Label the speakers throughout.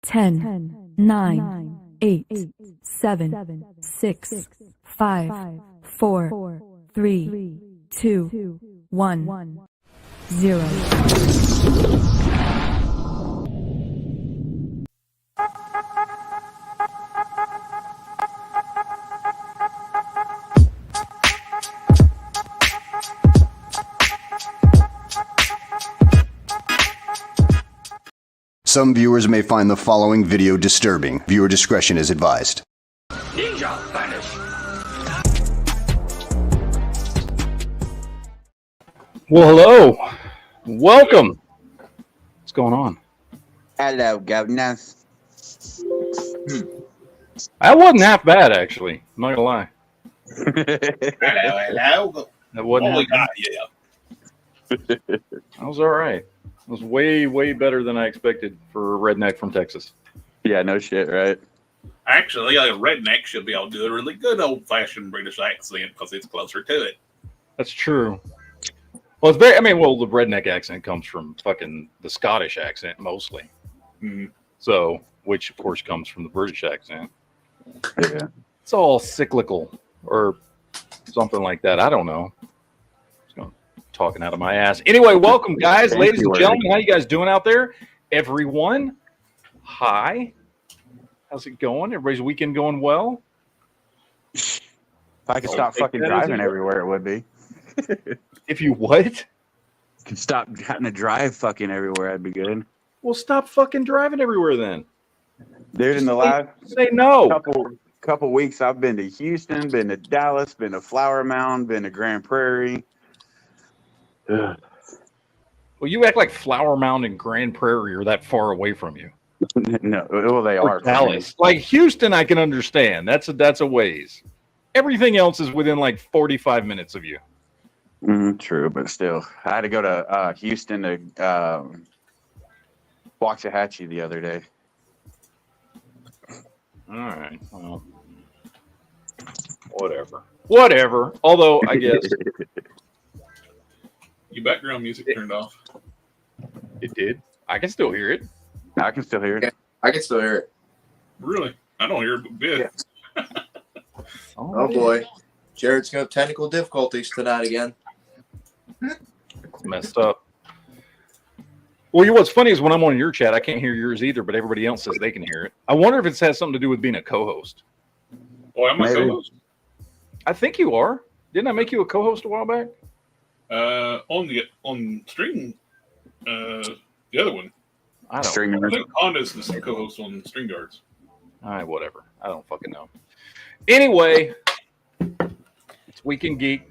Speaker 1: 10, 9, 8, 7, 6, 5, 4, 3, 2, 1, 0.
Speaker 2: Some viewers may find the following video disturbing. Viewer discretion is advised.
Speaker 3: Ninja vanish.
Speaker 4: Well, hello. Welcome. What's going on?
Speaker 5: Hello, governor.
Speaker 4: That wasn't half bad, actually. I'm not gonna lie.
Speaker 3: Hello.
Speaker 4: That wasn't
Speaker 3: Holy
Speaker 4: half
Speaker 3: God, yeah.
Speaker 4: bad. That was all right. It was way, way better than I expected for a redneck from Texas.
Speaker 5: Yeah, no shit, right?
Speaker 3: Actually, a redneck should be able to do a really good old-fashioned British accent because it's closer to it.
Speaker 4: That's true. Well, it's very. I mean, well, the redneck accent comes from fucking the Scottish accent mostly.
Speaker 3: Mm.
Speaker 4: So, which of course comes from the British accent.
Speaker 5: Yeah.
Speaker 4: It's all cyclical or something like that. I don't know. Talking out of my ass. Anyway, welcome, guys, ladies and gentlemen. How you guys doing out there? Everyone, hi. How's it going? Everybody's weekend going well?
Speaker 5: If I could stop fucking driving everywhere, it would be.
Speaker 4: If you what?
Speaker 5: Could stop having to drive fucking everywhere, I'd be good.
Speaker 4: Well, stop fucking driving everywhere then.
Speaker 5: Dude, in the last
Speaker 4: say no.
Speaker 5: couple weeks, I've been to Houston, been to Dallas, been to Flower Mound, been to Grand Prairie. Ugh.
Speaker 4: Well, you act like Flower Mound and Grand Prairie are that far away from you.
Speaker 5: No, well, they
Speaker 4: Or
Speaker 5: are.
Speaker 4: Dallas. Like Houston, I can understand. That's a ways. Everything else is within like 45 minutes of you.
Speaker 5: True, but still, I had to go to Houston to Waxahachie the other day.
Speaker 4: All right. Well, whatever. Although, I guess
Speaker 3: Your background music turned off.
Speaker 4: it did. I can still hear it.
Speaker 5: I can still hear it.
Speaker 6: I can still hear it.
Speaker 3: Really? I don't hear it a bit.
Speaker 6: Oh boy. Jared's going to have technical difficulties tonight again.
Speaker 4: Messed up. Well, what's funny is when I'm on your chat, I can't hear yours either, but everybody else says they can hear it. I wonder if it has something to do with being a co-host.
Speaker 3: Oh, am I
Speaker 5: Maybe.
Speaker 3: co-host?
Speaker 4: I think you are. Didn't I make you a co-host a while back?
Speaker 3: On stream, the other one.
Speaker 4: I don't.
Speaker 5: Streaming.
Speaker 3: I think Honda's the co-host on StreamYards.
Speaker 4: All right, whatever. I don't fucking know. Anyway, it's Weekend Geek.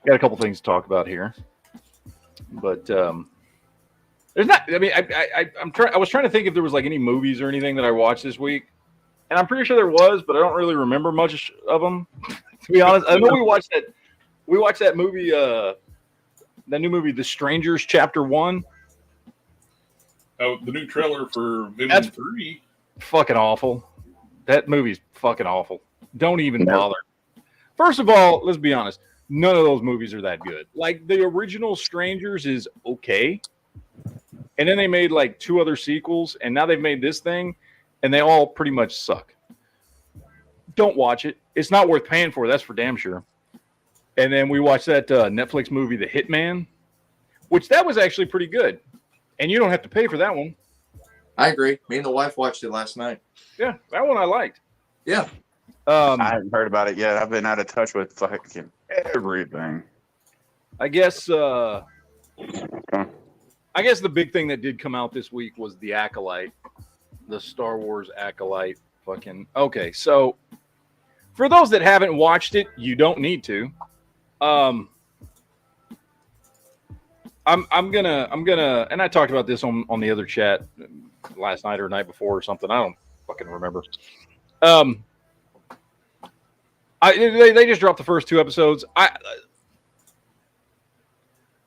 Speaker 4: Got a couple things to talk about here, but there's not. I mean, I was trying to think if there was like any movies or anything that I watched this week, and I'm pretty sure there was, but I don't really remember much of them. To be honest, I know we watched that movie, that new movie, The Strangers, Chapter 1.
Speaker 3: Oh, the new trailer for Venom
Speaker 4: That's
Speaker 3: 3.
Speaker 4: Fucking awful. That movie's fucking awful. Don't even bother. First of all, let's be honest. None of those movies are that good. Like, the original Strangers is okay. And then they made like 2 other sequels, and now they've made this thing, and they all pretty much suck. Don't watch it. It's not worth paying for. That's for damn sure. And then we watched that Netflix movie, The Hitman, which that was actually pretty good. And you don't have to pay for that one.
Speaker 6: I agree. Me and the wife watched it last night.
Speaker 4: Yeah, that one I liked.
Speaker 6: Yeah.
Speaker 5: I haven't heard about it yet. I've been out of touch with fucking everything.
Speaker 4: I guess the big thing that did come out this week was the Acolyte, the Star Wars Acolyte. Fucking okay. So for those that haven't watched it, you don't need to. I'm gonna, and I talked about this on the other chat last night or night before or something. I don't fucking remember. They just dropped the first 2 episodes.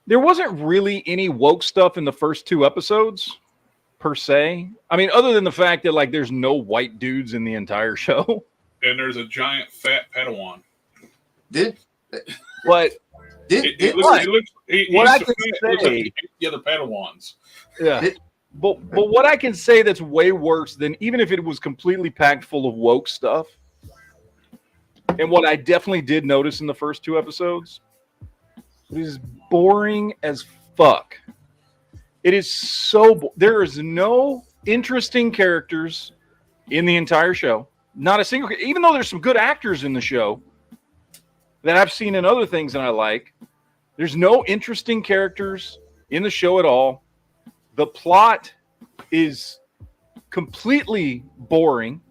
Speaker 4: There wasn't really any woke stuff in the first 2 episodes per se. I mean, other than the fact that like there's no white dudes in the entire show.
Speaker 3: And there's a giant fat Padawan.
Speaker 4: What?
Speaker 3: He
Speaker 4: what I can say,
Speaker 3: the other Padawans.
Speaker 4: Yeah. But what I can say that's way worse than even if it was completely packed full of woke stuff, and what I definitely did notice in the first 2 episodes, it is boring as fuck. It is so there is no interesting characters in the entire show. Not a single, even though there's some good actors in the show that I've seen in other things that I like. There's no interesting characters in the show at all. The plot is completely boring.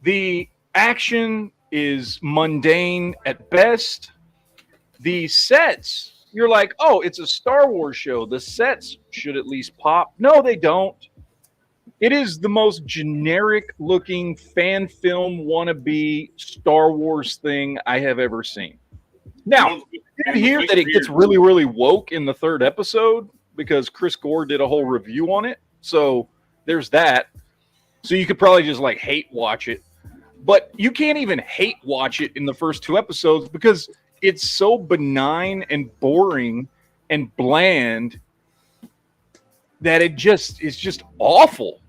Speaker 4: The action is mundane at best. The sets, you're like, oh, it's a Star Wars show. The sets should at least pop. No, they don't. It is the most generic looking fan film wannabe Star Wars thing I have ever seen. Now, I did hear that it gets really, really woke in the 3rd episode because Chris Gore did a whole review on it. So there's that. So you could probably just like hate watch it. But you can't even hate watch it in the first 2 episodes because it's so benign and boring and bland that it's just awful.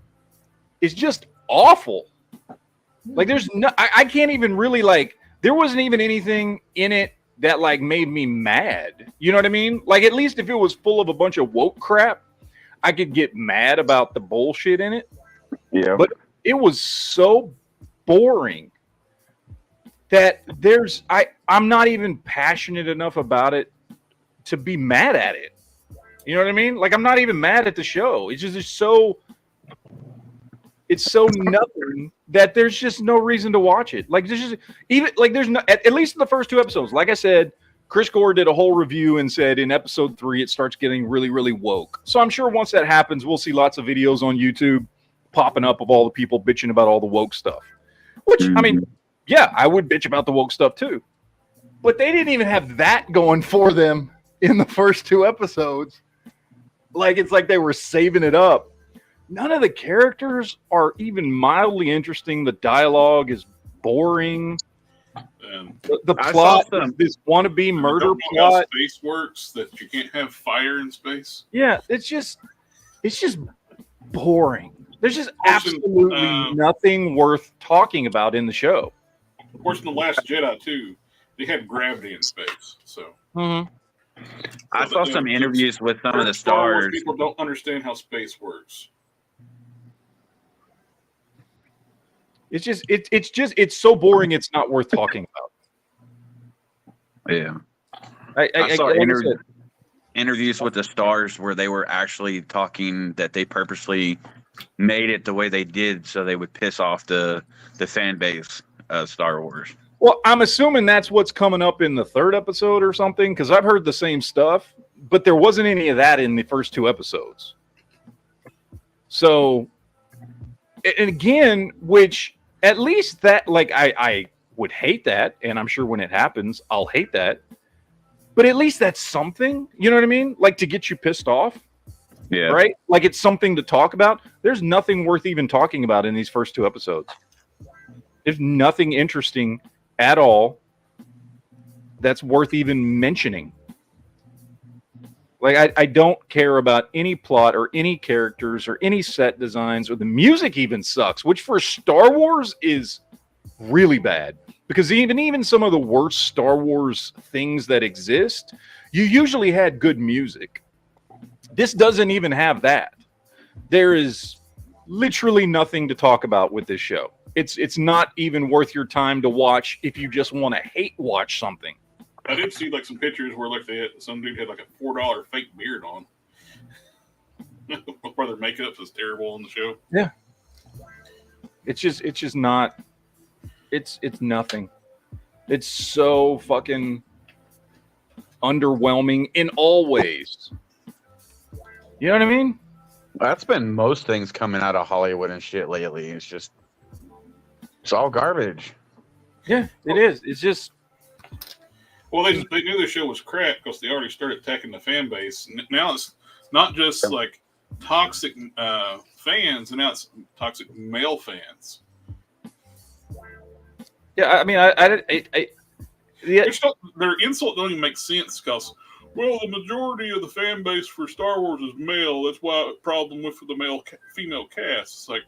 Speaker 4: It's just awful. Like there's no, I can't even really like, there wasn't even anything in it that like made me mad. You know what I mean? Like at least if it was full of a bunch of woke crap, I could get mad about the bullshit in it.
Speaker 5: Yeah.
Speaker 4: But it was so boring that I'm not even passionate enough about it to be mad at it. You know what I mean? Like I'm not even mad at the show. It's so nothing that there's just no reason to watch it. Like there's just even like there's no at least in the first 2 episodes. Like I said, Chris Gore did a whole review and said in episode 3 it starts getting really, really woke. So I'm sure once that happens, we'll see lots of videos on YouTube popping up of all the people bitching about all the woke stuff. Which I mean, yeah, I would bitch about the woke stuff too. But they didn't even have that going for them in the first 2 episodes. Like it's like they were saving it up. None of the characters are even mildly interesting. The dialogue is boring. The plot is this wannabe murder plot.
Speaker 3: Space works that you can't have fire in space.
Speaker 4: Yeah, it's just boring. There's just absolutely nothing worth talking about in the show.
Speaker 3: Of course, in The Last Jedi too, they had gravity in space. So
Speaker 5: I saw some interviews with some of the stars.
Speaker 3: People don't understand how space works.
Speaker 4: It's so boring. It's not worth talking about.
Speaker 5: Yeah, I saw interviews with the stars where they were actually talking that they purposely made it the way they did so they would piss off the fan base of Star Wars.
Speaker 4: Well, I'm assuming that's what's coming up in the 3rd episode or something because I've heard the same stuff, but there wasn't any of that in the first 2 episodes. So, and again, which at least that, like, I would hate that, and I'm sure when it happens, I'll hate that. But at least that's something, you know what I mean? Like to get you pissed off.
Speaker 5: Yeah.
Speaker 4: Right? Like it's something to talk about. There's nothing worth even talking about in these first 2 episodes. There's nothing interesting at all that's worth even mentioning. Like I don't care about any plot or any characters or any set designs, or the music even sucks, which for Star Wars is really bad. Because even some of the worst Star Wars things that exist, you usually had good music. This doesn't even have that. There is literally nothing to talk about with this show. It's not even worth your time to watch if you just want to hate watch something.
Speaker 3: I did see like some pictures where like some dude had like a $4 fake beard on. Where their makeup is terrible on the show.
Speaker 4: Yeah. It's just not. It's nothing. It's so fucking underwhelming in all ways. You know what I mean?
Speaker 5: That's been most things coming out of Hollywood and shit lately. It's all garbage.
Speaker 4: Yeah, it is. It's just.
Speaker 3: Well, they knew the show was crap because they already started attacking the fan base. Now it's not just like toxic fans, and now it's toxic male fans.
Speaker 4: Yeah, I mean, their
Speaker 3: insult don't even make sense because Well, the majority of the fan base for Star Wars is male. That's why problem with the female cast. It's like,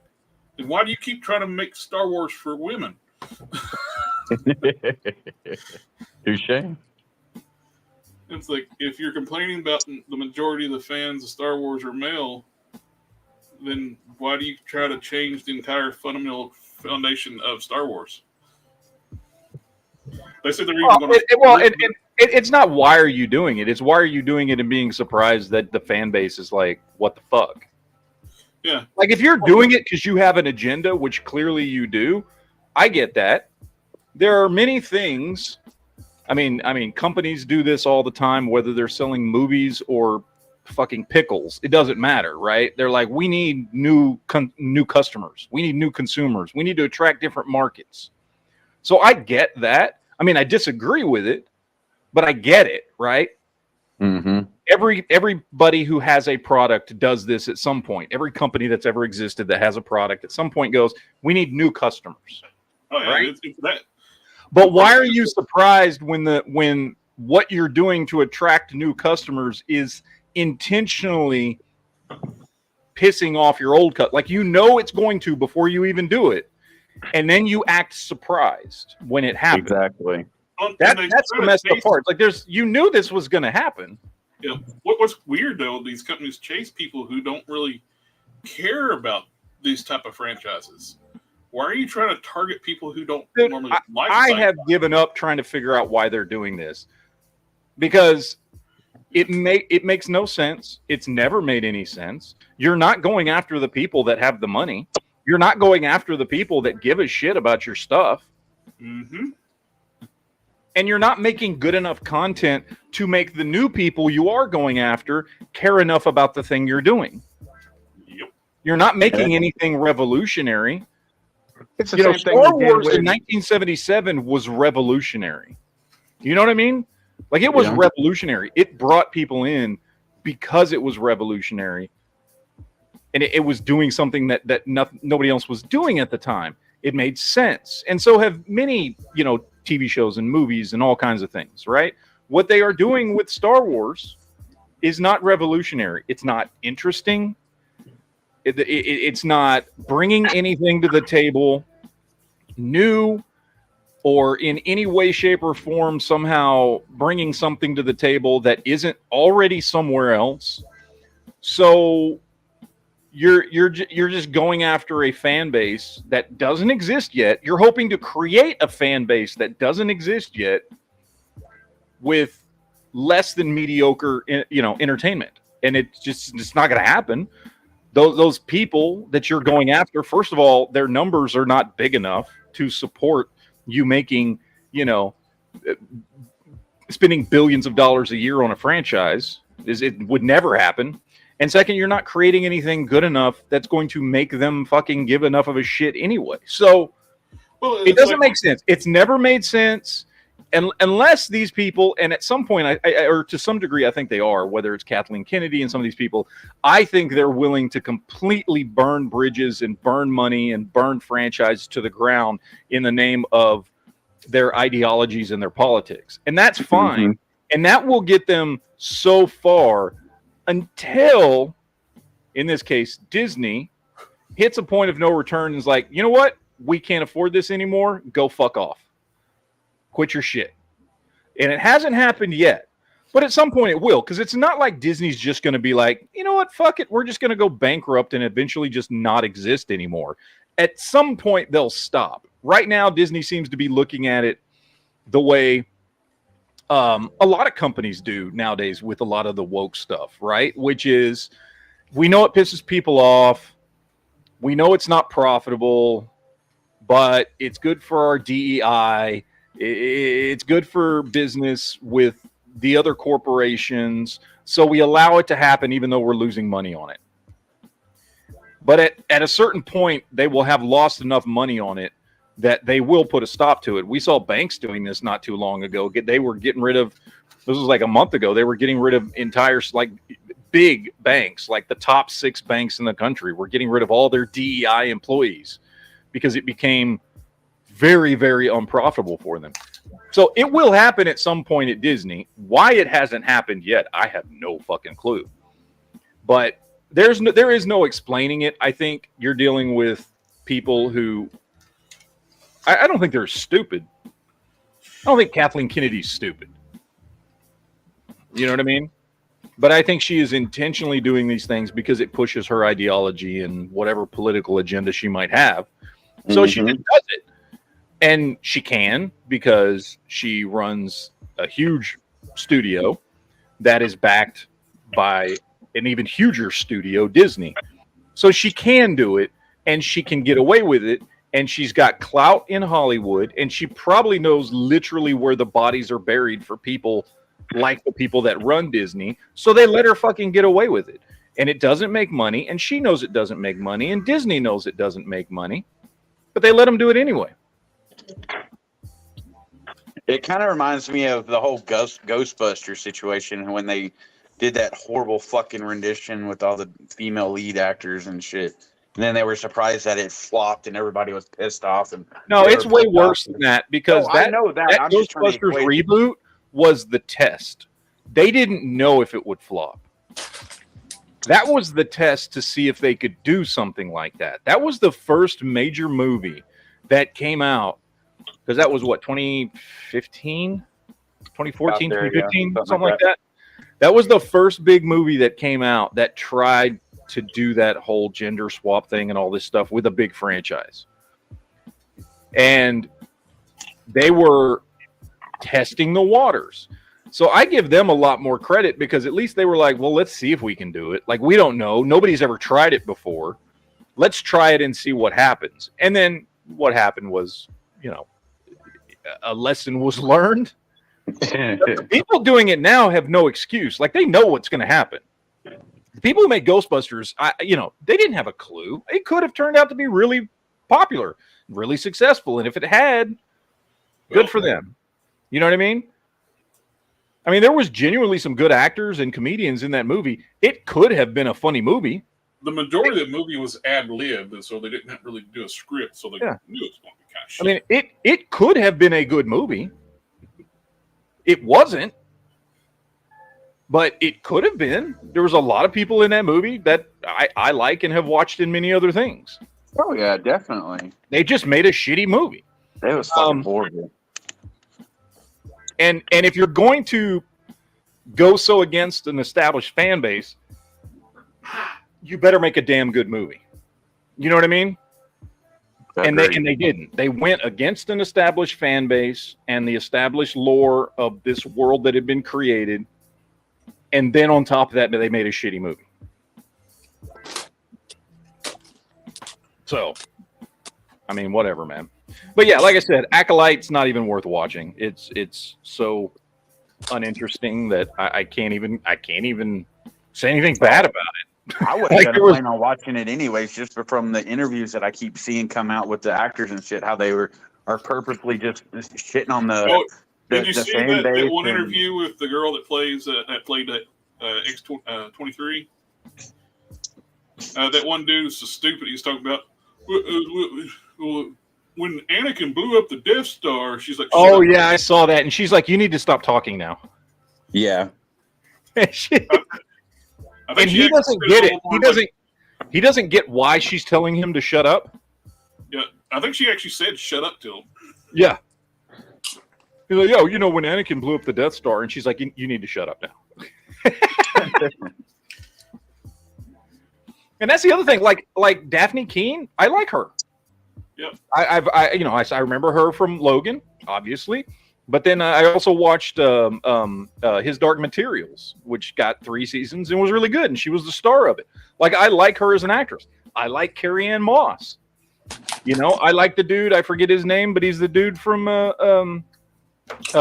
Speaker 3: then why do you keep trying to make Star Wars for women?
Speaker 5: Touche.
Speaker 3: It's like, if you're complaining about the majority of the fans of Star Wars are male, then why do you try to change the entire fundamental foundation of Star Wars? They said they're even going to...
Speaker 4: It's not why are you doing it. It's why are you doing it and being surprised that the fan base is like, what the fuck?
Speaker 3: Yeah.
Speaker 4: Like, if you're doing it because you have an agenda, which clearly you do, I get that. There are many things. I mean, companies do this all the time, whether they're selling movies or fucking pickles. It doesn't matter, right? They're like, we need new customers. We need new consumers. We need to attract different markets. So I get that. I mean, I disagree with it, but I get it, right?
Speaker 5: Mm-hmm.
Speaker 4: Everybody who has a product does this at some point. Every company that's ever existed that has a product at some point goes, we need new customers.
Speaker 3: Oh, yeah,
Speaker 4: right?
Speaker 3: it's that.
Speaker 4: But why are you surprised when what you're doing to attract new customers is intentionally pissing off your old cut? Like, you know it's going to before you even do it, and then you act surprised when it happens.
Speaker 5: Exactly.
Speaker 4: That's the messed up part. Like, you knew this was going to happen.
Speaker 3: Yeah. What's weird though? These companies chase people who don't really care about these type of franchises. Why are you trying to target people who don't normally like?
Speaker 4: I have given up trying to figure out why they're doing this, because it makes no sense. It's never made any sense. You're not going after the people that have the money. You're not going after the people that give a shit about your stuff.
Speaker 3: Mm-hmm.
Speaker 4: And you're not making good enough content to make the new people you are going after care enough about the thing you're doing.
Speaker 3: Yep.
Speaker 4: You're not making anything revolutionary.
Speaker 5: It's the
Speaker 4: You know,
Speaker 5: same thing
Speaker 4: Star
Speaker 5: they did
Speaker 4: Wars
Speaker 5: with-
Speaker 4: in 1977 was revolutionary. You know what I mean? Like, it was
Speaker 5: Yeah.
Speaker 4: revolutionary. It brought people in because it was revolutionary. And it was doing something that nobody else was doing at the time. It made sense. And so have many, TV shows and movies and all kinds of things, right? What they are doing with Star Wars is not revolutionary. It's not interesting. It's not bringing anything to the table new, or in any way, shape, or form somehow bringing something to the table that isn't already somewhere else. So you're just going after a fan base that doesn't exist yet. You're hoping to create a fan base that doesn't exist yet with less than mediocre, entertainment, and it's not going to happen. Those people that you're going after, first of all, their numbers are not big enough to support you making, spending billions of dollars a year on a franchise. It would never happen. And second, you're not creating anything good enough that's going to make them fucking give enough of a shit anyway. So it doesn't make sense. It's never made sense. And unless these people, and at some point, or to some degree, I think they are, whether it's Kathleen Kennedy and some of these people, I think they're willing to completely burn bridges and burn money and burn franchises to the ground in the name of their ideologies and their politics. And that's fine. Mm-hmm. And that will get them so far until, in this case, Disney hits a point of no return and is like, you know what? We can't afford this anymore. Go fuck off. Quit your shit. And it hasn't happened yet, but at some point it will, because it's not like Disney's just going to be like, you know what, fuck it, we're just going to go bankrupt and eventually just not exist anymore. At some point they'll stop. Right now, Disney seems to be looking at it the way a lot of companies do nowadays with a lot of the woke stuff, right? Which is, we know it pisses people off. We know it's not profitable, but it's good for our DEI. It's good for business with the other corporations, so we allow it to happen even though we're losing money on it. But at a certain point, they will have lost enough money on it that they will put a stop to it. We saw banks doing this not too long ago. They were getting rid of, this was like a month ago, they were getting rid of entire, like, big banks, like the top 6 banks in the country were getting rid of all their DEI employees because it became very, very unprofitable for them. So it will happen at some point at Disney. Why it hasn't happened yet, I have no fucking clue. But there is no explaining it. I think you're dealing with people who I don't think they're stupid. I don't think Kathleen Kennedy's stupid. You know what I mean? But I think she is intentionally doing these things because it pushes her ideology and whatever political agenda she might have. So she just does it. And she can because she runs a huge studio that is backed by an even huger studio, Disney. So she can do it and she can get away with it. And she's got clout in Hollywood. And she probably knows literally where the bodies are buried for people like the people that run Disney. So they let her fucking get away with it. And it doesn't make money. And she knows it doesn't make money. And Disney knows it doesn't make money. But they let them do it anyway.
Speaker 5: It kind of reminds me of the whole Ghostbusters situation when they did that horrible fucking rendition with all the female lead actors and shit. And then they were surprised that it flopped and everybody was pissed off. And
Speaker 4: no, it's way worse than that because
Speaker 5: I know that
Speaker 4: Ghostbusters reboot was the test. They didn't know if it would flop. That was the test to see if they could do something like that. That was the first major movie that came out because that was what, 2015, 2014, 2015, something like that. That was the first big movie that came out that tried to do that whole gender swap thing and all this stuff with a big franchise. And they were testing the waters. So I give them a lot more credit because at least they were like, well, let's see if we can do it. Like, we don't know. Nobody's ever tried it before. Let's try it and see what happens. And then what happened was, you know, a lesson was learned. People doing it now have no excuse. Like, they know what's going to happen. The people who make Ghostbusters, they didn't have a clue. It could have turned out to be really popular, really successful. And if it had, good for them. You know what I mean? I mean, there was genuinely some good actors and comedians in that movie. It could have been a funny movie.
Speaker 3: The majority of the movie was ad-lib, and so they didn't really do a script, so they knew it was going to be kind of shit.
Speaker 4: I mean, it could have been a good movie. It wasn't, but it could have been. There was a lot of people in that movie that I like and have watched in many other things.
Speaker 5: Oh, yeah, definitely.
Speaker 4: They just made a shitty movie.
Speaker 5: It was fucking horrible.
Speaker 4: And if you're going to go so against an established fan base, you better make a damn good movie. You know what I mean? And they didn't. They went against an established fan base and the established lore of this world that had been created. And then on top of that, they made a shitty movie. So, I mean, whatever, man. But yeah, like I said, Acolyte's not even worth watching. It's so uninteresting that I can't even say anything bad about it.
Speaker 5: I would have been planning on watching it anyways, just from the interviews that I keep seeing come out with the actors and shit, how they are purposely just shitting on the.
Speaker 3: Did you see that one interview with the girl that played X-23? That one dude is so stupid. He's talking about when Anakin blew up the Death Star. She's like,
Speaker 4: "Oh yeah, I saw that," and she's like, "You need to stop talking now."
Speaker 5: Yeah.
Speaker 4: And he doesn't get it. He doesn't get why she's telling him to shut up.
Speaker 3: Yeah, I think she actually said "shut up" to him.
Speaker 4: Yeah. He's like, "Yo, you know when Anakin blew up the Death Star," and she's like, "You need to shut up now." And that's the other thing. Like Daphne Keane, I like her.
Speaker 3: Yep.
Speaker 4: I remember her from Logan, obviously, but then I also watched his Dark Materials, which got 3 seasons and was really good, and she was the star of it. Like, I like her as an actress. I like Carrie-Anne Moss. You know, I like the dude. I forget his name, but he's the dude from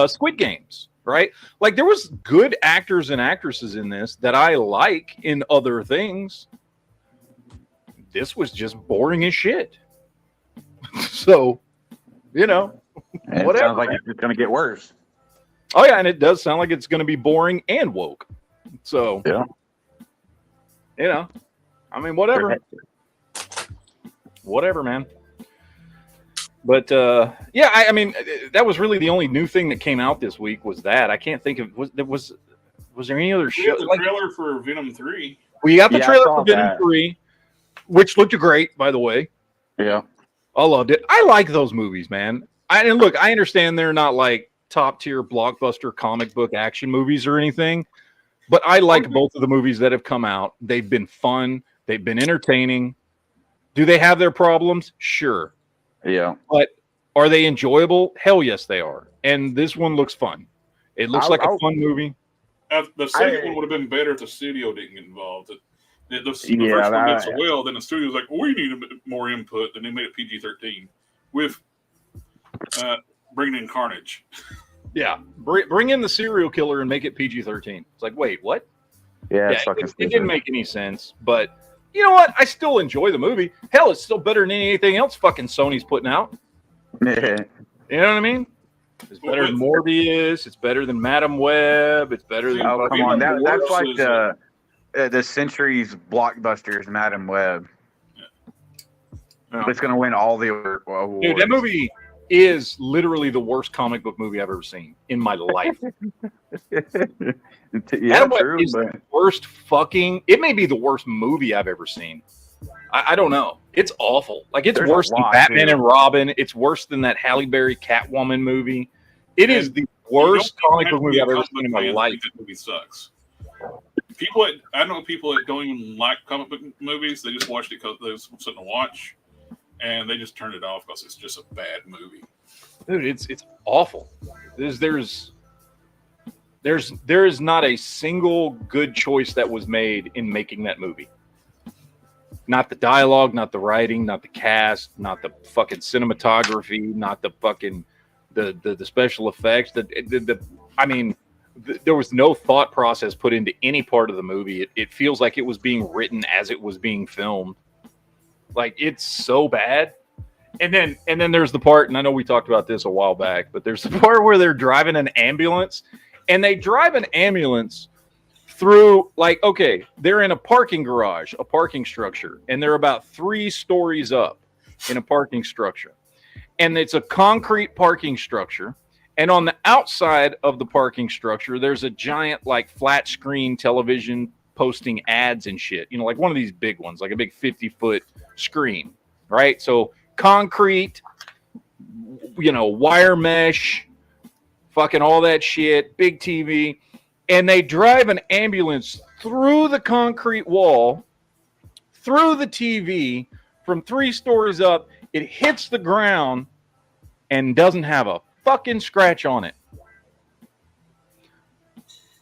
Speaker 4: Squid Games, right? Like, there was good actors and actresses in this that I like in other things. This was just boring as shit. So, you know,
Speaker 5: whatever. It sounds like it's going to get worse.
Speaker 4: Oh yeah, and it does sound like it's going to be boring and woke. So,
Speaker 5: yeah,
Speaker 4: you know, I mean, whatever, man. But yeah, I mean, that was really the only new thing that came out this week. Was that I can't think of was there any other
Speaker 3: We
Speaker 4: show?
Speaker 3: have the trailer for Venom 3.
Speaker 4: We got the
Speaker 5: Yeah, I
Speaker 4: trailer
Speaker 5: saw
Speaker 4: for Venom
Speaker 5: that.
Speaker 4: 3, which looked great, by the way.
Speaker 5: Yeah.
Speaker 4: I loved it. I like those movies, man. And look, I understand they're not like top tier blockbuster comic book action movies or anything, but I like both of the movies that have come out. They've been fun. They've been entertaining. Do they have their problems? Sure.
Speaker 5: Yeah.
Speaker 4: But are they enjoyable? Hell yes, they are. And this one looks fun. It looks like a fun movie.
Speaker 3: The second one would have been better if the studio didn't get involved. The first one
Speaker 5: that-
Speaker 3: did so well, then the studio was like, we need more input, and they made it PG-13 with bringing in Carnage.
Speaker 4: Yeah. Bring in the serial killer and make it PG-13. It's like, wait, what?
Speaker 5: Yeah,
Speaker 4: it didn't make any sense. But you know what? I still enjoy the movie. Hell, it's still better than anything else fucking Sony's putting out.
Speaker 5: Yeah.
Speaker 4: You know what I mean? It's better than Morbius. It's better than Madam Web. It's better than.
Speaker 5: Oh, come on. That's like
Speaker 3: Worse
Speaker 5: the century's blockbusters, Madam Web.
Speaker 4: Yeah.
Speaker 5: It's going to win all the awards.
Speaker 4: Dude, that movie is literally the worst comic book movie I've ever seen in my life.
Speaker 5: Yeah,
Speaker 4: Madam Web
Speaker 5: true,
Speaker 4: is the worst fucking. It may be the worst movie I've ever seen. I don't know. It's awful. Like it's
Speaker 5: There's
Speaker 4: worse
Speaker 5: a
Speaker 4: than
Speaker 5: lot,
Speaker 4: Batman
Speaker 5: too.
Speaker 4: and Robin. It's worse than that Halle Berry Catwoman movie. It is the worst comic book movie I've ever seen in my life.
Speaker 3: That movie sucks. I know people that don't even like comic book movies. They just watched it because they was something to watch, and they just turned it off because it's just a bad movie.
Speaker 4: Dude, it's awful. There is not a single good choice that was made in making that movie. Not the dialogue, not the writing, not the cast, not the fucking cinematography, not the fucking the special effects. There was no thought process put into any part of the movie. It feels like it was being written as it was being filmed. Like it's so bad. And then there's the part, and I know we talked about this a while back, but there's the part where they're driving an ambulance, and they drive an ambulance through, like, okay, they're in a parking garage, a parking structure, and they're about 3 stories up in a parking structure. And it's a concrete parking structure. And on the outside of the parking structure, there's a giant, like, flat screen television posting ads and shit. You know, like one of these big ones, like a big 50-foot screen, right? So concrete, you know, wire mesh, fucking all that shit, big TV. And they drive an ambulance through the concrete wall, through the TV, from 3 stories up. It hits the ground and doesn't have a fucking scratch on it.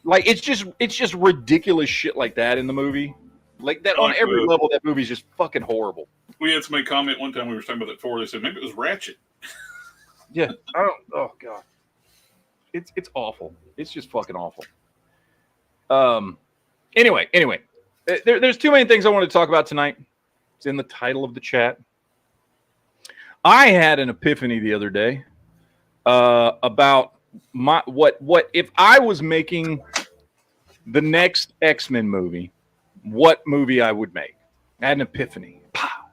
Speaker 4: Like it's just ridiculous shit like that in the movie. Like that on every level, that movie's just fucking horrible.
Speaker 3: We had somebody comment one time we were talking about that before. They said maybe it was Ratchet.
Speaker 4: Yeah. Oh god. It's awful. It's just fucking awful. Anyway, there's too many things I want to talk about tonight. It's in the title of the chat. I had an epiphany the other day about what if I was making the next X-Men movie, what movie I would make. I had an epiphany. Pow!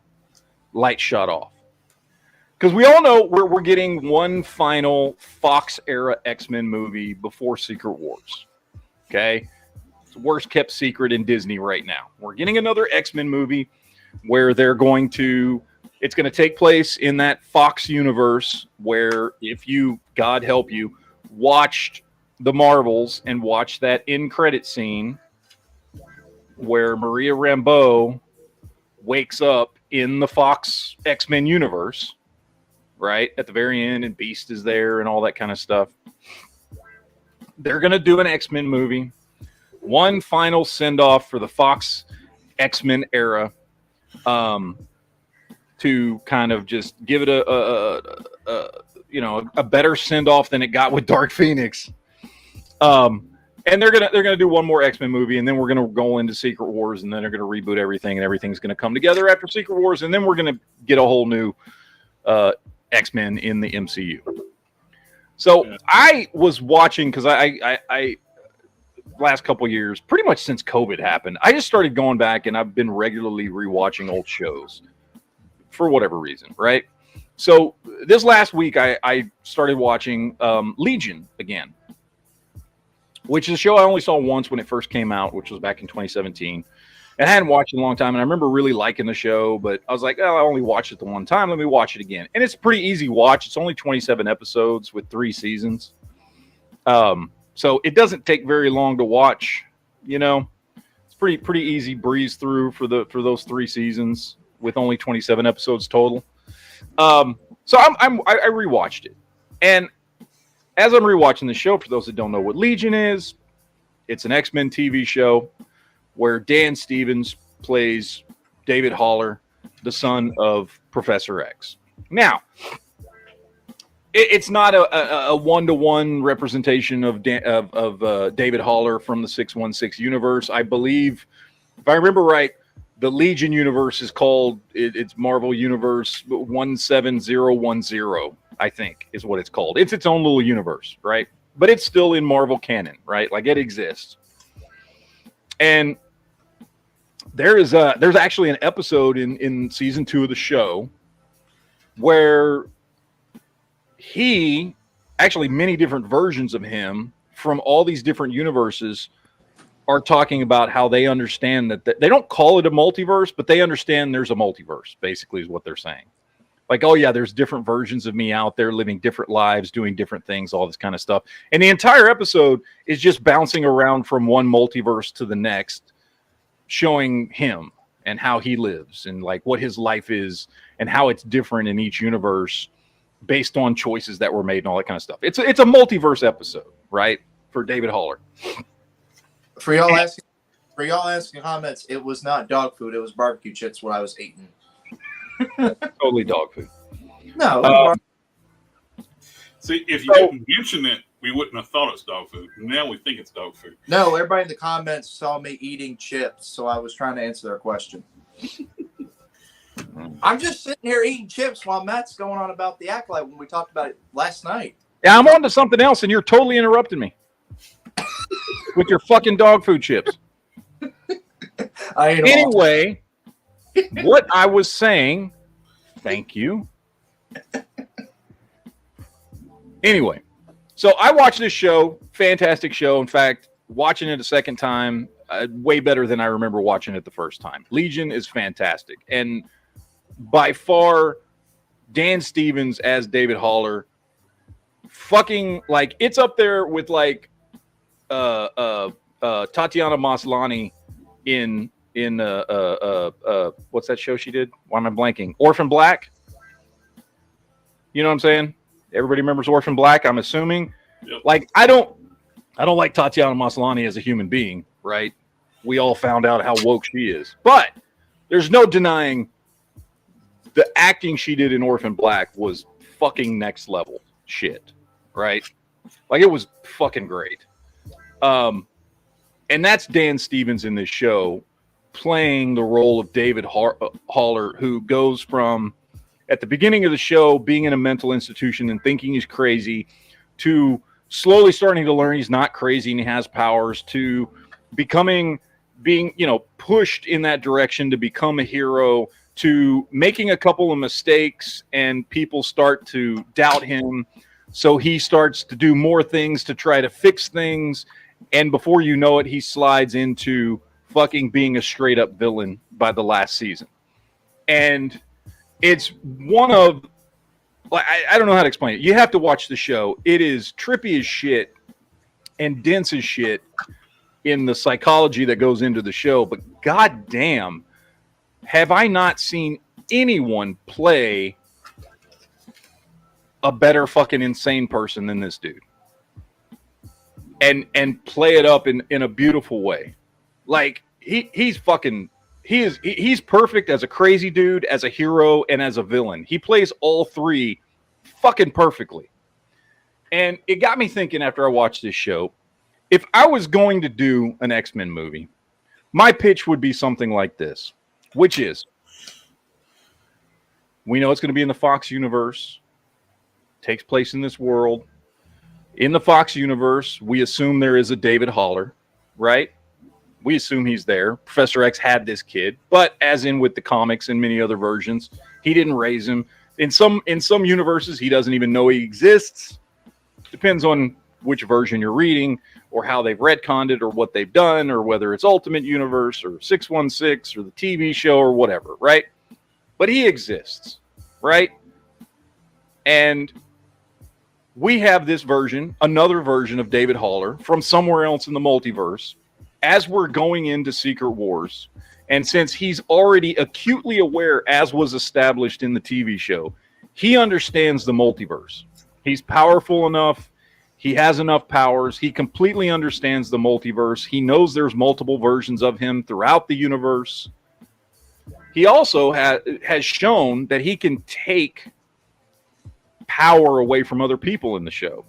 Speaker 4: Light shot off. Because we all know we're getting one final Fox era X-Men movie before Secret Wars. Okay? It's the worst kept secret in Disney right now. We're getting another X-Men movie where it's going to take place in that Fox universe where if you, God help you, watched the Marvels and watched that end credit scene where Maria Rambeau wakes up in the Fox X-Men universe, right? At the very end, and Beast is there and all that kind of stuff. They're going to do an X-Men movie. One final send-off for the Fox X-Men era to kind of just give it a better send-off than it got with Dark Phoenix. And they're gonna do one more X-Men movie, and then we're gonna go into Secret Wars, and then they're gonna reboot everything, and everything's gonna come together after Secret Wars, and then we're gonna get a whole new X-Men in the MCU. So yeah. I was watching because I last couple of years, pretty much since COVID happened, I just started going back, and I've been regularly rewatching old shows for whatever reason, right? So this last week, I started watching Legion again, which is a show I only saw once when it first came out, which was back in 2017. And I hadn't watched it in a long time, and I remember really liking the show, but I was like, oh, I only watched it the one time. Let me watch it again. And it's a pretty easy watch. It's only 27 episodes with 3 seasons. So it doesn't take very long to watch, you know. It's pretty easy breeze through for those 3 seasons with only 27 episodes total. So I rewatched it. And as I'm rewatching the show, for those that don't know what Legion is, it's an X-Men TV show where Dan Stevens plays David Haller, the son of Professor X. Now, it's not a one-to-one representation of David Haller from the 616 universe. I believe, if I remember right, the Legion universe is called, it's Marvel Universe 17010, I think, is what it's called. It's its own little universe, right? But it's still in Marvel canon, right? Like, it exists. And there's actually an episode in season 2 of the show where many different versions of him from all these different universes are talking about how they understand that they don't call it a multiverse, but they understand there's a multiverse, basically, is what they're saying. Like, oh yeah, there's different versions of me out there living different lives, doing different things, all this kind of stuff. And the entire episode is just bouncing around from one multiverse to the next, showing him and how he lives and like what his life is and how it's different in each universe based on choices that were made and all that kind of stuff. It's a multiverse episode, right? For David Haller.
Speaker 6: For y'all asking comments, it was not dog food. It was barbecue chips what I was eating.
Speaker 4: Totally dog food.
Speaker 6: No.
Speaker 3: See, if you didn't mention it, we wouldn't have thought it's dog food. Now we think it's dog food.
Speaker 6: No, everybody in the comments saw me eating chips, so I was trying to answer their question. I'm just sitting here eating chips while Matt's going on about the Acolyte when we talked about it last night.
Speaker 4: Yeah, I'm on to something else, and you're totally interrupting me with your fucking dog food chips. Anyway, what I was saying, thank you. Anyway, so I watched this show, fantastic show. In fact, watching it a second time, way better than I remember watching it the first time. Legion is fantastic. And by far, Dan Stevens as David Haller, fucking, like, it's up there with, like, Tatiana Maslany in what's that show she did? Why am I blanking? Orphan Black. You know what I'm saying? Everybody remembers Orphan Black, I'm assuming.
Speaker 3: Yep.
Speaker 4: Like, I don't like Tatiana Maslany as a human being, right? We all found out how woke she is. But there's no denying the acting she did in Orphan Black was fucking next level shit, right? Like, it was fucking great. And that's Dan Stevens in this show playing the role of David Haller, who goes from, at the beginning of the show, being in a mental institution and thinking he's crazy, to slowly starting to learn he's not crazy and he has powers, to being, pushed in that direction to become a hero, to making a couple of mistakes and people start to doubt him. So he starts to do more things to try to fix things. And before you know it, he slides into fucking being a straight up villain by the last season. And it's one of, like, I don't know how to explain it. You have to watch the show. It is trippy as shit and dense as shit in the psychology that goes into the show. But goddamn, have I not seen anyone play a better fucking insane person than this dude? And play it up in a beautiful way. Like, he's perfect as a crazy dude, as a hero, and as a villain. He plays all three fucking perfectly. And it got me thinking after I watched this show, if I was going to do an X-Men movie, my pitch would be something like this, which is, we know it's going to be in the Fox universe, takes place in this world. In the Fox universe, we assume there is a David Haller, right? We assume he's there. Professor X had this kid, but as in with the comics and many other versions, he didn't raise him. In some universes, he doesn't even know he exists. Depends on which version you're reading, or how they've retconned it, or what they've done, or whether it's Ultimate Universe or 616 or the TV show or whatever, right? But he exists, right? And we have this version, another version of David Haller from somewhere else in the multiverse, as we're going into Secret Wars. And since he's already acutely aware, as was established in the TV show, he understands the multiverse. He's powerful enough. He has enough powers. He completely understands the multiverse. He knows there's multiple versions of him throughout the universe. He also has shown that he can take power away from other people in the show.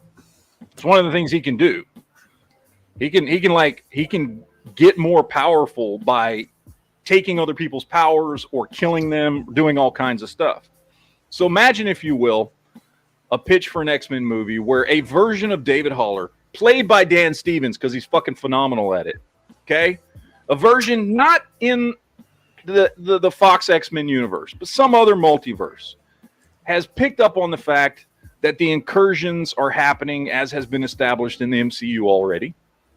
Speaker 4: It's one of the things he can do. He can get more powerful by taking other people's powers or killing them, doing all kinds of stuff. So imagine, if you will, a pitch for an X-Men movie where a version of David Haller, played by Dan Stevens, because he's fucking phenomenal at it, okay? A version not in the Fox X-Men universe, but some other multiverse, has picked up on the fact that the incursions are happening as has been established in the MCU already.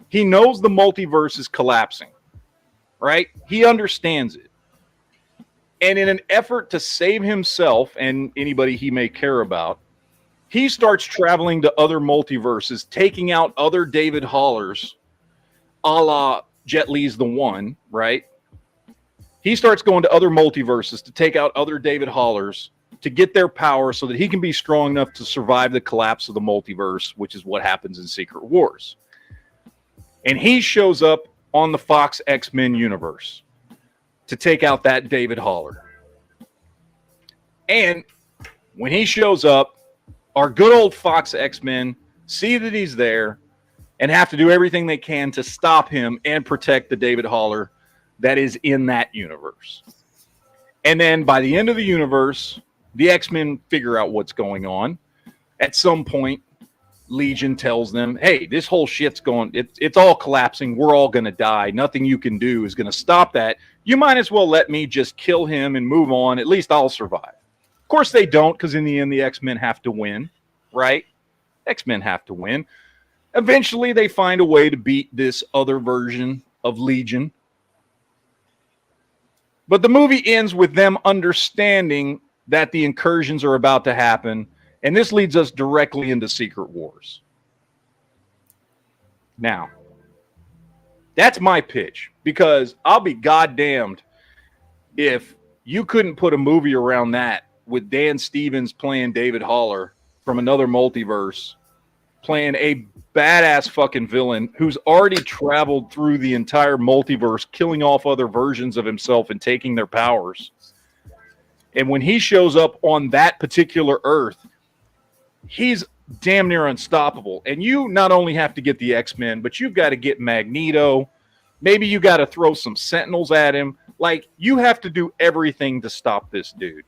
Speaker 4: He knows the multiverse is collapsing, right? He understands it. And in an effort to save himself and anybody he may care about, he starts traveling to other multiverses, taking out other David Hallers, a la Jet Li's The One, right? He starts going to other multiverses to take out other David Hallers to get their power so that he can be strong enough to survive the collapse of the multiverse, which is what happens in Secret Wars. And he shows up on the Fox X-Men universe to take out that David Haller. And when he shows up, our good old Fox X-Men see that he's there and have to do everything they can to stop him and protect the David Haller that is in that universe. And then by the end of the universe, the X-Men figure out what's going on. At some point, Legion tells them, hey, this whole shit's going, it's all collapsing. We're all going to die. Nothing you can do is going to stop that. You might as well let me just kill him and move on. At least I'll survive. Of course they don't, because in the end, the X-Men have to win, right? X-Men have to win. Eventually, they find a way to beat this other version of Legion. But the movie ends with them understanding that the incursions are about to happen, and this leads us directly into Secret Wars. Now, that's my pitch, because I'll be goddamned if you couldn't put a movie around that with Dan Stevens playing David Haller from another multiverse, playing a badass fucking villain who's already traveled through the entire multiverse, killing off other versions of himself and taking their powers. And when he shows up on that particular Earth, he's damn near unstoppable. And you not only have to get the X-Men, but you've got to get Magneto. Maybe you got to throw some Sentinels at him. Like, you have to do everything to stop this dude.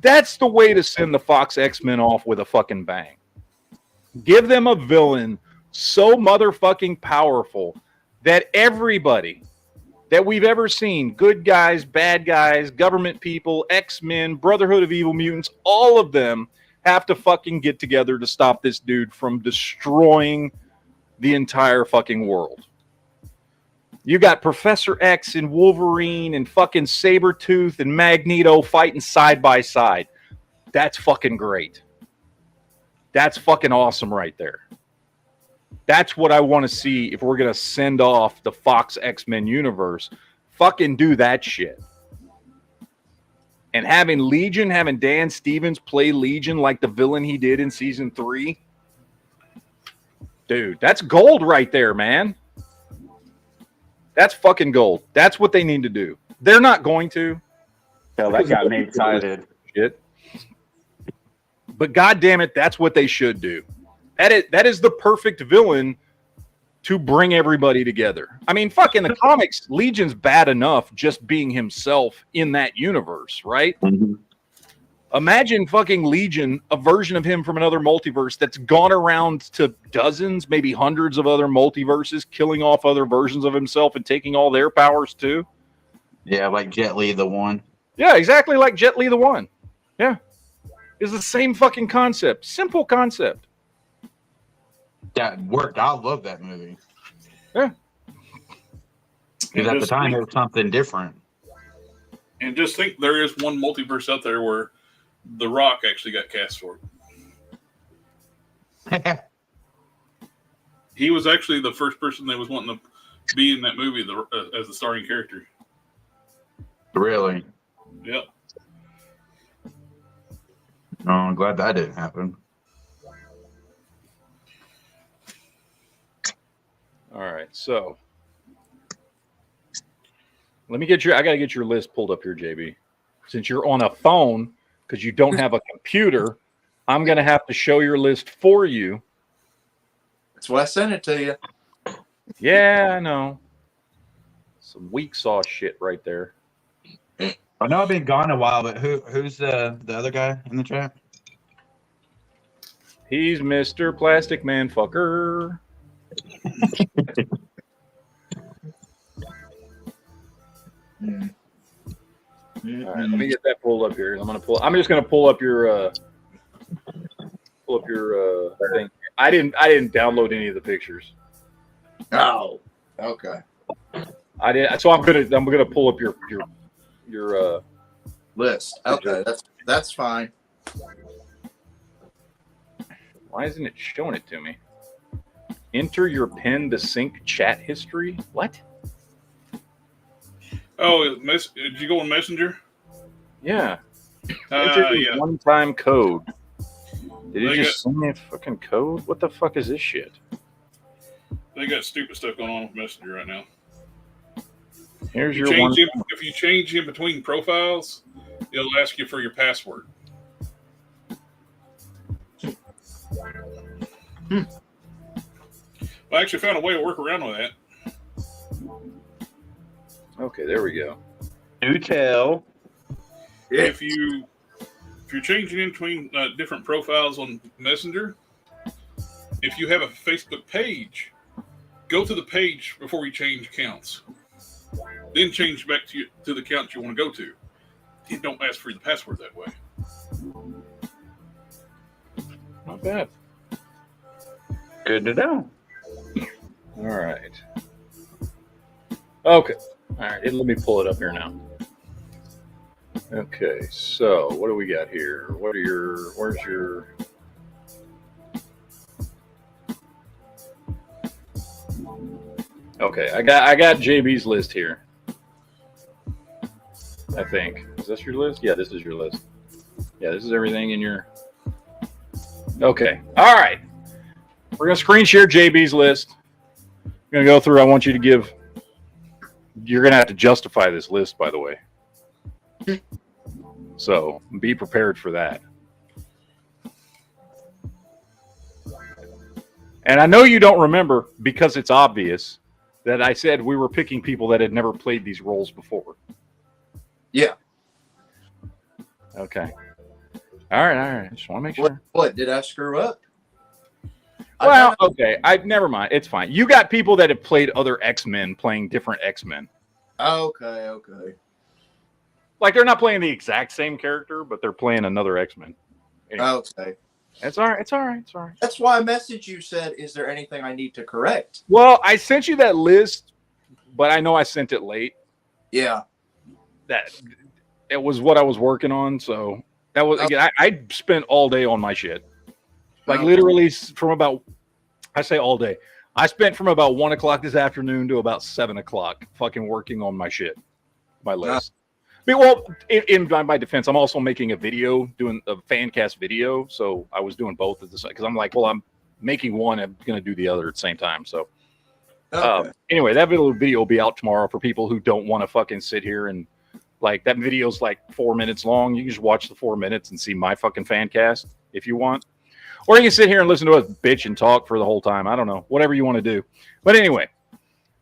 Speaker 4: That's the way to send the Fox X-Men off with a fucking bang. Give them a villain so motherfucking powerful that everybody that we've ever seen, good guys, bad guys, government people, X-Men, Brotherhood of Evil Mutants, all of them have to fucking get together to stop this dude from destroying the entire fucking world. You got Professor X and Wolverine and fucking Sabretooth and Magneto fighting side by side. That's fucking great. That's fucking awesome right there. That's what I want to see if we're going to send off the Fox X-Men universe. Fucking do that shit. And having Dan Stevens play Legion like the villain he did in season 3. Dude, that's gold right there, man. That's fucking gold. That's what they need to do. They're not going to.
Speaker 5: Hell, that got me excited.
Speaker 4: Shit. But goddamn it, that's what they should do. That is the perfect villain to bring everybody together. I mean, fuck, in the comics, Legion's bad enough just being himself in that universe, right?
Speaker 5: Mm-hmm.
Speaker 4: Imagine fucking Legion, a version of him from another multiverse that's gone around to dozens, maybe hundreds of other multiverses, killing off other versions of himself and taking all their powers too.
Speaker 5: Yeah, like Jet Li the One.
Speaker 4: Yeah, exactly like Jet Li the One. Yeah. It's the same fucking concept. Simple concept.
Speaker 7: That worked. I love that movie.
Speaker 4: Yeah.
Speaker 7: Because at the time, it was something different.
Speaker 3: And just think, there is one multiverse out there where The Rock actually got cast for it. He was actually the first person that was wanting to be in that movie as the starring character.
Speaker 7: Really?
Speaker 3: Yep.
Speaker 7: Oh, I'm glad that didn't happen.
Speaker 4: All right, so let me get I gotta get your list pulled up here, JB. Since you're on a phone, because you don't have a computer, I'm gonna have to show your list for you.
Speaker 6: That's why I sent it to you.
Speaker 4: Yeah, I know. Some weak sauce shit right there.
Speaker 7: I know I've been gone a while, but who's the other guy in the chat?
Speaker 4: He's Mr. Plastic Man Fucker. All right, let me get that pulled up here. I'm just gonna pull up your thing. I didn't download any of the pictures.
Speaker 6: Oh, okay.
Speaker 4: I did, so I'm gonna pull up your
Speaker 6: List. Okay, that's fine.
Speaker 4: Why isn't it showing it to me? Enter your pin to sync chat history. What?
Speaker 3: Oh, did you go on Messenger?
Speaker 4: Yeah. Enter your one-time code. Did
Speaker 3: They
Speaker 4: it just send me a fucking code? What the fuck is this shit?
Speaker 3: They got stupid stuff going on with Messenger right now.
Speaker 4: Here's
Speaker 3: If
Speaker 4: your one.
Speaker 3: you change in between profiles, it'll ask you for your password. Well, I actually found a way to work around with that.
Speaker 4: Okay, there we go.
Speaker 7: Do tell.
Speaker 3: If you're changing in between different profiles on Messenger, if you have a Facebook page, go to the page before you change accounts. Then change back to the account you want to go to. It don't ask for the password that way.
Speaker 4: Not bad.
Speaker 5: Good to know.
Speaker 4: All right. Okay. All right. Let me pull it up here now. Okay. So what do we got here? Where's your? Okay. I got JB's list here. I think. Is this your list? Yeah, this is your list. Yeah, this is everything in your. Okay. All right. We're going to screen share JB's list. I'm going to go through. I want you to give. You're going to have to justify this list, by the way. So be prepared for that. And I know you don't remember because it's obvious that I said we were picking people that had never played these roles before.
Speaker 6: Yeah.
Speaker 4: Okay. All right. Just want to make sure.
Speaker 6: What did I screw up?
Speaker 4: Well, okay. Never mind. It's fine. You got people that have played other X-Men playing different X-Men.
Speaker 6: Okay.
Speaker 4: Like they're not playing the exact same character, but they're playing another X-Men. Anyway,
Speaker 6: Okay.
Speaker 4: it's all right. It's all right. It's all right.
Speaker 6: That's why I messaged you, said, is there anything I need to correct?
Speaker 4: Well, I sent you that list, but I know I sent it late.
Speaker 6: Yeah.
Speaker 4: That it was what I was working on, so that was again. I spent all day on my shit, like literally from about. I say all day. I spent from about 1 o'clock this afternoon to about 7 o'clock, fucking working on my shit, my list. Well, in my defense, I'm also making a video, doing a fan cast video, so I was doing both at the same. Because I'm like, well, I'm making one, I'm gonna do the other at the same time. So anyway, that video will be out tomorrow for people who don't want to fucking sit here and. Like that video's like 4 minutes long. You can just watch the 4 minutes and see my fucking fan cast if you want. Or you can sit here and listen to us bitch and talk for the whole time. I don't know. Whatever you want to do. But anyway.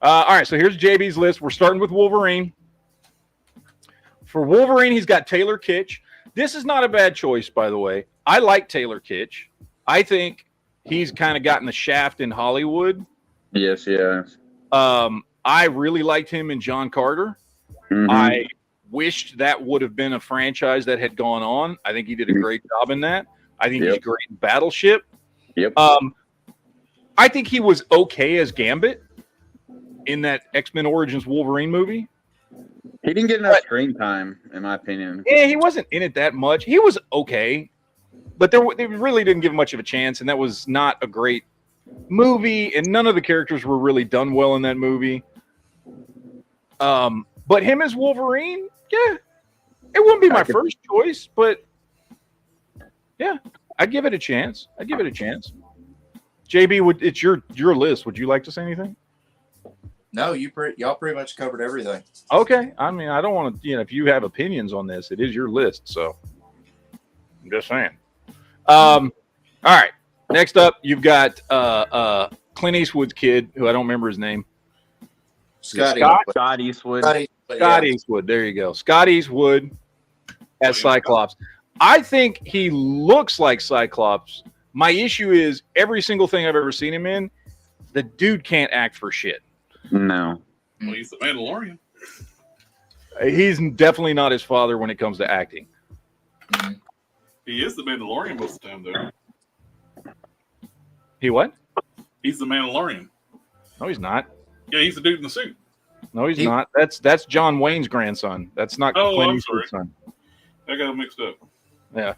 Speaker 4: All right. So here's JB's list. We're starting with Wolverine. For Wolverine, he's got Taylor Kitsch. This is not a bad choice, by the way. I like Taylor Kitsch. I think he's kind of gotten the shaft in Hollywood.
Speaker 5: Yes.
Speaker 4: I really liked him in John Carter.
Speaker 5: Mm-hmm.
Speaker 4: I wished that would have been a franchise that had gone on. I think he did a great job in that. I think he's great in Battleship.
Speaker 5: Yep.
Speaker 4: I think he was okay as Gambit in that X-Men Origins Wolverine movie.
Speaker 5: He didn't get enough screen time, in my opinion.
Speaker 4: Yeah, he wasn't in it that much. He was okay, but they really didn't give him much of a chance, and that was not a great movie, and none of the characters were really done well in that movie. But him as Wolverine, yeah, it wouldn't be my first choice, but yeah, I'd give it a chance. JB, it's your list. Would you like to say anything?
Speaker 6: No, y'all pretty much covered everything.
Speaker 4: Okay. I mean, I don't want to, if you have opinions on this, it is your list. So I'm just saying. All right. Next up, you've got Clint Eastwood's kid, who I don't remember his name.
Speaker 5: Scott Eastwood.
Speaker 4: Scott Eastwood. There you go. Scott Eastwood as Cyclops. I think he looks like Cyclops. My issue is every single thing I've ever seen him in, the dude can't act for shit.
Speaker 5: No.
Speaker 3: Well, he's the Mandalorian.
Speaker 4: He's definitely not his father when it comes to acting.
Speaker 3: He is the Mandalorian most of the time, though.
Speaker 4: He what?
Speaker 3: He's the Mandalorian.
Speaker 4: No, he's not.
Speaker 3: Yeah, he's the dude in the suit.
Speaker 4: No, he's not. That's John Wayne's grandson. That's not Clint Eastwood's son.
Speaker 3: I got him mixed up.
Speaker 4: Yeah.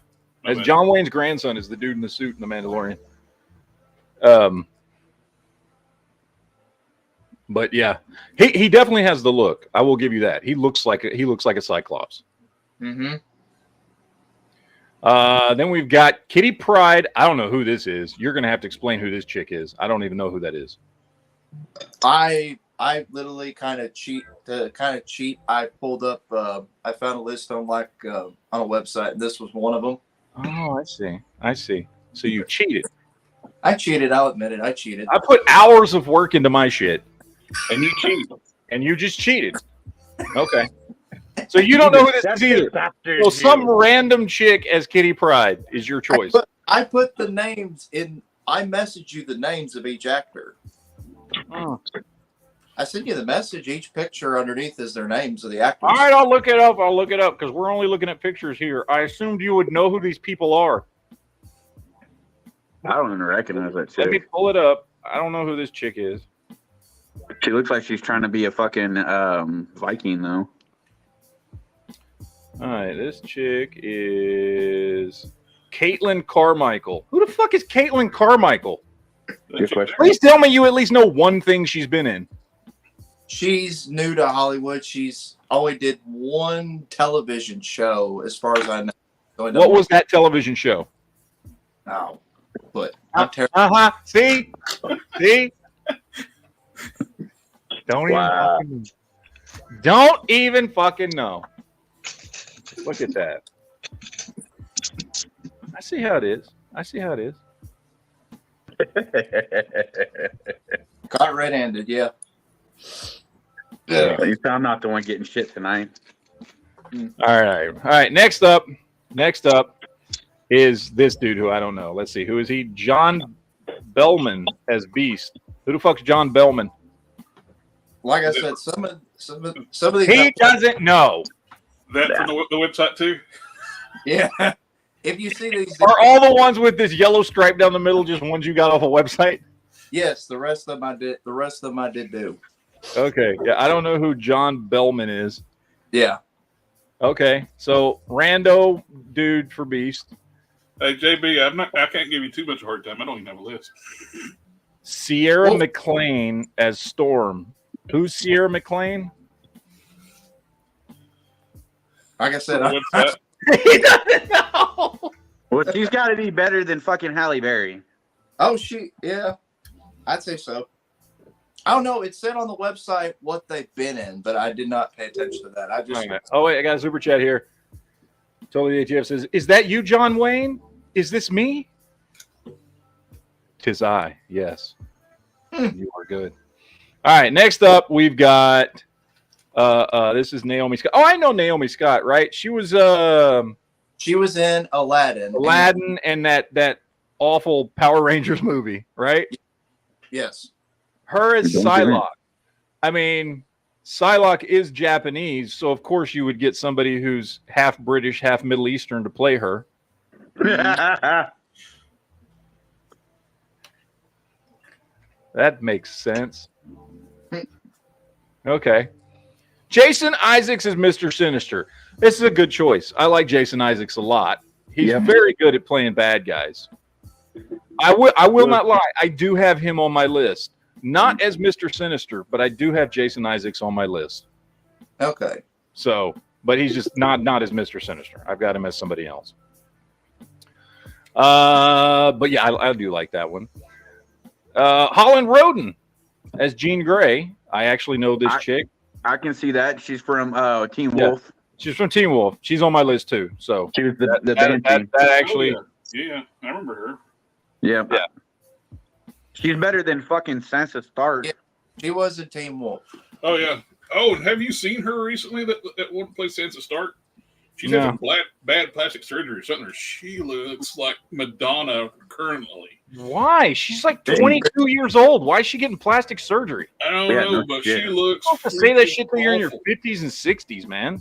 Speaker 3: As
Speaker 4: John Wayne's grandson is the dude in the suit in the Mandalorian. But yeah, he definitely has the look. I will give you that. He looks like a Cyclops.
Speaker 6: Mm-hmm.
Speaker 4: Then we've got Kitty Pryde. I don't know who this is. You're gonna have to explain who this chick is. I don't even know who that is.
Speaker 6: I literally kind of cheat. I pulled up. I found a list on on a website, and this was one of them.
Speaker 4: Oh, I see. So you cheated.
Speaker 6: I cheated. I'll admit it. I cheated.
Speaker 4: I put hours of work into my shit.
Speaker 3: And you cheat.
Speaker 4: And you just cheated. Okay. So you don't know who this is either. So some random chick as Kitty Pryde is your choice.
Speaker 6: I put the names in. I messaged you the names of each actor.
Speaker 4: Oh.
Speaker 6: I sent you the message. Each picture underneath is their names of the actors.
Speaker 4: All right, I'll look it up because we're only looking at pictures here. I assumed you would know who these people are.
Speaker 5: I don't even recognize that chick.
Speaker 4: Let me pull it up. I don't know who this chick is.
Speaker 5: She looks like she's trying to be a fucking Viking, though.
Speaker 4: All right, this chick is Caitlin Carmichael. Who the fuck is Caitlin Carmichael?
Speaker 5: Good question.
Speaker 4: Please tell me you at least know one thing she's been in.
Speaker 6: She's new to Hollywood. She's only did one television show, as far as I know. So
Speaker 4: What was that television show?
Speaker 6: No, but I'm terrible.
Speaker 4: See? Don't even fucking know. Look at that. I see how it is.
Speaker 6: Caught red-handed, yeah.
Speaker 5: I'm not the one getting shit tonight.
Speaker 4: All right. Next up is this dude who I don't know. Let's see. Who is he? John Bellman as Beast. Who the fuck's John Bellman?
Speaker 6: Like I said, some of these.
Speaker 4: He doesn't know.
Speaker 3: That from the website too.
Speaker 6: Yeah. If you see these,
Speaker 4: Are all the ones with this yellow stripe down the middle just ones you got off a website?
Speaker 6: yes, the rest of them I did. The rest of them I did do.
Speaker 4: Okay. Yeah, I don't know who John Bellman is.
Speaker 6: Yeah.
Speaker 4: Okay. So rando dude for Beast.
Speaker 3: Hey JB, I can't give you too much of a hard time. I don't even have a list.
Speaker 4: Sierra McLean as Storm. Who's Sierra McLean?
Speaker 6: Like I said,
Speaker 4: He doesn't know.
Speaker 5: Well, she's got to be better than fucking Halle Berry.
Speaker 6: yeah, I'd say so. I don't know. It said on the website what they've been in, but I did not pay attention to that.
Speaker 4: Oh wait, I got a super chat here. Totally ATF says, "Is that you, John Wayne? Is this me?" Tis I. Yes, you are good. All right, next up we've got. This is Naomi Scott. Oh, I know Naomi Scott, right? She was
Speaker 6: in Aladdin.
Speaker 4: And that awful Power Rangers movie, right?
Speaker 6: Yes.
Speaker 4: Her as Psylocke. I mean, Psylocke is Japanese, so of course you would get somebody who's half British, half Middle Eastern to play her. That makes sense. Okay. Jason Isaacs is Mr. Sinister. This is a good choice. I like Jason Isaacs a lot. He's very good at playing bad guys. I will not lie. I do have him on my list. Not as Mr. Sinister, but I do have Jason Isaacs on my list.
Speaker 6: Okay.
Speaker 4: So, but he's just not as Mr. Sinister. I've got him as somebody else. But yeah, I do like that one. Holland Roden as Jean Grey. I actually know this chick.
Speaker 5: I can see that. She's from Teen Wolf.
Speaker 4: She's from Teen Wolf. She's on my list too. So
Speaker 5: she was
Speaker 4: that actually.
Speaker 3: Yeah, I remember her.
Speaker 5: Yeah. She's better than fucking Sansa Stark.
Speaker 6: Yeah, she was a Teen Wolf.
Speaker 3: Oh yeah. Oh, have you seen her recently? That one plays Sansa Stark. She's had some bad plastic surgery or something. She looks like Madonna currently.
Speaker 4: Why? She's like 22 years old. Why is she getting plastic surgery?
Speaker 3: I don't know, but she looks.
Speaker 4: You have to say that shit till you're in your 50s and 60s, man.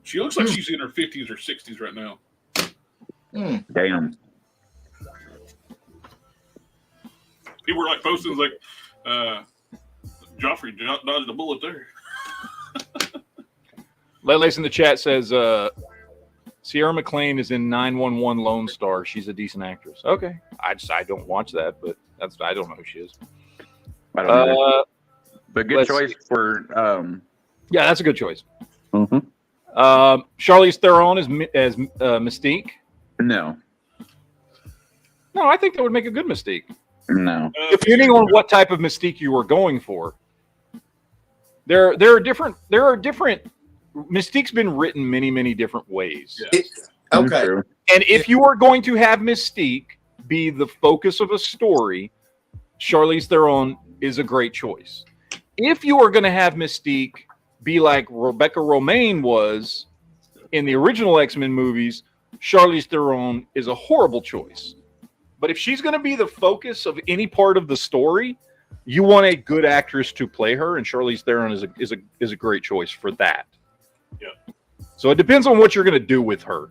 Speaker 3: She looks like she's in her 50s or 60s right now.
Speaker 5: Damn.
Speaker 3: People were like posting like, Joffrey dodged a bullet there.
Speaker 4: Letlace in the chat says Sierra McLean is in 911 Lone Star. She's a decent actress. Okay, I don't watch that, but I don't know who she is.
Speaker 5: I don't know. But good choice for.
Speaker 4: Yeah, that's a good choice.
Speaker 5: Mm-hmm.
Speaker 4: Charlize Theron as Mystique.
Speaker 5: No,
Speaker 4: I think that would make a good Mystique.
Speaker 5: No,
Speaker 4: depending on what type of Mystique you were going for. There are different. Mystique's been written many different ways.
Speaker 3: Yes.
Speaker 6: Okay.
Speaker 4: And if you are going to have Mystique be the focus of a story, Charlize Theron is a great choice. If you are going to have Mystique be like Rebecca Romijn was in the original X-Men movies, Charlize Theron is a horrible choice. But if she's going to be the focus of any part of the story, you want a good actress to play her, and Charlize Theron is a great choice for that.
Speaker 3: Yeah.
Speaker 4: So it depends on what you're going to do with her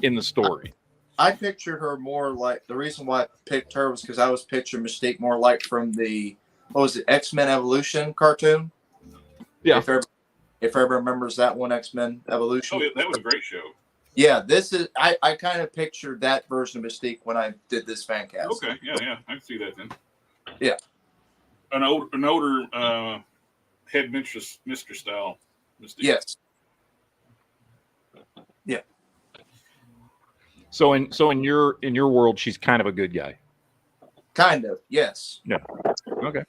Speaker 4: in the story.
Speaker 6: I pictured her more like, the reason why I picked her was because I was picturing Mystique more like from the, what was it, X-Men Evolution cartoon?
Speaker 4: Yeah.
Speaker 6: If everyone remembers that one, X-Men Evolution.
Speaker 3: Oh, yeah, that was a great show.
Speaker 6: Yeah, this is, I kind of pictured that version of Mystique when I did this fan cast.
Speaker 3: Okay, yeah, I can see that then.
Speaker 6: Yeah.
Speaker 3: An older head mistress style Mystique.
Speaker 6: Yes. Yeah.
Speaker 4: So in your world, she's kind of a good guy.
Speaker 6: Kind of, yes.
Speaker 4: Yeah. Okay.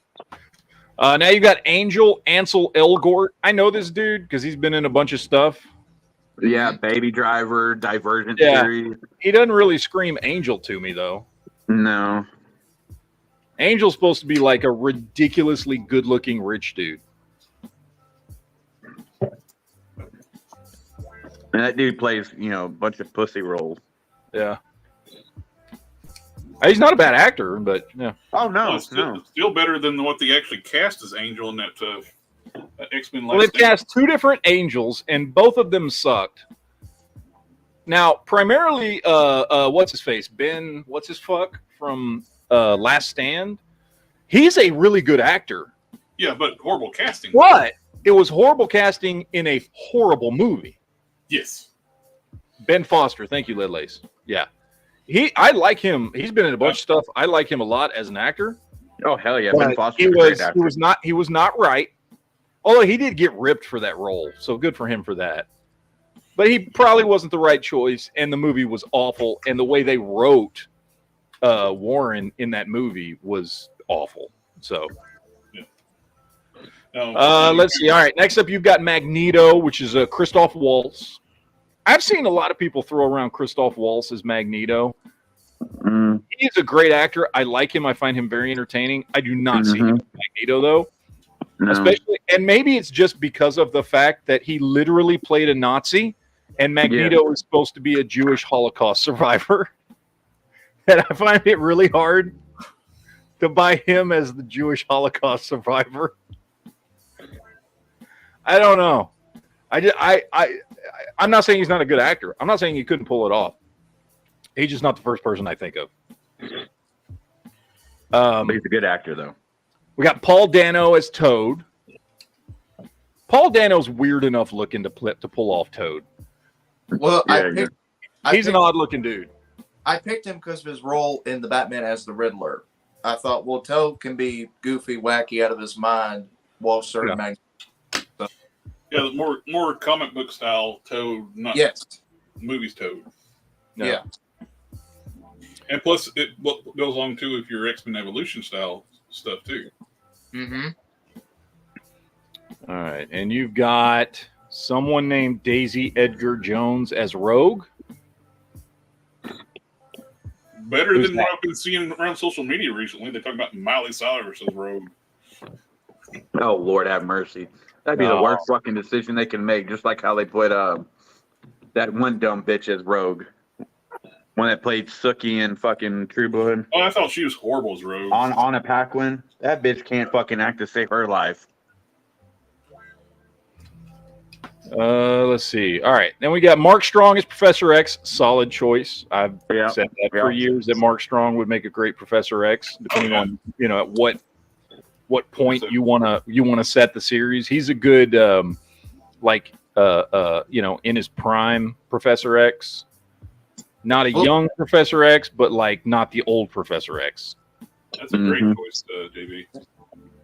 Speaker 4: Now you got Ansel Elgort. I know this dude because he's been in a bunch of stuff.
Speaker 5: Yeah, Baby Driver, Divergent series.
Speaker 4: He doesn't really scream Angel to me though.
Speaker 5: No.
Speaker 4: Angel's supposed to be like a ridiculously good-looking rich dude.
Speaker 5: And that dude plays, a bunch of pussy roles.
Speaker 4: Yeah. He's not a bad actor, but yeah.
Speaker 5: Oh no,
Speaker 3: It's still better than what they actually cast as Angel in that X-Men.
Speaker 4: Well, they've cast two different Angels, and both of them sucked. Now, primarily, what's his face? Ben, what's his fuck from Last Stand? He's a really good actor.
Speaker 3: Yeah, but horrible casting.
Speaker 4: But it was horrible casting in a horrible movie.
Speaker 3: Yes.
Speaker 4: Ben Foster, thank you, Ledlace. Yeah. I like him. He's been in a bunch of stuff. I like him a lot as an actor.
Speaker 5: Oh hell yeah,
Speaker 4: But
Speaker 5: Ben Foster.
Speaker 4: He was not right. Although he did get ripped for that role, so good for him for that. But he probably wasn't the right choice, and the movie was awful. And the way they wrote Warren in that movie was awful. So, let's see. All right, next up, you've got Magneto, which is Christoph Waltz. I've seen a lot of people throw around Christoph Waltz as Magneto. He's a great actor. I like him. I find him very entertaining. I do not see him as Magneto, though. No. Especially, and maybe it's just because of the fact that he literally played a Nazi, and Magneto is supposed to be a Jewish Holocaust survivor. And I find it really hard to buy him as the Jewish Holocaust survivor. I don't know. I'm not saying he's not a good actor. I'm not saying he couldn't pull it off. He's just not the first person I think of.
Speaker 5: But he's a good actor, though.
Speaker 4: We got Paul Dano as Toad. Paul Dano's weird enough looking to pull off Toad.
Speaker 6: Well,
Speaker 4: he's an odd-looking dude.
Speaker 6: I picked him because of his role in the Batman as the Riddler. I thought, well, Toad can be goofy, wacky, out of his mind, while certain
Speaker 3: Yeah, more comic book style Toad, not movies Toad.
Speaker 4: No.
Speaker 6: Yeah.
Speaker 3: And plus, what goes along too if you're X-Men Evolution style stuff too.
Speaker 6: Mm-hmm.
Speaker 4: All right, and you've got someone named Daisy Edgar Jones as Rogue.
Speaker 3: Better than what I've been seeing around social media recently. They talk about Miley Cyrus as Rogue.
Speaker 5: Oh, Lord have mercy. That'd be the worst fucking decision they can make, just like how they put that one dumb bitch as Rogue. One that played Sookie in fucking True Blood.
Speaker 3: Oh, I thought she was horrible as Rogue.
Speaker 5: Anna Paquin. That bitch can't fucking act to save her life.
Speaker 4: Let's see. All right. Then we got Mark Strong as Professor X. Solid choice. I've said that for years that Mark Strong would make a great Professor X, depending on at what point you wanna set the series. He's a good in his prime Professor X. Not a young Professor X, but like not the old Professor X.
Speaker 3: That's a great choice, JB.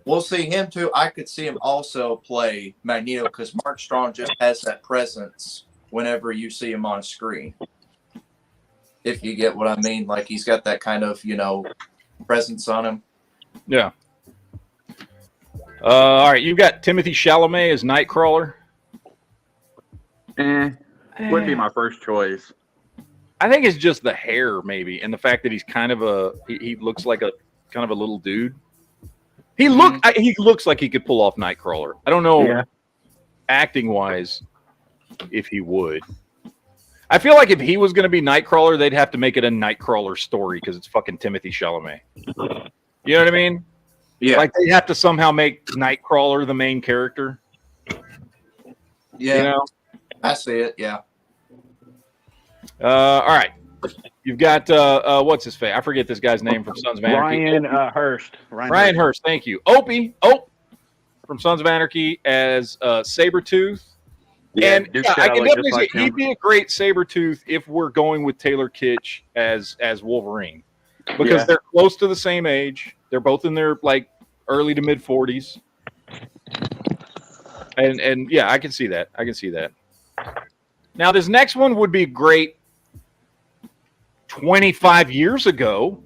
Speaker 6: We'll see him too. I could see him also play Magneto because Mark Strong just has that presence whenever you see him on screen. If you get what I mean, like he's got that kind of presence on him.
Speaker 4: Yeah. All right, you've got Timothy Chalamet as Nightcrawler.
Speaker 5: Would be my first choice.
Speaker 4: I think it's just the hair, maybe, and the fact that he's kind of he looks like a kind of a little dude. He looks like he could pull off Nightcrawler. I don't know, acting wise, if he would. I feel like if he was going to be Nightcrawler, they'd have to make it a Nightcrawler story because it's fucking Timothy Chalamet. You know what I mean?
Speaker 6: Yeah.
Speaker 4: Like they have to somehow make Nightcrawler the main character.
Speaker 6: Yeah. I see it. Yeah.
Speaker 4: All right. You've got what's his face? I forget this guy's name from Sons of Anarchy.
Speaker 5: Ryan Hurst.
Speaker 4: Ryan Hurst. Thank you. Opie from Sons of Anarchy as Sabretooth.
Speaker 5: Yeah,
Speaker 4: and I can definitely say he'd be a great Sabretooth if we're going with Taylor Kitsch as Wolverine, because they're close to the same age. They're both in their like early to mid 40s. And yeah, I can see that. Now this next one would be great 25 years ago.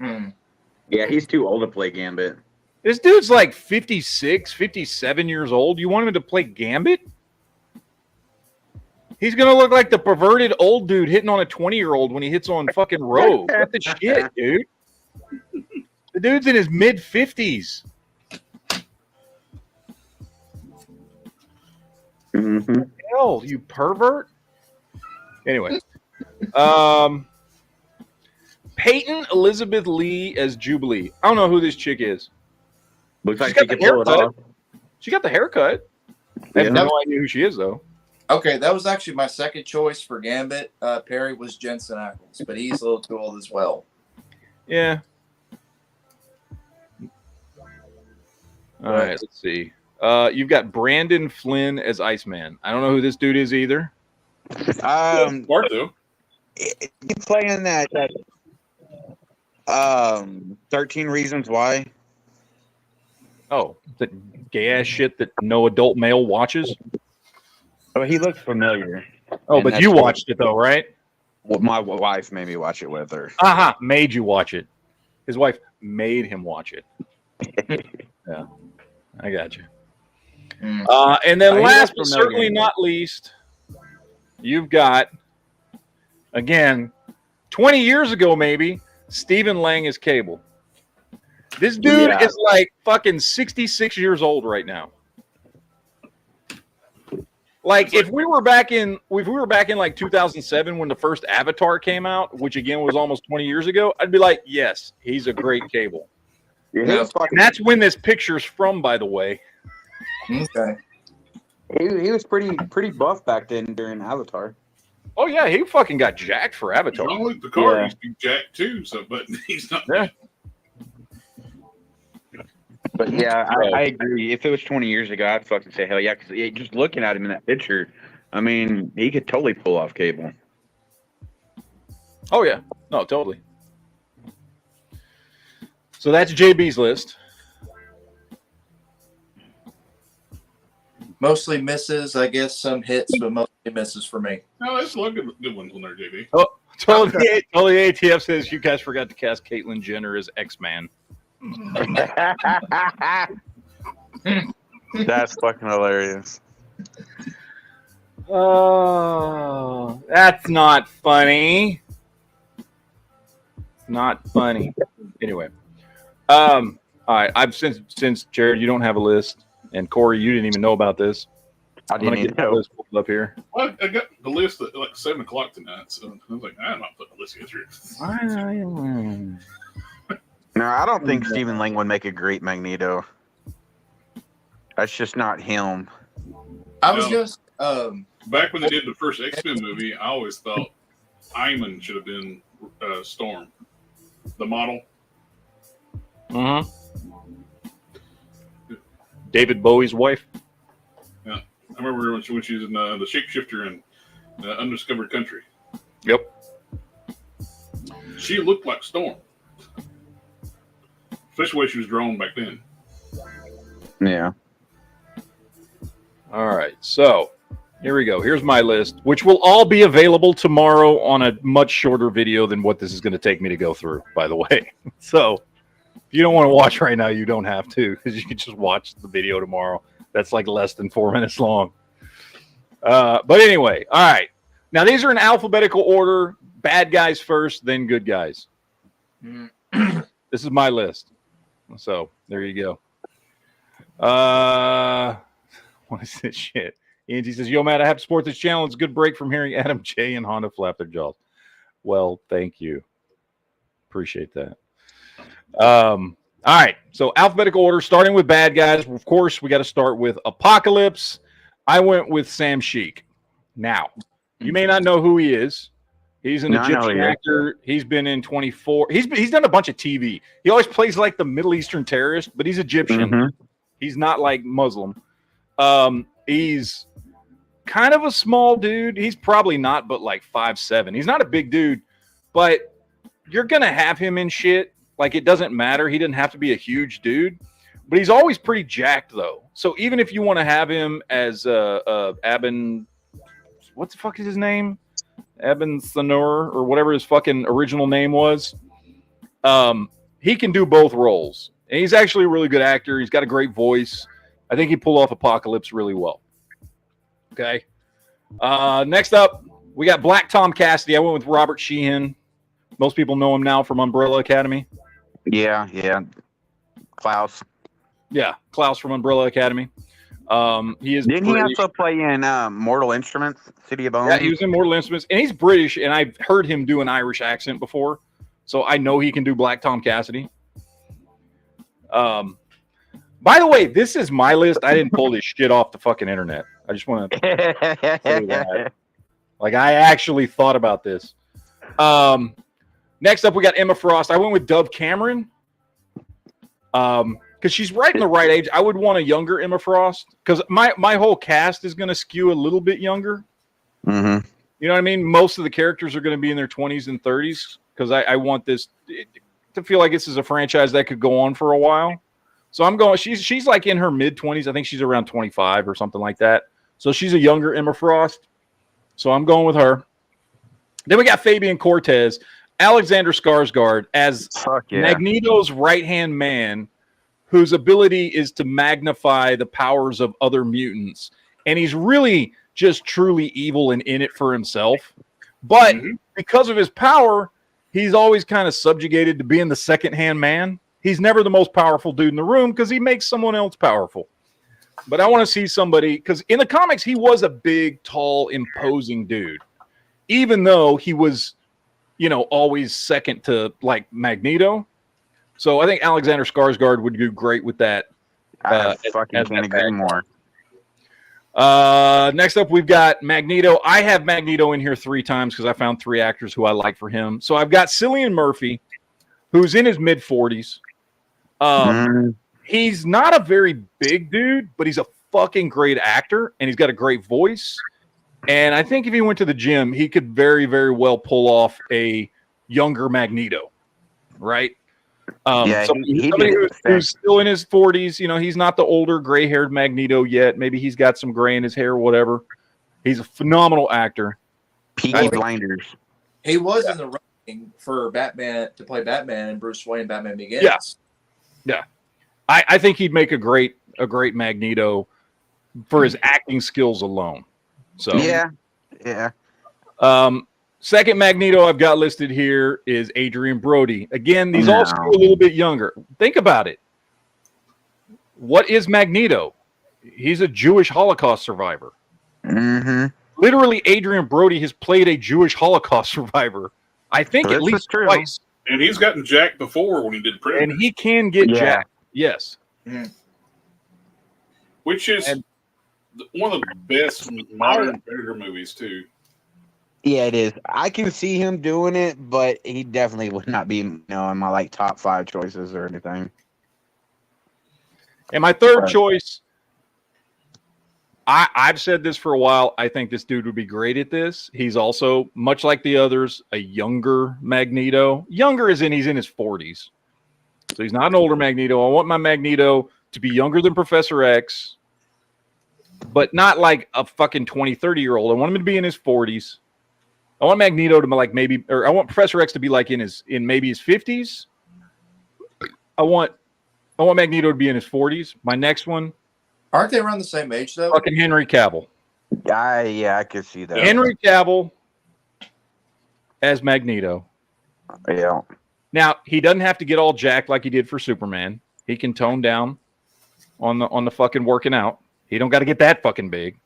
Speaker 5: Yeah, he's too old to play Gambit.
Speaker 4: This dude's like 56, 57 years old. You want him to play Gambit? He's going to look like the perverted old dude hitting on a 20-year-old when he hits on fucking Rogue. What the shit, dude? The dude's in his mid-50s. Hell, you pervert. Anyway. Peyton Elizabeth Lee as Jubilee. I don't know who this chick is.
Speaker 5: Looks like she can pull it off.
Speaker 4: She got the haircut. I have no idea who she is, though.
Speaker 6: Okay, that was actually my second choice for Gambit. Perry was Jensen Ackles, but he's a little too old as well.
Speaker 4: Yeah. All right, let's see. You've got Brandon Flynn as Iceman. I don't know who this dude is either.
Speaker 3: Smart though.
Speaker 5: He's playing that 13 Reasons Why.
Speaker 4: Oh, the gay ass shit that no adult male watches.
Speaker 5: Oh, he looks familiar.
Speaker 4: Oh, but you watched it though, right?
Speaker 5: Well, my wife made me watch it with her.
Speaker 4: Aha, made you watch it. His wife made him watch it. Yeah, I got you. And then last but certainly not least, you've got, again, 20 years ago maybe, Stephen Lang as Cable. This dude is like fucking 66 years old right now. Like if we were back in like 2007 when the first Avatar came out, which again was almost 20 years ago, I'd be like, yes, he's a great Cable.
Speaker 5: Yeah,
Speaker 4: and that's when this picture's from, by the way.
Speaker 6: Okay.
Speaker 5: He was pretty buff back then during Avatar.
Speaker 4: Oh yeah, he fucking got jacked for Avatar.
Speaker 3: Jean-Luc Picard
Speaker 5: Yeah.
Speaker 3: used to be jacked too, so but he's not.
Speaker 4: Yeah.
Speaker 5: But yeah, I agree. If it was 20 years ago, I'd fucking say hell yeah. Because just looking at him in that picture, I mean, he could totally pull off Cable.
Speaker 4: Oh yeah, no, totally. So that's JB's list.
Speaker 6: Mostly misses, I guess. Some hits, but mostly misses for me.
Speaker 3: No, there's a lot of good ones on there, JB.
Speaker 4: Oh, totally. ATF says you guys forgot to cast Caitlyn Jenner as X-Man.
Speaker 5: That's fucking hilarious.
Speaker 4: Oh, that's not funny. Not funny. Anyway, all right. I've since Jared, you don't have a list, and Corey, you didn't even know about this. I'm gonna get the list pulled up here.
Speaker 3: Well, I got the list at like 7 o'clock tonight, so I was like, I'm not putting the list together.
Speaker 5: No, I don't think Stephen Lang would make a great Magneto. That's just not him.
Speaker 6: I was
Speaker 3: No.
Speaker 6: just
Speaker 3: Back when they did the first X-Men movie, I always thought Iman should have been Storm, the model.
Speaker 4: Mm-hmm. David Bowie's wife.
Speaker 3: I remember when she was in the Shapeshifter in Undiscovered Country.
Speaker 4: Yep.
Speaker 3: She looked like Storm, especially the way she was drawn back then.
Speaker 5: Yeah.
Speaker 4: All right. So here we go. Here's my list, which will all be available tomorrow on a much shorter video than what this is going to take me to go through, by the way. So if you don't want to watch right now, you don't have to, because you can just watch the video tomorrow. That's like less than 4 minutes long. But anyway, all right. Now, these are in alphabetical order. Bad guys first, then good guys. This is my list. So there you go. What is this shit? Angie says, yo, Matt, I have to support this channel. It's a good break from hearing Adam J. and Honda flap their jaws. Well, thank you. Appreciate that. All right. So alphabetical order, starting with bad guys. Of course, we got to start with Apocalypse. I went with Sam Sheik. Now, you may not know who he is. He's an Egyptian actor. He's been in 24. He's done a bunch of TV. He always plays like the Middle Eastern terrorist, but he's Egyptian.
Speaker 5: Mm-hmm.
Speaker 4: He's not like Muslim. He's kind of a small dude. He's probably not, but like 5'7". He's not a big dude, but you're going to have him in shit. Like, it doesn't matter. He doesn't have to be a huge dude, but he's always pretty jacked, though. So even if you want to have him as Abin, what the fuck is his name? Abin Thanur, or whatever his fucking original name was. He can do both roles. And he's actually a really good actor. He's got a great voice. I think he pulled off Apocalypse really well. Okay. Next up, we got Black Tom Cassidy. I went with Robert Sheehan. Most people know him now from Umbrella Academy.
Speaker 5: Yeah. Klaus.
Speaker 4: Yeah, Klaus from Umbrella Academy. He is.
Speaker 5: Didn't
Speaker 4: British.
Speaker 5: he also play in Mortal Instruments, City of Bones?
Speaker 4: Yeah, he was in Mortal Instruments, and he's British, and I've heard him do an Irish accent before, so I know he can do Black Tom Cassidy. By the way, this is my list. I didn't pull this shit off the fucking internet. I just want to say that. Like, I actually thought about this. Next up, we got Emma Frost. I went with Dove Cameron. Because she's right in the right age. I would want a younger Emma Frost, because my whole cast is going to skew a little bit younger.
Speaker 5: Mm-hmm.
Speaker 4: You know what I mean? Most of the characters are going to be in their 20s and 30s, because I want this to feel like this is a franchise that could go on for a while. So I'm going. She's like in her mid 20s. I think she's around 25 or something like that. So she's a younger Emma Frost. So I'm going with her. Then we got Fabian Cortez, Alexander Skarsgård as Magneto's right-hand man, whose ability is to magnify the powers of other mutants. And he's really just truly evil and in it for himself. But because of his power, he's always kind of subjugated to being the second-hand man. He's never the most powerful dude in the room because he makes someone else powerful. But I want to see somebody, because in the comics, he was a big, tall, imposing dude. Even though he was, always second to, like, Magneto. So I think Alexander Skarsgård would do great with that.
Speaker 5: I fucking can't agree more.
Speaker 4: Next up, we've got Magneto. I have Magneto in here 3 times because I found 3 actors who I like for him. So I've got Cillian Murphy, who's in his mid-40s. He's not a very big dude, but he's a fucking great actor, and he's got a great voice. And I think if he went to the gym, he could very, very well pull off a younger Magneto, right? Somebody who's still in his 40s. You know, he's not the older, gray-haired Magneto yet. Maybe he's got some gray in his hair or whatever. He's a phenomenal actor.
Speaker 5: Peaky Blinders.
Speaker 6: He was in the running for Batman to play Batman and Bruce Wayne. Batman Begins.
Speaker 4: Yeah. I think he'd make a great Magneto for his acting skills alone. So
Speaker 5: yeah.
Speaker 4: Second Magneto I've got listed here is Adrian Brody. Again, these all still a little bit younger. Think about it. What is Magneto? He's a Jewish Holocaust survivor. Literally, Adrian Brody has played a Jewish Holocaust survivor. I think at least twice.
Speaker 3: And he's gotten jacked before when he did Predator.
Speaker 4: And he can get jacked. Yes.
Speaker 3: Which is one of the best modern Predator movies, too.
Speaker 8: Yeah, it is. I can see him doing it, but he definitely would not be, in my top 5 choices or anything.
Speaker 4: And my third choice, I've said this for a while. I think this dude would be great at this. He's also, much like the others, a younger Magneto. Younger as in he's in his 40s. So he's not an older Magneto. I want my Magneto to be younger than Professor X, but not like a fucking 20, 30-year-old. I want him to be in his 40s. I want Magneto to be I want Professor X to be like in maybe his 50s. I want Magneto to be in his 40s. My next one.
Speaker 6: Aren't they around the same age, though?
Speaker 4: Fucking Henry Cavill.
Speaker 8: Yeah, I could see that.
Speaker 4: Henry Cavill as Magneto.
Speaker 8: Yeah.
Speaker 4: Now, he doesn't have to get all jacked like he did for Superman. He can tone down on the fucking working out. He don't got to get that fucking big.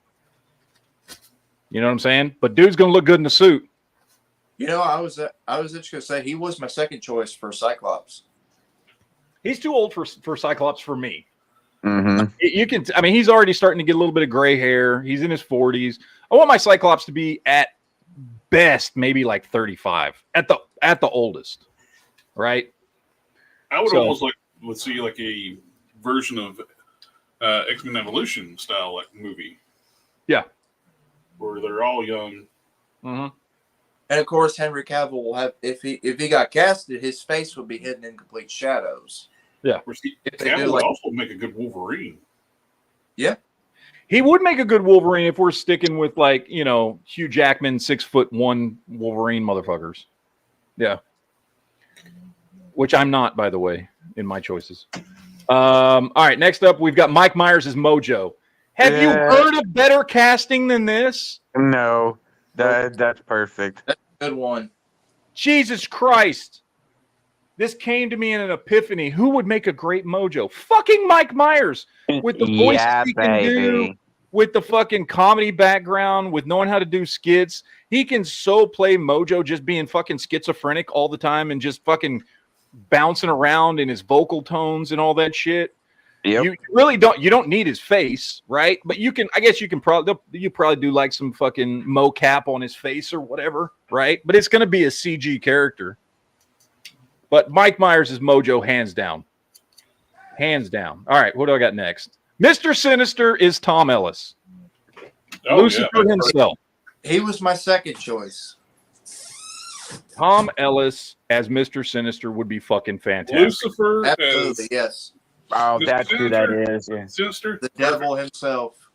Speaker 4: You know what I'm saying? But dude's going to look good in the suit.
Speaker 6: I was just going to say he was my second choice for Cyclops.
Speaker 4: He's too old for Cyclops for me. He's already starting to get a little bit of gray hair. He's in his 40s. I want my Cyclops to be at best maybe like 35 at the oldest. Right?
Speaker 3: I would almost let's see like a version of X-Men Evolution style like movie. Yeah. Where they're all young.
Speaker 6: And of course, Henry Cavill will have if he got casted, his face would be hidden in complete shadows.
Speaker 4: Yeah.
Speaker 3: Cavill would also make a good Wolverine.
Speaker 6: Yeah.
Speaker 4: He would make a good Wolverine if we're sticking with Hugh Jackman 6'1" Wolverine motherfuckers. Yeah. Which I'm not, by the way, in my choices. All right, next up, we've got Mike Myers as Mojo. Have you heard of better casting than this?
Speaker 8: No, that's perfect.
Speaker 6: That's a good one.
Speaker 4: Jesus Christ. This came to me in an epiphany. Who would make a great Mojo? Fucking Mike Myers. With the voice he can do, with the fucking comedy background, with knowing how to do skits. He can so play Mojo just being fucking schizophrenic all the time and just fucking bouncing around in his vocal tones and all that shit.
Speaker 8: Yep.
Speaker 4: You really don't need his face, right? But you probably do like some fucking mocap on his face or whatever, right? But it's going to be a CG character. But Mike Myers is Mojo, hands down. Hands down. All right, what do I got next? Mr. Sinister is Tom Ellis. Lucifer himself.
Speaker 6: He was my second choice.
Speaker 4: Tom Ellis as Mr. Sinister would be fucking fantastic.
Speaker 3: Lucifer,
Speaker 6: absolutely, yes.
Speaker 8: Oh, that's who that is. Yeah.
Speaker 3: Sinister,
Speaker 6: the devil himself.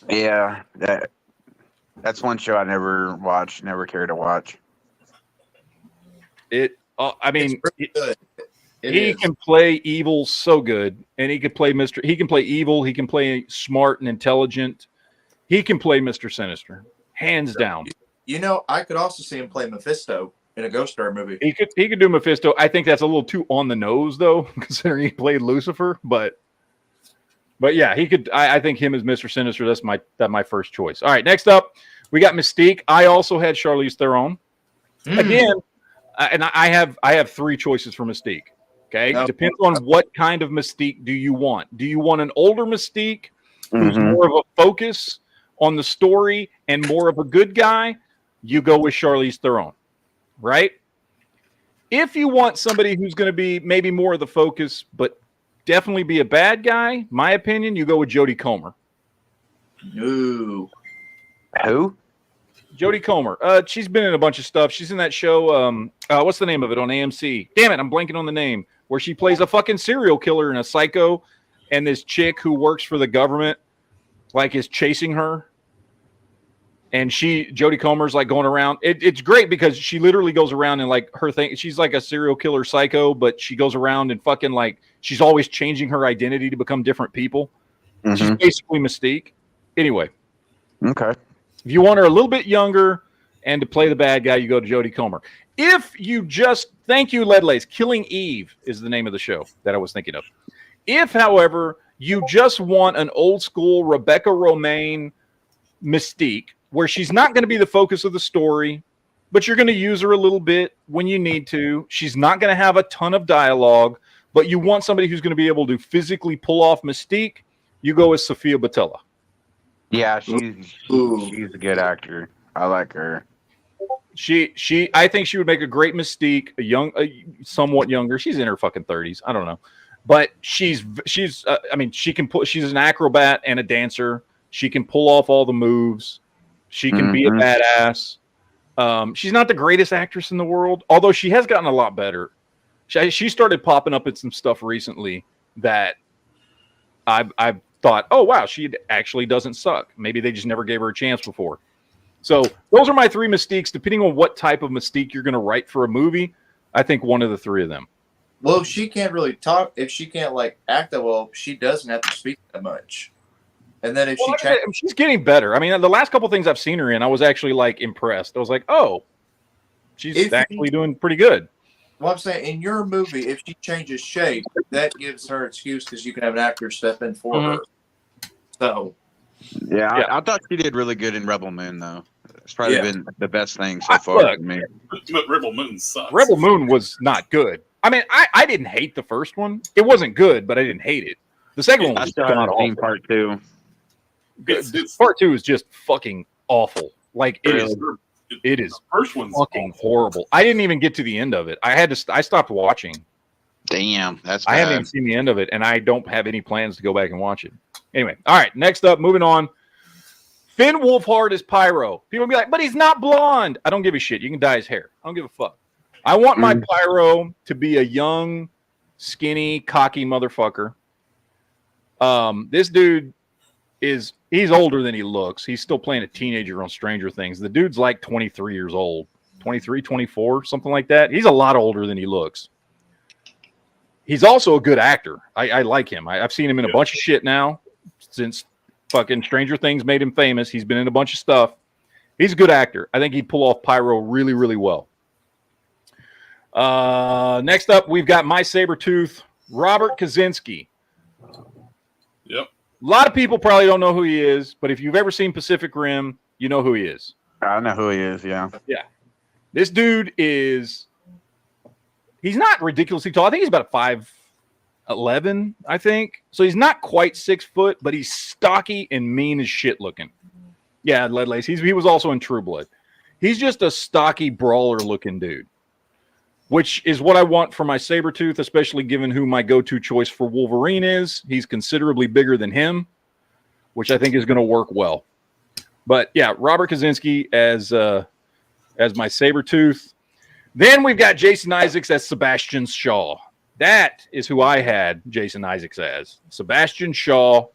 Speaker 8: Yeah, that's one show I never watched, never cared to watch.
Speaker 4: He
Speaker 6: He
Speaker 4: can play evil so good, and he could play He can play evil. He can play smart and intelligent. He can play Mr. Sinister, hands down.
Speaker 6: I could also see him play Mephisto in a Ghost Star movie.
Speaker 4: He could do Mephisto. I think that's a little too on the nose, though, considering he played Lucifer. But yeah, he could. I think him as Mr. Sinister. That's my first choice. All right, next up, we got Mystique. I also had Charlize Theron. Again, and I have 3 choices for Mystique. Okay, depends on what kind of Mystique do you want. Do you want an older Mystique who's more of a focus, on the story and more of a good guy, you go with Charlize Theron, right? If you want somebody who's going to be maybe more of the focus, but definitely be a bad guy, my opinion, you go with Jodie Comer.
Speaker 6: Ooh.
Speaker 8: Who?
Speaker 4: Jodie Comer. She's been in a bunch of stuff. She's in that show. What's the name of it on AMC? Damn it, I'm blanking on the name. Where she plays a fucking serial killer and a psycho, and this chick who works for the government, like, is chasing her. And Jodie Comer's like going around. It's great because she literally goes around and like her thing. She's like a serial killer psycho, but she goes around and fucking like she's always changing her identity to become different people. Mm-hmm. She's basically Mystique. Anyway.
Speaker 8: Okay.
Speaker 4: If you want her a little bit younger and to play the bad guy, you go to Jodie Comer. If you just, thank you, Ledlays. Killing Eve is the name of the show that I was thinking of. If, however, you just want an old school Rebecca Romaine Mystique, where she's not going to be the focus of the story, but you're going to use her a little bit when you need to. She's not going to have a ton of dialogue, but you want somebody who's going to be able to physically pull off Mystique, you go with Sophia Boutella.
Speaker 8: Yeah, she's a good actor. I like her.
Speaker 4: I think she would make a great Mystique, somewhat younger. She's in her fucking 30s. I don't know. But she's she's an acrobat and a dancer. She can pull off all the moves. She can be a badass. She's not the greatest actress in the world, although she has gotten a lot better. She started popping up in some stuff recently that I thought, oh, wow, she actually doesn't suck. Maybe they just never gave her a chance before. So those are my three Mystiques. Depending on what type of Mystique you're going to write for a movie, I think one of the three of them.
Speaker 6: Well, if she can't really talk, if she can't like act that well, she doesn't have to speak that much. And then if
Speaker 4: she's getting better. I mean, the last couple things I've seen her in, I was actually like impressed. I was like, oh, she's actually doing pretty good.
Speaker 6: Well, I'm saying in your movie, if she changes shape, that gives her excuse because you can have an actor step in for her. So,
Speaker 8: yeah. I thought she did really good in Rebel Moon, though. It's probably been the best thing so far for me.
Speaker 3: But Rebel Moon sucks.
Speaker 4: Rebel Moon was not good. I mean, I didn't hate the first one. It wasn't good, but I didn't hate it. The second one was
Speaker 8: still haven't seen part two.
Speaker 4: Part two is just fucking awful. Like it is. It is.
Speaker 3: The first one's
Speaker 4: fucking horrible. I didn't even get to the end of it. I stopped watching.
Speaker 8: Damn, that's bad.
Speaker 4: I haven't even seen the end of it, and I don't have any plans to go back and watch it. Anyway, all right. Next up, moving on. Finn Wolfhard is Pyro. People will be like, but he's not blonde. I don't give a shit. You can dye his hair. I don't give a fuck. I want my Pyro to be a young, skinny, cocky motherfucker. This dude he's older than he looks. He's still playing a teenager on Stranger Things. The dude's like 23 years old, 23, 24, something like that. He's a lot older than he looks. He's also a good actor. I like him. I've seen him in a bunch of shit now since fucking Stranger Things made him famous. He's been in a bunch of stuff. He's a good actor. I think he'd pull off Pyro really, really well. Next up, we've got my Sabretooth, Robert Kaczynski.
Speaker 3: Yep.
Speaker 4: A lot of people probably don't know who he is, but if you've ever seen Pacific Rim, you know who he is.
Speaker 8: I know who he is, yeah.
Speaker 4: Yeah. This dude he's not ridiculously tall. I think he's about 5'11", I think. So he's not quite 6 foot, but he's stocky and mean as shit looking. Yeah, Leadlace. He was also in True Blood. He's just a stocky brawler looking dude, which is what I want for my Sabretooth, especially given who my go-to choice for Wolverine is. He's considerably bigger than him, which I think is going to work well. But yeah, Robert Kaczynski as my Sabretooth. Then we've got Jason Isaacs as Sebastian Shaw. That is who I had Jason Isaacs as. Sebastian Shaw,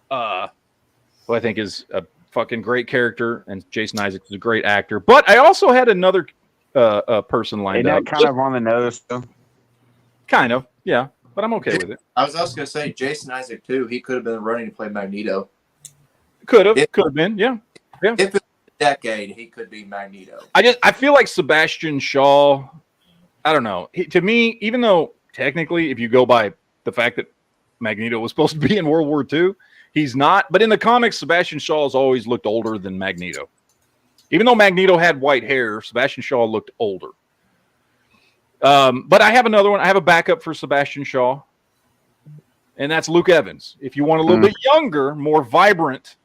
Speaker 4: who I think is a fucking great character, and Jason Isaacs is a great actor. But I also had another person lined up.
Speaker 8: Kind of on the nose, though.
Speaker 4: Kind of, yeah. But I'm okay with it.
Speaker 6: I was also going to say Jason Isaac, too. He could have been running to play Magneto.
Speaker 4: Could have been, yeah.
Speaker 6: If it's a decade, he could be Magneto.
Speaker 4: I feel like Sebastian Shaw, I don't know. To me, even though technically, if you go by the fact that Magneto was supposed to be in World War II, he's not. But in the comics, Sebastian Shaw has always looked older than Magneto. Even though Magneto had white hair, Sebastian Shaw looked older. But I have another one. I have a backup for Sebastian Shaw, and that's Luke Evans. If you want a little bit younger, more vibrant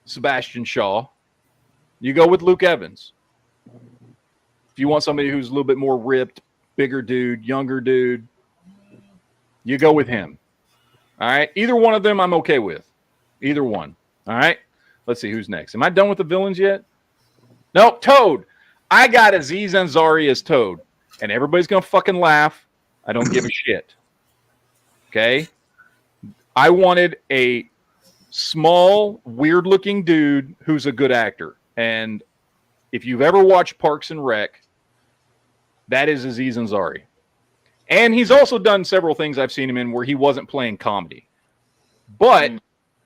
Speaker 4: Sebastian Shaw. You go with Luke Evans. If you want somebody who's a little bit more ripped, bigger dude, younger dude, you go with him. All right. Either one of them I'm okay with. Either one. All right. Let's see who's next. Am I done with the villains yet? Nope. Toad. I got Aziz Ansari as Toad. And everybody's going to fucking laugh. I don't give a shit. Okay. I wanted a small, weird-looking dude who's a good actor. And if you've ever watched Parks and Rec, that is Aziz Ansari. And he's also done several things I've seen him in where he wasn't playing comedy. But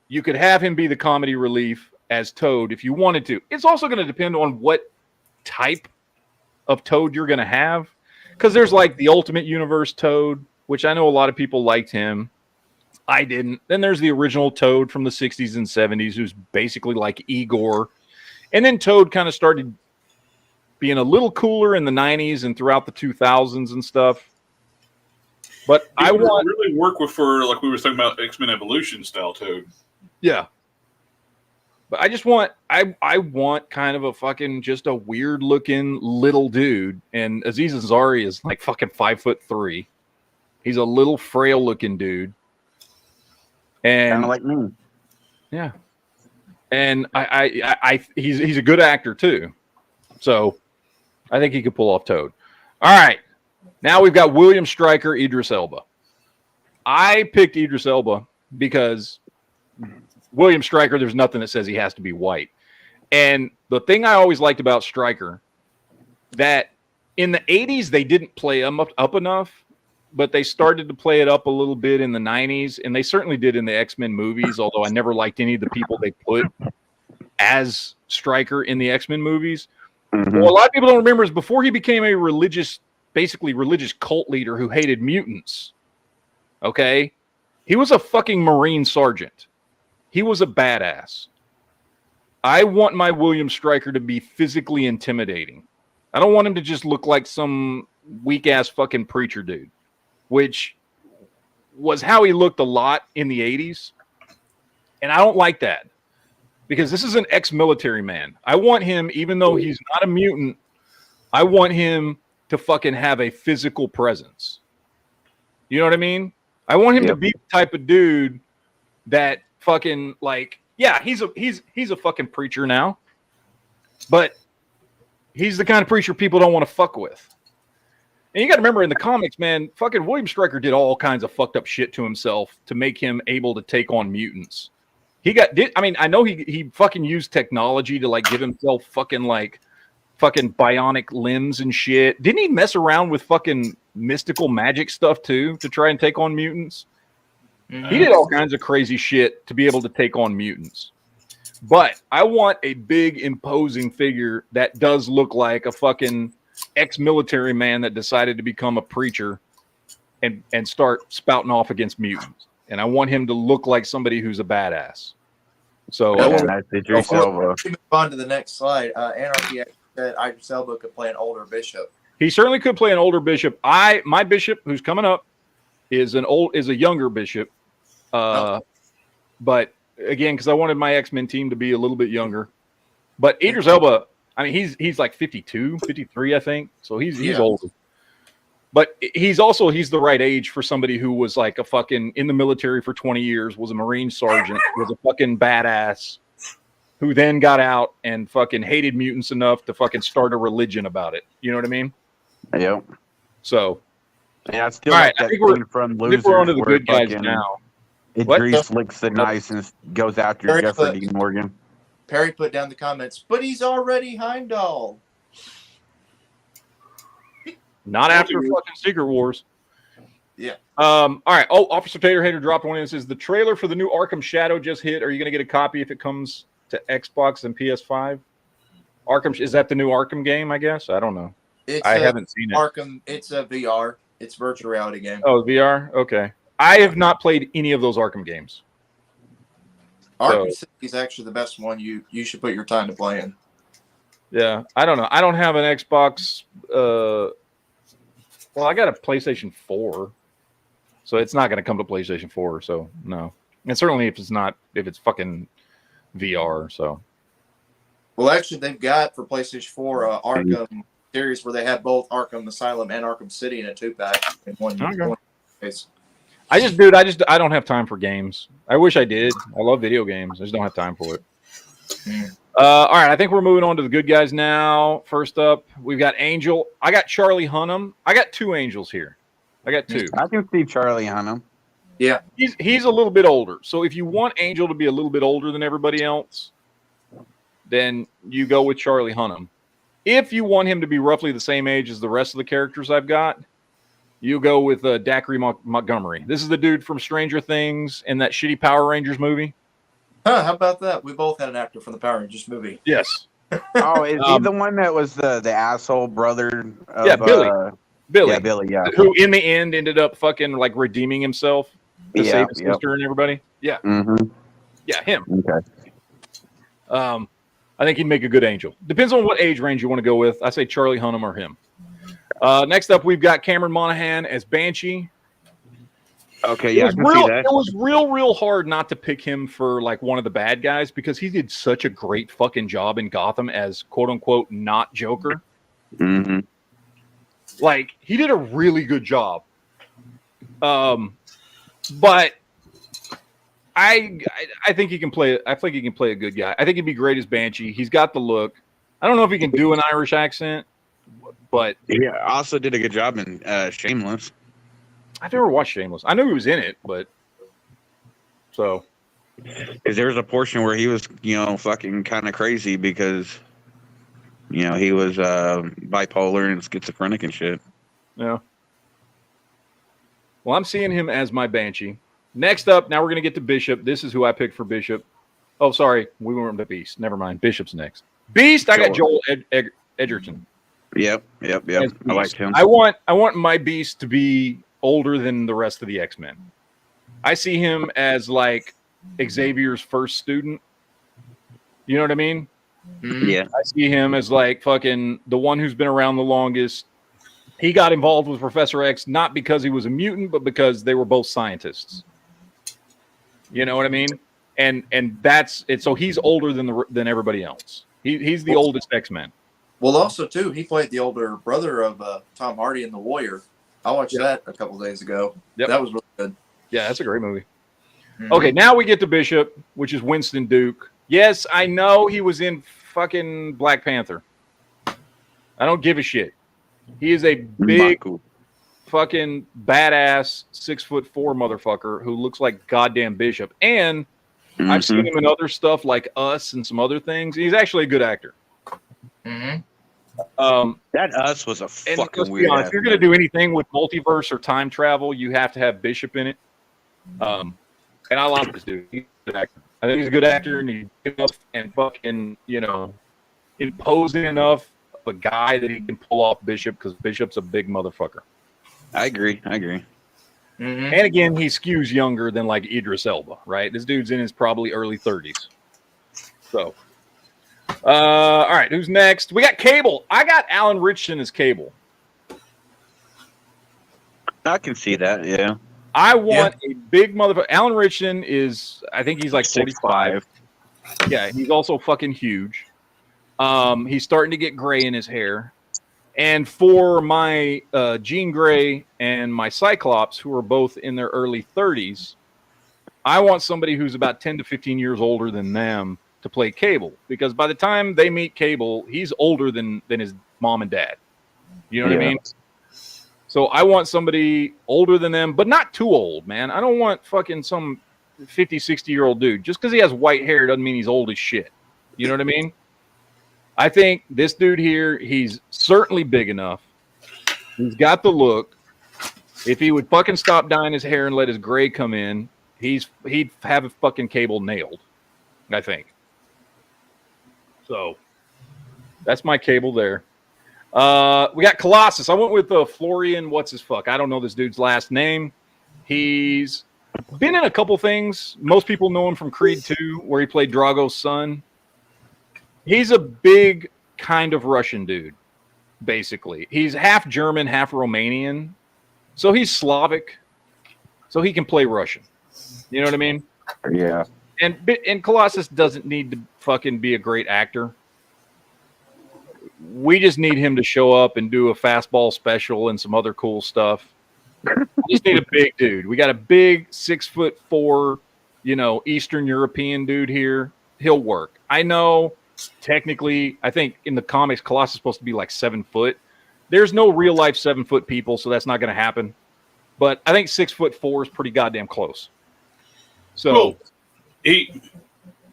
Speaker 4: you could have him be the comedy relief as Toad if you wanted to. It's also going to depend on what type of Toad you're going to have. Because there's like the Ultimate Universe Toad, which I know a lot of people liked him. I didn't. Then there's the original Toad from the 60s and 70s, who's basically like Igor. And then Toad kind of started being a little cooler in the 90s and throughout the 2000s and stuff. But I want
Speaker 3: really work with for like we were talking about X-Men Evolution style Toad.
Speaker 4: Yeah. But I just want I want kind of a fucking just a weird looking little dude. And Aziz Ansari is like fucking 5'3". He's a little frail looking dude. And
Speaker 8: Kind of like me.
Speaker 4: yeah. And I he's a good actor too. So I think he could pull off Toad. All right. Now we've got William Stryker, Idris Elba. I picked Idris Elba because William Stryker, there's nothing that says he has to be white. And the thing I always liked about Stryker, that in the 80s, they didn't play him up enough, but they started to play it up a little bit in the 90s, and they certainly did in the X-Men movies, although I never liked any of the people they put as Stryker in the X-Men movies.
Speaker 8: Mm-hmm.
Speaker 4: Well, a lot of people don't remember is before he became a basically religious cult leader who hated mutants, okay? He was a fucking Marine sergeant. He was a badass. I want my William Stryker to be physically intimidating. I don't want him to just look like some weak-ass fucking preacher dude, which was how he looked a lot in the 80s. And I don't like that because this is an ex-military man. I want him, even though he's not a mutant, I want him to fucking have a physical presence. You know what I mean? I want him to be the type of dude that fucking like, yeah, he's a fucking preacher now, but he's the kind of preacher people don't want to fuck with. And you got to remember in the comics, man, fucking William Stryker did all kinds of fucked up shit to himself to make him able to take on mutants. I know he fucking used technology to like give himself fucking bionic limbs and shit. Didn't he mess around with fucking mystical magic stuff too to try and take on mutants? He did all kinds of crazy shit to be able to take on mutants. But I want a big, imposing figure that does look like a fucking ex-military man that decided to become a preacher and start spouting off against mutants. And I want him to look like somebody who's a badass. So
Speaker 8: that's Idris Elba.
Speaker 6: Move on to the next slide. Anarchy said Idris Elba could play an older bishop.
Speaker 4: he certainly could play an older bishop. My bishop, who's coming up, is a younger bishop. But again, because I wanted my X-Men team to be a little bit younger. But Idris Elba, I mean, he's like 52, 53, I think. So he's older. But he's the right age for somebody who was like a fucking in the military for 20 years, was a Marine sergeant, was a fucking badass, who then got out and fucking hated mutants enough to fucking start a religion about it. You know what I mean?
Speaker 8: Yep.
Speaker 4: So,
Speaker 8: yeah, it's still
Speaker 4: all
Speaker 8: like
Speaker 4: right,
Speaker 8: that thing from Losers.
Speaker 4: we're on to the
Speaker 8: where
Speaker 4: good guys
Speaker 8: fucking
Speaker 4: now.
Speaker 8: Idris licks the nice and goes after
Speaker 6: Very
Speaker 8: Jeffrey
Speaker 6: good.
Speaker 8: Dean Morgan.
Speaker 6: Perry put down the comments, but he's already Heimdall.
Speaker 4: Not after fucking Secret Wars.
Speaker 6: Yeah.
Speaker 4: All right. Oh, Officer Tater Hater dropped one in and says the trailer for the new Arkham Shadow just hit. Are you going to get a copy if it comes to Xbox and PS5? Is that the new Arkham game? I guess I don't know. I haven't seen it.
Speaker 6: Arkham. It's a VR. It's virtual reality game.
Speaker 4: Oh, VR. Okay. I have not played any of those Arkham games.
Speaker 6: Arkham City is actually the best one. You should put your time to play in.
Speaker 4: Yeah, I don't know. I don't have an Xbox. Well, I got a PlayStation 4, so it's not going to come to PlayStation 4. So no, and certainly if it's fucking VR. So,
Speaker 6: Well, actually, they've got for PlayStation 4 Arkham series where they have both Arkham Asylum and Arkham City in a 2-pack in one.
Speaker 4: Okay.
Speaker 6: one case.
Speaker 4: I don't have time for games. I wish I did. I love video games. I just don't have time for it. All right, I think we're moving on to the good guys now. First up, we've got Angel. I got Charlie Hunnam. I got two Angels here. I got two.
Speaker 8: I can see Charlie Hunnam.
Speaker 6: Yeah.
Speaker 4: He's a little bit older. So if you want Angel to be a little bit older than everybody else, then you go with Charlie Hunnam. If you want him to be roughly the same age as the rest of the characters I've got, you go with Dacre Montgomery. This is the dude from Stranger Things and that shitty Power Rangers movie.
Speaker 6: Huh, how about that? We both had an actor from the Power Rangers movie.
Speaker 4: Yes.
Speaker 8: Oh, is he the one that was the asshole brother? Of,
Speaker 4: yeah, Billy. Billy.
Speaker 8: Yeah, Billy. Yeah.
Speaker 4: Who in the end ended up fucking like redeeming himself to save his sister and everybody. Yeah.
Speaker 8: Mm-hmm.
Speaker 4: Yeah, him.
Speaker 8: Okay.
Speaker 4: I think he'd make a good Angel. Depends on what age range you want to go with. I say Charlie Hunnam or him. Next up, we've got Cameron Monaghan as Banshee.
Speaker 8: Okay, yeah, I can see that.
Speaker 4: It was real hard not to pick him for like one of the bad guys because he did such a great fucking job in Gotham as quote unquote not Joker.
Speaker 8: Mm-hmm.
Speaker 4: Like he did a really good job. But I think he can play. I think he can play a good guy. I think he'd be great as Banshee. He's got the look. I don't know if he can do an Irish accent, but
Speaker 8: yeah, also did a good job in Shameless.
Speaker 4: I've never watched Shameless. I knew he was in it, but so
Speaker 8: because there was a portion where he was, fucking kind of crazy because, he was bipolar and schizophrenic and shit.
Speaker 4: Yeah. Well, I'm seeing him as my Banshee. Next up, now we're going to get to Bishop. This is who I picked for Bishop. Oh, sorry. We weren't the Beast. Never mind. Bishop's next. Beast, I got Joel Edgerton.
Speaker 8: Yep. I liked him.
Speaker 4: I want my Beast to be older than the rest of the X-Men. I see him as like Xavier's first student. You know what I mean?
Speaker 8: Yeah.
Speaker 4: I see him as like fucking the one who's been around the longest. He got involved with Professor X not because he was a mutant, but because they were both scientists. You know what I mean? And that's it. So he's older than everybody else. He's the oldest X-Men.
Speaker 6: Well, also too, he played the older brother of Tom Hardy in The Warrior. I watched that a couple days ago. Yep. That was really good.
Speaker 4: Yeah, that's a great movie. Mm-hmm. Okay, now we get to Bishop, which is Winston Duke. Yes, I know he was in fucking Black Panther. I don't give a shit. He is a big fucking badass 6'4" motherfucker who looks like goddamn Bishop. And I've seen him in other stuff like Us and some other things. He's actually a good actor.
Speaker 6: Mm-hmm.
Speaker 8: That Us was a fucking weird.
Speaker 4: If you're going to do anything with multiverse or time travel, you have to have Bishop in it. And I love this dude. He's a good actor. I think he's a good actor, and he's good enough and fucking, imposing enough of a guy that he can pull off Bishop because Bishop's a big motherfucker.
Speaker 8: I agree.
Speaker 6: Mm-hmm.
Speaker 4: And again, he skews younger than like Idris Elba, right? This dude's in his probably early 30s. So, all right, who's next? We got Cable. I got Alan Ritchson as Cable.
Speaker 8: I can see that, yeah.
Speaker 4: I want a big motherfucker. Alan Ritchson is, I think he's like 45. Yeah, he's also fucking huge. He's starting to get gray in his hair. And for my Jean Grey and my Cyclops, who are both in their early 30s, I want somebody who's about 10 to 15 years older than them to play Cable. Because by the time they meet Cable, he's older than his mom and dad. You know what I mean? So I want somebody older than them, but not too old, man. I don't want fucking some 50, 60-year-old dude. Just because he has white hair doesn't mean he's old as shit. You know what I mean? I think this dude here, he's certainly big enough. He's got the look. If he would fucking stop dyeing his hair and let his gray come in, he'd have a fucking Cable nailed, I think. So that's my Cable there. We got Colossus. I went with Florian. What's his fuck? I don't know this dude's last name. He's been in a couple things. Most people know him from Creed 2, where he played Drago's son. He's a big kind of Russian dude, basically. He's half German, half Romanian. So he's Slavic. So he can play Russian. You know what I mean?
Speaker 8: Yeah.
Speaker 4: And Colossus doesn't need to fucking be a great actor. We just need him to show up and do a fastball special and some other cool stuff. We just need a big dude. We got a big 6'4", Eastern European dude here. He'll work. I know technically, I think in the comics, Colossus is supposed to be like 7 foot. There's no real life 7 foot people, so that's not going to happen. But I think 6'4" is pretty goddamn close. So
Speaker 3: well, he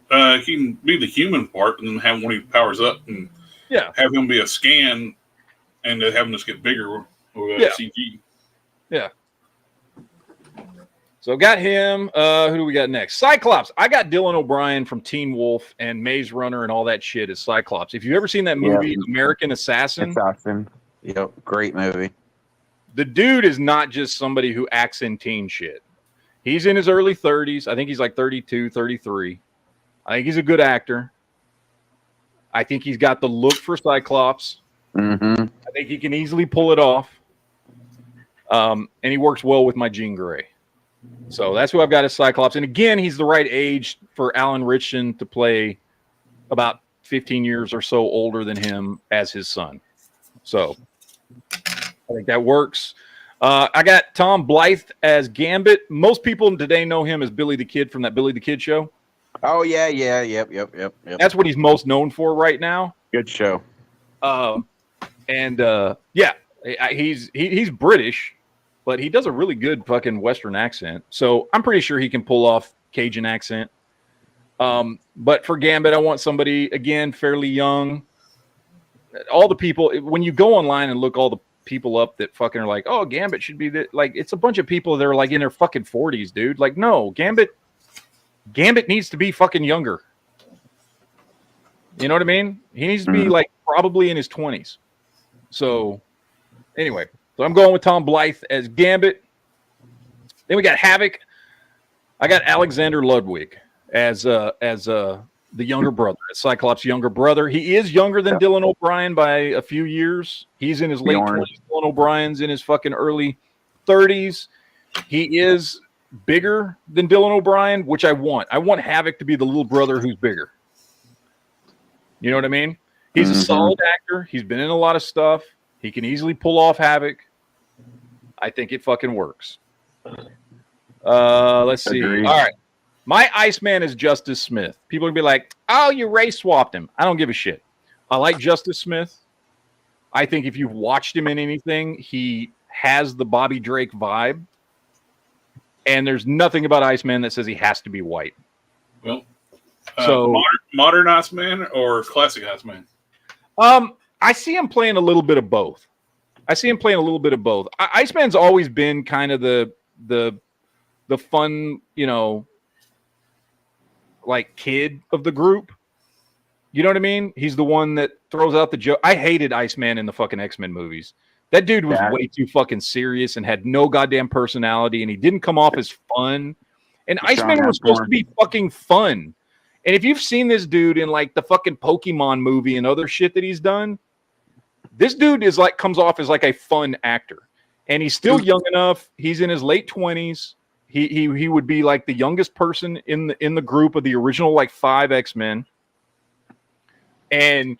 Speaker 3: can be the human part and then have him when he powers up and have him be a scan and have him just get bigger with CG.
Speaker 4: Yeah. So got him. Who do we got next? Cyclops. I got Dylan O'Brien from Teen Wolf and Maze Runner and all that shit as Cyclops. If you've ever seen that movie, American Assassin.
Speaker 8: Yep, great movie.
Speaker 4: The dude is not just somebody who acts in teen shit. He's in his early 30s. I think he's like 32, 33. I think he's a good actor. I think he's got the look for Cyclops.
Speaker 8: Mm-hmm.
Speaker 4: I think he can easily pull it off. And he works well with my Jean Grey. So that's who I've got as Cyclops. And again, he's the right age for Alan Ritchson to play about 15 years or so older than him as his son. So I think that works. I got Tom Blythe as Gambit. Most people today know him as Billy the Kid from that Billy the Kid show.
Speaker 8: Oh, yeah. Yep.
Speaker 4: That's what he's most known for right now.
Speaker 8: Good show.
Speaker 4: He's British, but he does a really good fucking Western accent. So I'm pretty sure he can pull off Cajun accent. But for Gambit, I want somebody, again, fairly young. All the people, when you go online and look all the people up that fucking are like, oh, Gambit should be that, like, it's a bunch of people that are like in their fucking 40s, dude. Like, no, Gambit needs to be fucking younger. You know what I mean? He needs to be like probably in his 20s. So anyway, so I'm going with Tom Blythe as Gambit. Then we got Havoc. I got Alexander Ludwig as the younger brother, Cyclops' younger brother. He is younger than Dylan O'Brien by a few years. He's in his late 20s. Dylan O'Brien's in his fucking early 30s. He is bigger than Dylan O'Brien, which I want. I want Havoc to be the little brother who's bigger. You know what I mean? He's a solid actor. He's been in a lot of stuff. He can easily pull off Havoc. I think it fucking works. Let's see.
Speaker 8: Agreed.
Speaker 4: All right. My Iceman is Justice Smith. People are going to be like, oh, you race swapped him. I don't give a shit. I like Justice Smith. I think if you've watched him in anything, he has the Bobby Drake vibe. And there's nothing about Iceman that says he has to be white.
Speaker 3: Well,
Speaker 4: so
Speaker 3: modern Iceman or classic Iceman?
Speaker 4: I see him playing a little bit of both. Iceman's always been kind of the fun, like kid of the group. You know what I mean? He's the one that throws out the joke. I hated Iceman in the fucking X-Men movies. That dude was way too fucking serious and had no goddamn personality, and he didn't come off as fun. And Iceman was supposed to be fucking fun. And if you've seen this dude in like the fucking Pokemon movie and other shit that he's done, this dude is like comes off as like a fun actor. And he's still young enough. He's in his late 20s. He would be like the youngest person in the group of the original like 5 X-Men. And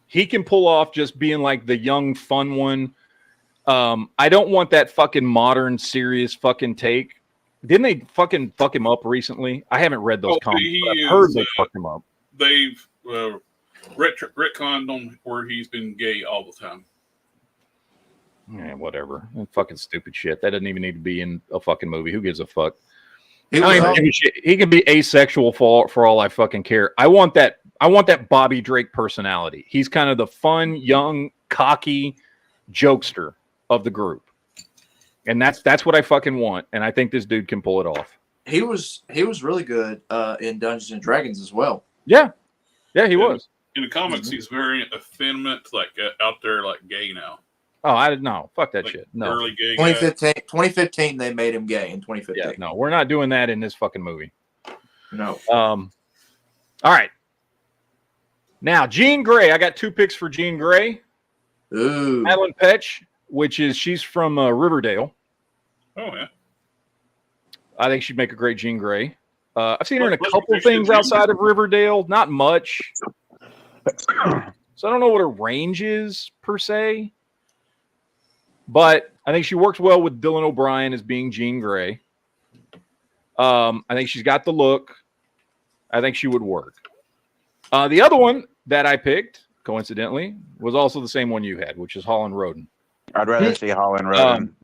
Speaker 4: he can pull off just being like the young fun one. I don't want that fucking modern serious fucking take. Didn't they fucking fuck him up recently? I haven't read those comics, but I've heard they fucked him up.
Speaker 3: They've retconned on where he's been gay all the time.
Speaker 4: Yeah, whatever. Fucking stupid shit. That doesn't even need to be in a fucking movie. Who gives a fuck? He can be asexual for all I fucking care. I want that Bobby Drake personality. He's kind of the fun, young, cocky jokester of the group. And that's what I fucking want. And I think this dude can pull it off.
Speaker 6: He was really good in Dungeons and Dragons as well.
Speaker 4: Yeah. Yeah, he was.
Speaker 3: In the comics, he's very effeminate, like out there, like gay now.
Speaker 4: Oh, I didn't know. Fuck that
Speaker 3: like
Speaker 4: shit. No.
Speaker 3: Early gay
Speaker 6: 2015, they made him gay in 2015.
Speaker 4: Yeah, no, we're not doing that in this fucking movie.
Speaker 6: No.
Speaker 4: All right. Now, Jean Grey. I got 2 picks for Jean Grey.
Speaker 6: Ooh.
Speaker 4: Madeline Petch, she's from Riverdale.
Speaker 3: Oh, yeah.
Speaker 4: I think she'd make a great Jean Grey. I've seen her in a
Speaker 3: Let's
Speaker 4: couple
Speaker 3: predict
Speaker 4: things
Speaker 3: the
Speaker 4: outside of Riverdale, not much. So I don't know what her range is per se, but I think she works well with Dylan O'Brien as being Jean Grey. I think she's got the look. I think she would work. The other one that I picked, coincidentally, was also the same one you had, which is Holland Roden.
Speaker 8: I'd rather see Holland Roden.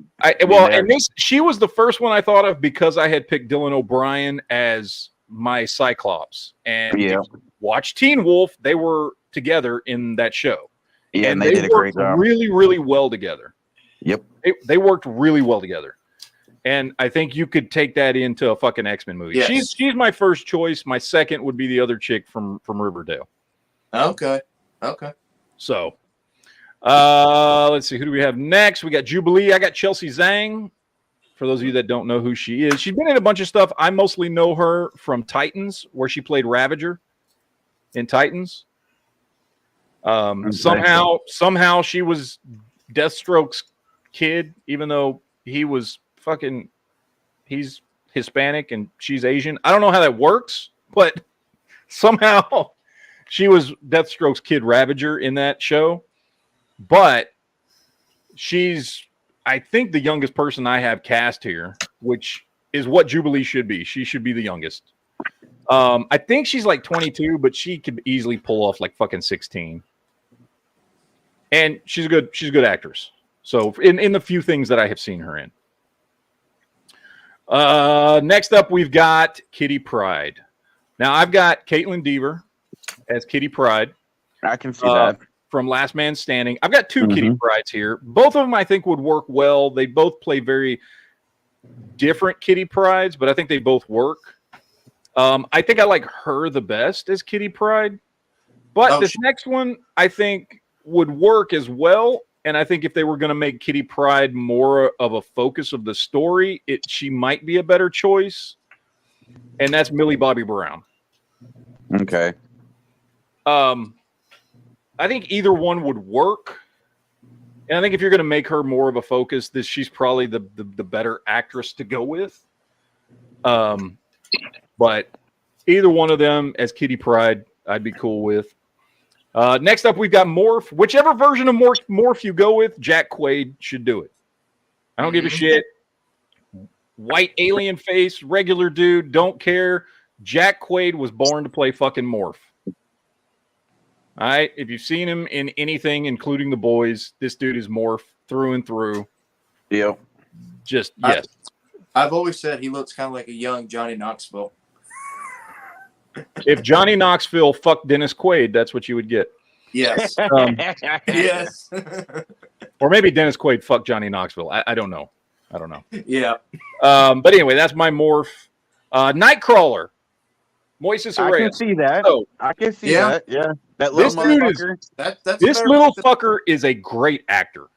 Speaker 4: She was the first one I thought of because I had picked Dylan O'Brien as my Cyclops. And if you watch Teen Wolf, they were together in that show.
Speaker 8: Yeah, and they did a great job.
Speaker 4: Really, really well together.
Speaker 8: Yep.
Speaker 4: They worked really well together. And I think you could take that into a fucking X-Men movie.
Speaker 6: Yes.
Speaker 4: She's my first choice. My second would be the other chick from Riverdale.
Speaker 6: Okay.
Speaker 4: So, let's see. Who do we have next? We got Jubilee. I got Chelsea Zhang. For those of you that don't know who she is, she's been in a bunch of stuff. I mostly know her from Titans, where she played Ravager in Titans. Somehow she was Deathstroke's kid, even though he's Hispanic and she's Asian. I don't know how that works, but somehow she was Deathstroke's kid Ravager in that show. But she's, I think, the youngest person I have cast here, which is what Jubilee should be. She should be the youngest. I think she's like 22, but she could easily pull off like fucking 16. And she's a good actress. So in the few things that I have seen her in. Next up, we've got Kitty Pryde. Now, I've got Caitlin Deaver as Kitty Pryde.
Speaker 8: I can see that.
Speaker 4: From Last Man Standing. I've got two Kitty Prydes here. Both of them, I think, would work well. They both play very different Kitty Prydes, but I think they both work. I think I like her the best as Kitty Pryde. But this next one, I think, would work as well. And I think if they were going to make Kitty Pryde more of a focus of the story, she might be a better choice. And that's Millie Bobby Brown.
Speaker 8: Okay.
Speaker 4: I think either one would work. And I think if you're going to make her more of a focus, she's probably the better actress to go with. But either one of them as Kitty Pryde, I'd be cool with. Next up, we've got Morph. Whichever version of Morph you go with, Jack Quaid should do it. I don't give a shit. White alien face, regular dude, don't care. Jack Quaid was born to play fucking Morph. All right? If you've seen him in anything, including The Boys, this dude is Morph through and through.
Speaker 8: Yep.
Speaker 4: Just, yes.
Speaker 6: I've always said he looks kind of like a young Johnny Knoxville.
Speaker 4: If Johnny Knoxville fucked Dennis Quaid, that's what you would get.
Speaker 6: Yes. Yes.
Speaker 4: Or maybe Dennis Quaid fucked Johnny Knoxville. I don't know.
Speaker 6: Yeah.
Speaker 4: But anyway, that's my Morph. Nightcrawler. Moises Araya.
Speaker 8: I can see that.
Speaker 4: So,
Speaker 8: I can see that. Yeah. That little motherfucker.
Speaker 4: This little fucker is a great actor.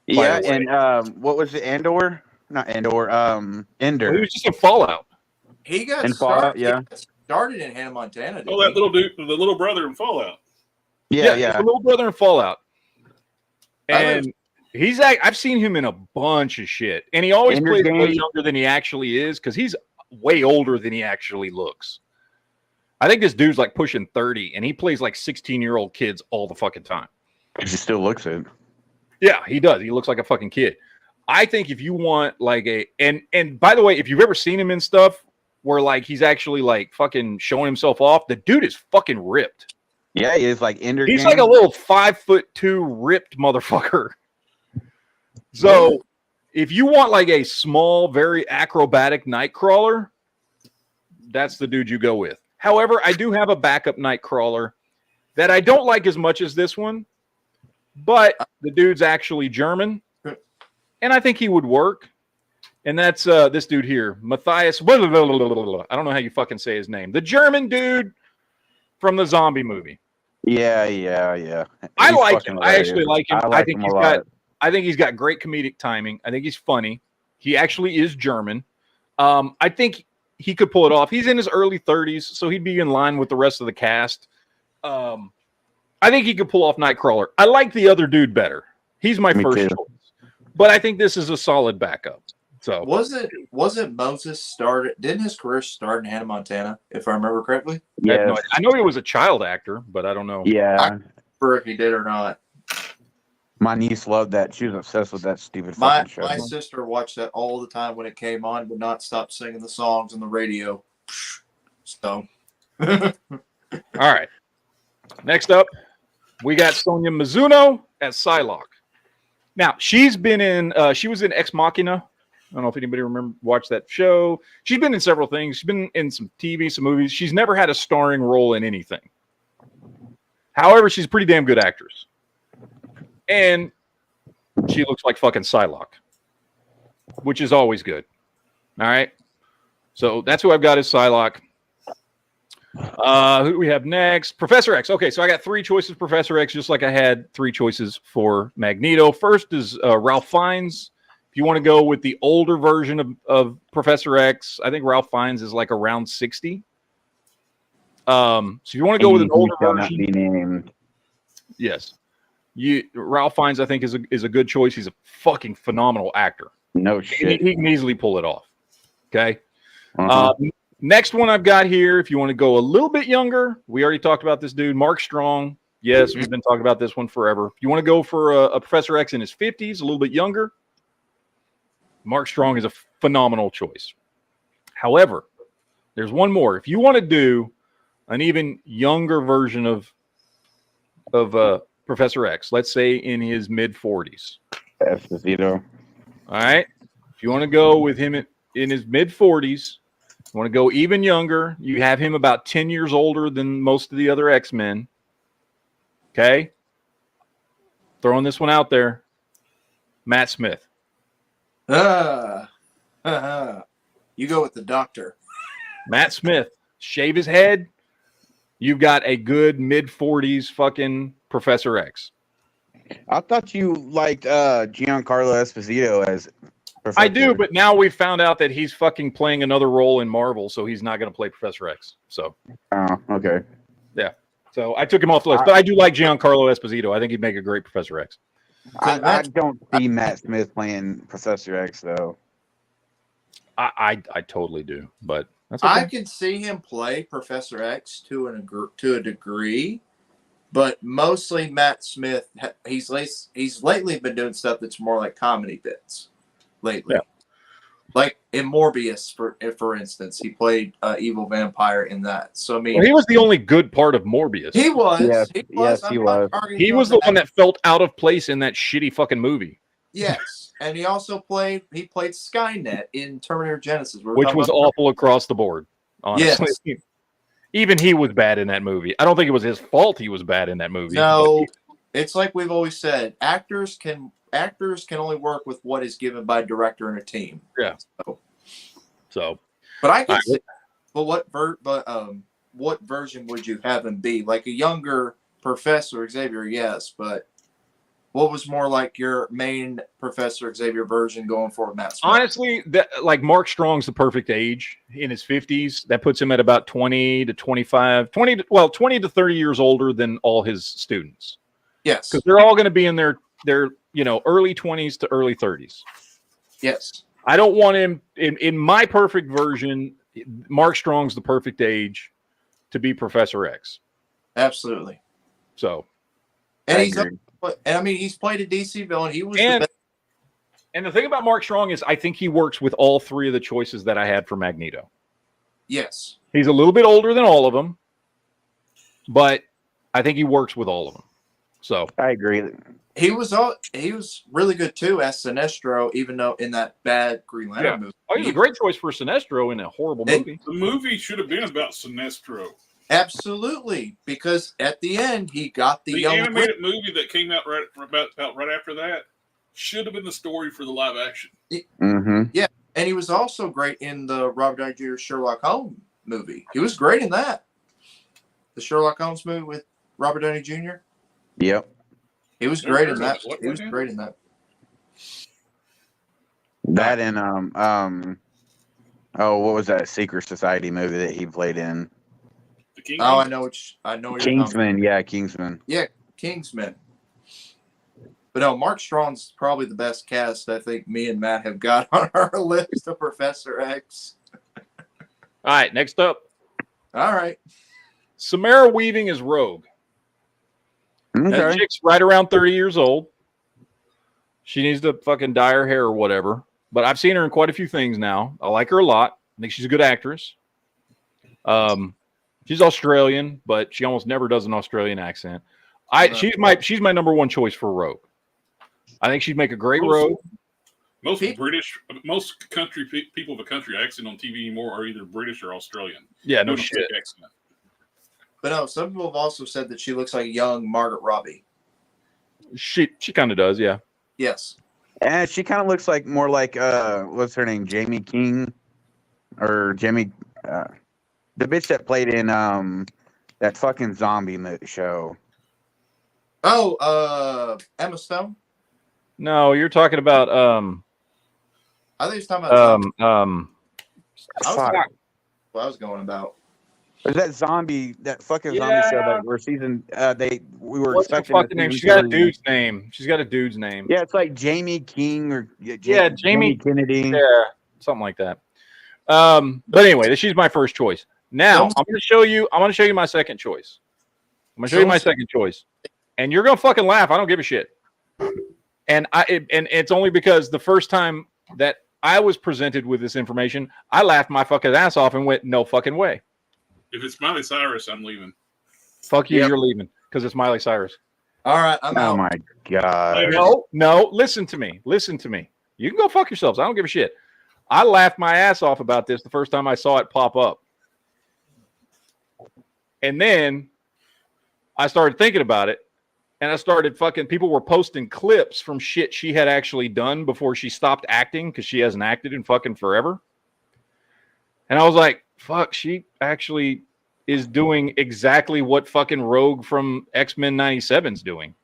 Speaker 8: Yeah, and what was it? Andor? Not Andor. Ender.
Speaker 4: He was just in Fallout.
Speaker 6: He got started in Hannah Montana.
Speaker 3: Oh, that little dude, the little brother in Fallout.
Speaker 8: Yeah.
Speaker 4: The little brother in Fallout. And I've seen him in a bunch of shit. And he always plays way younger than he actually is because he's way older than he actually looks. I think this dude's like pushing 30 and he plays like 16-year-old kids all the fucking time.
Speaker 8: He still looks it.
Speaker 4: Yeah, he does. He looks like a fucking kid. I think if you want like and by the way, if you've ever seen him in stuff where like he's actually like fucking showing himself off, the dude is fucking ripped.
Speaker 8: Yeah, he is like Ender.
Speaker 4: He's like a little 5'2" ripped motherfucker. So if you want like a small, very acrobatic Nightcrawler, that's the dude you go with. However, I do have a backup Nightcrawler that I don't like as much as this one, but the dude's actually German, and I think he would work. And that's this dude here, Matthias. I don't know how you fucking say his name. The German dude from the zombie movie.
Speaker 8: Yeah.
Speaker 4: I like him. I actually like him. I think he's got great comedic timing. I think he's funny. He actually is German. I think he could pull it off. He's in his early 30s, so he'd be in line with the rest of the cast. I think he could pull off Nightcrawler. I like the other dude better. He's my first choice. But I think this is a solid backup. So
Speaker 6: wasn't Moses started? Didn't his career start in Hannah Montana? If I remember correctly.
Speaker 4: I have no
Speaker 8: Yes.
Speaker 4: idea. I know he was a child actor, but I don't know.
Speaker 8: Yeah.
Speaker 6: Or if he did or not.
Speaker 8: My niece loved that. She was obsessed with that stupid
Speaker 6: My
Speaker 8: fucking show.
Speaker 6: my sister watched that all the time when it came on, would not stop singing the songs on the radio. So
Speaker 4: All right. Next up, we got Sonia Mizuno as Psylocke. Now, she's been in, she was in Ex Machina. I don't know if anybody watched that show. She's been in several things. She's been in some TV, some movies. She's never had a starring role in anything. However, she's a pretty damn good actress. And she looks like fucking Psylocke, which is always good. All right. So that's who I've got as Psylocke. Who do we have next? Professor X. Okay, so I got 3 choices Professor X, just like I had 3 choices for Magneto. First is Ralph Fiennes. If you want to go with the older version of Professor X, I think Ralph Fiennes is like around 60. So if you want to go with an older version,
Speaker 8: be named.
Speaker 4: yes, Ralph Fiennes I think is a good choice. He's a fucking phenomenal actor.
Speaker 8: No shit.
Speaker 4: He can easily pull it off. Okay.
Speaker 8: Uh-huh.
Speaker 4: Next one I've got here, if you want to go a little bit younger, we already talked about this dude, Mark Strong. Yes, we've been talking about this one forever. If you want to go for a Professor X in his 50s, a little bit younger, Mark Strong is a phenomenal choice. However, there's one more. If you want to do an even younger version of Professor X, let's say in his mid-40s.
Speaker 8: Esposito.
Speaker 4: All right? If you want to go with him in his mid-40s, you want to go even younger, you have him about 10 years older than most of the other X-Men. Okay? Throwing this one out there. Matt Smith.
Speaker 6: you go with the Doctor.
Speaker 4: Matt Smith. Shave his head. You've got a good mid-40s fucking Professor X.
Speaker 8: I thought you liked Giancarlo Esposito as Professor.
Speaker 4: I do, but now we've found out that he's fucking playing another role in Marvel, so he's not going to play Professor X. So,
Speaker 8: Oh, okay.
Speaker 4: yeah. So I took him off the list, but I do like Giancarlo Esposito. I think he'd make a great Professor X.
Speaker 8: I don't see Matt Smith playing Professor X though.
Speaker 4: I totally do, but that's okay.
Speaker 6: I can see him play Professor X to a degree, but mostly Matt Smith. He's lately been doing stuff that's more like comedy bits. Lately,
Speaker 4: Yeah.
Speaker 6: Like in Morbius, for instance, he played evil vampire in that. So I mean,
Speaker 4: Well, he was the only good part of Morbius.
Speaker 6: he was.
Speaker 8: Yes,
Speaker 6: He was.
Speaker 8: yes, he
Speaker 6: I'm not
Speaker 8: was.
Speaker 6: arguing
Speaker 4: He
Speaker 6: on
Speaker 4: was the one that felt out of place in that shitty fucking movie,
Speaker 6: Yes, and he also played Skynet in Terminator Genesis,
Speaker 4: which was awful across the board. Honestly, even he was bad in that movie. I don't think it was his fault he was bad in that movie.
Speaker 6: No, it's like we've always said: actors can only work with what is given by director and a team.
Speaker 4: Yeah. So,
Speaker 6: but I can.
Speaker 4: Right.
Speaker 6: What version would you have him be? Like a younger Professor Xavier, yes, but what was more like your main Professor Xavier version going for Matt Smith?
Speaker 4: honestly, like Mark Strong's the perfect age in his 50s. That puts him at about 20 to 25, 20 to 30 years older than all his students.
Speaker 6: Yes,
Speaker 4: Because they're all going to be in their early 20s to early 30s.
Speaker 6: yes.
Speaker 4: I don't want him in my perfect version. Mark Strong's the perfect age to be Professor X.
Speaker 6: Absolutely.
Speaker 4: So,
Speaker 6: And
Speaker 8: I
Speaker 6: he's played a DC villain. He was the
Speaker 4: and
Speaker 6: best.
Speaker 4: and the thing about Mark Strong is I think he works with all 3 of the choices that I had for Magneto.
Speaker 6: Yes.
Speaker 4: He's a little bit older than all of them, but I think he works with all of them. So
Speaker 8: I agree.
Speaker 6: He was really good too as Sinestro, even though in that bad Green Lantern movie.
Speaker 4: Oh, he's a great choice for Sinestro in a horrible movie.
Speaker 3: The movie should have been about Sinestro.
Speaker 6: Absolutely, because at the end he got the young
Speaker 3: animated movie that came out right after that should have been the story for the live action.
Speaker 8: Mm-hmm.
Speaker 6: Yeah, and he was also great in the Robert Downey Jr. Sherlock Holmes movie. He was great in that. The Sherlock Holmes movie with Robert Downey Jr.
Speaker 8: Yep.
Speaker 6: He was great in that. He was great in that.
Speaker 8: That and what was that Secret Society movie that he played in?
Speaker 3: The King.
Speaker 6: Oh, I know. I know.
Speaker 8: Kingsman. Yeah, Kingsman.
Speaker 6: Yeah, Kingsman. But no, Mark Strong's probably the best cast I think me and Matt have got on our list of Professor X.
Speaker 4: All right, next up.
Speaker 6: All right.
Speaker 4: Samara Weaving is Rogue. That
Speaker 8: Okay.
Speaker 4: chick's right around 30 years old. She needs to fucking dye her hair or whatever. But I've seen her in quite a few things now. I like her a lot. I think she's a good actress. She's Australian, but she almost never does an Australian accent. She's my number one choice for Rogue. I think she'd make a great Rogue.
Speaker 3: Most country people with a country accent on TV anymore are either British or Australian.
Speaker 4: Yeah, no shit.
Speaker 3: Accent.
Speaker 6: But no, some people have also said that she looks like a young Margaret Robbie.
Speaker 4: She kind of does, yeah.
Speaker 6: Yes.
Speaker 8: And she kind of looks like more like what's her name, Jamie King, or Jamie, the bitch that played in that fucking zombie show.
Speaker 6: Oh, Emma Stone.
Speaker 4: No, you're talking about
Speaker 6: I think he's talking about.
Speaker 8: Fuck.
Speaker 6: What I was going about.
Speaker 8: There's that fucking zombie show that we're we were
Speaker 4: what's her
Speaker 8: expecting.
Speaker 4: fucking name? She's got a dude's name. She's got a dude's name.
Speaker 8: Yeah, it's like Jamie King or
Speaker 4: Jamie
Speaker 8: Kennedy.
Speaker 4: Yeah, something like that. But anyway, she's my first choice. Now I'm going to show you my second choice. I'm going to show you my second choice, and you're going to fucking laugh. I don't give a shit. And it's only because the first time that I was presented with this information, I laughed my fucking ass off and went, no fucking way.
Speaker 3: If it's Miley Cyrus, I'm leaving.
Speaker 4: Fuck you, you're leaving because it's Miley Cyrus.
Speaker 6: All right, I'm out.
Speaker 8: Oh my god.
Speaker 4: No, listen to me. Listen to me. You can go fuck yourselves. I don't give a shit. I laughed my ass off about this the first time I saw it pop up. And then I started thinking about it. And I started people were posting clips from shit she had actually done before she stopped acting because she hasn't acted in fucking forever. And I was like, fuck, she actually is doing exactly what fucking Rogue from X-Men 97's doing.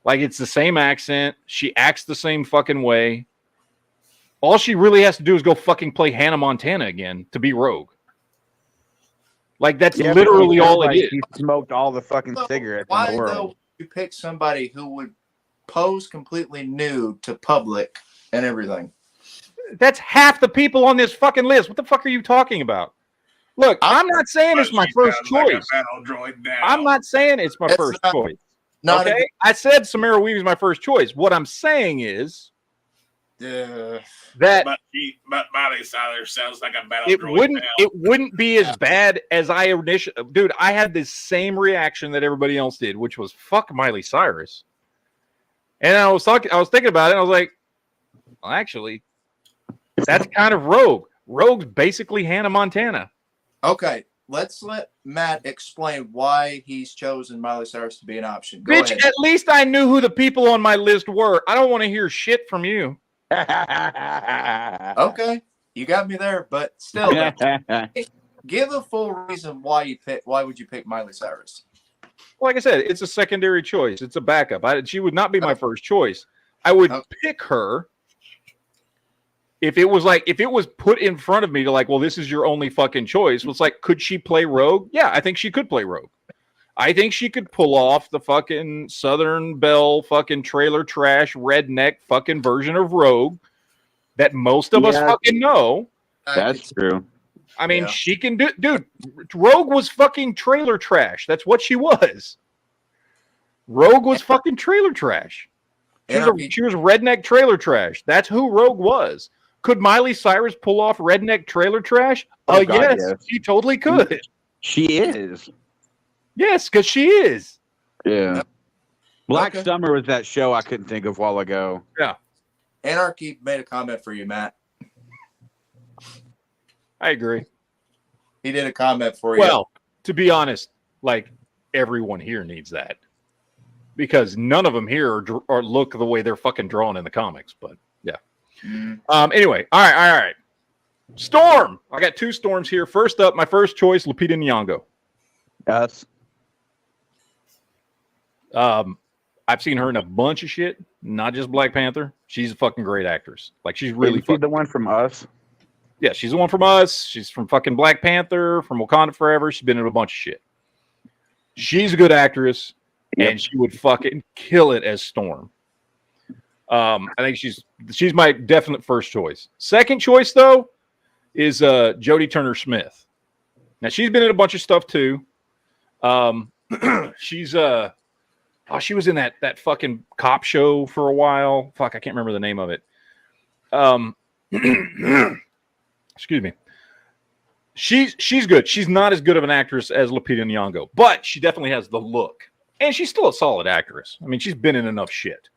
Speaker 4: Like, it's the same accent. She acts the same fucking way. All she really has to do is go fucking play Hannah Montana again to be Rogue. Like, that's literally all it is.
Speaker 8: He smoked all the fucking cigarettes in the world. Why, though,
Speaker 6: you pick somebody who would pose completely nude to public and everything?
Speaker 4: That's half the people on this fucking list. What the fuck are you talking about? Look, I'm not saying it's my first choice. I'm not saying it's my first choice. Okay? I said Samara Weaving's my first choice. What I'm saying is that
Speaker 3: Miley Cyrus sounds like a battle
Speaker 4: it wouldn't be as bad as I initially. Dude, I had this same reaction that everybody else did, which was fuck Miley Cyrus. And I was thinking about it, and I was like, well, actually, that's kind of Rogue. Rogue's basically Hannah Montana.
Speaker 6: Okay, let's let Matt explain why he's chosen Miley Cyrus to be an option. Go
Speaker 4: Bitch,
Speaker 6: ahead.
Speaker 4: at least I knew who the people on my list were. I don't want to hear shit from you.
Speaker 6: Okay, you got me there, but still, give a full reason why would you pick Miley Cyrus?
Speaker 4: Like I said, it's a secondary choice. It's a backup. She would not be my first choice. I would pick her if it was put in front of me to like, well, this is your only fucking choice. Well, it's like, could she play Rogue? Yeah, I think she could play Rogue. I think she could pull off the fucking Southern Belle fucking trailer trash redneck fucking version of Rogue that most of us fucking know.
Speaker 8: That's true.
Speaker 4: I mean, she can do, dude. Rogue was fucking trailer trash. That's what she was. Rogue was fucking trailer trash. She was redneck trailer trash. That's who Rogue was. Could Miley Cyrus pull off redneck trailer trash? Oh, yes, she totally could.
Speaker 8: She is.
Speaker 4: Yes, because she is.
Speaker 8: Yeah. Black Summer was that show I couldn't think of a while ago.
Speaker 4: Yeah.
Speaker 6: Anarchy made a comment for you, Matt.
Speaker 4: I agree.
Speaker 6: He did a comment for you.
Speaker 4: Well, to be honest, like everyone here needs that because none of them here are look the way they're fucking drawn in the comics. But yeah. Anyway, all right. Storm. I got two Storms here. First up, my first choice, Lupita Nyong'o.
Speaker 8: Yes.
Speaker 4: I've seen her in a bunch of shit, not just Black Panther. She's a fucking great actress. Like she's really
Speaker 8: fucking the one from Us.
Speaker 4: Yeah, she's the one from Us. She's from fucking Black Panther, from Wakanda Forever. She's been in a bunch of shit. She's a good actress. and she would fucking kill it as Storm. I think she's my definite first choice. Second choice though is Jodie Turner-Smith. Now she's been in a bunch of stuff too. She's she was in that fucking cop show for a while. Fuck, I can't remember the name of it. Excuse me. She's good. She's not as good of an actress as Lupita Nyong'o, but she definitely has the look, and she's still a solid actress. I mean, she's been in enough shit.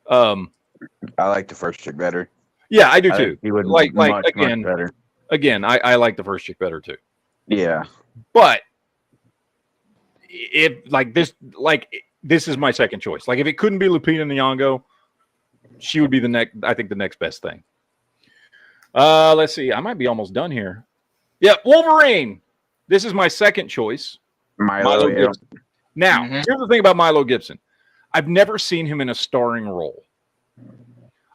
Speaker 8: I like the first chick better.
Speaker 4: Yeah, I do too.
Speaker 8: He would
Speaker 4: much
Speaker 8: better.
Speaker 4: Again, I like the first chick better too.
Speaker 8: Yeah,
Speaker 4: but if this is my second choice. Like if it couldn't be Lupita Nyong'o, she would be the next best thing. Let's see. I might be almost done here. Yeah, Wolverine. This is my second choice. Milo Gibson. Now, here's the thing about Milo Gibson. I've never seen him in a starring role.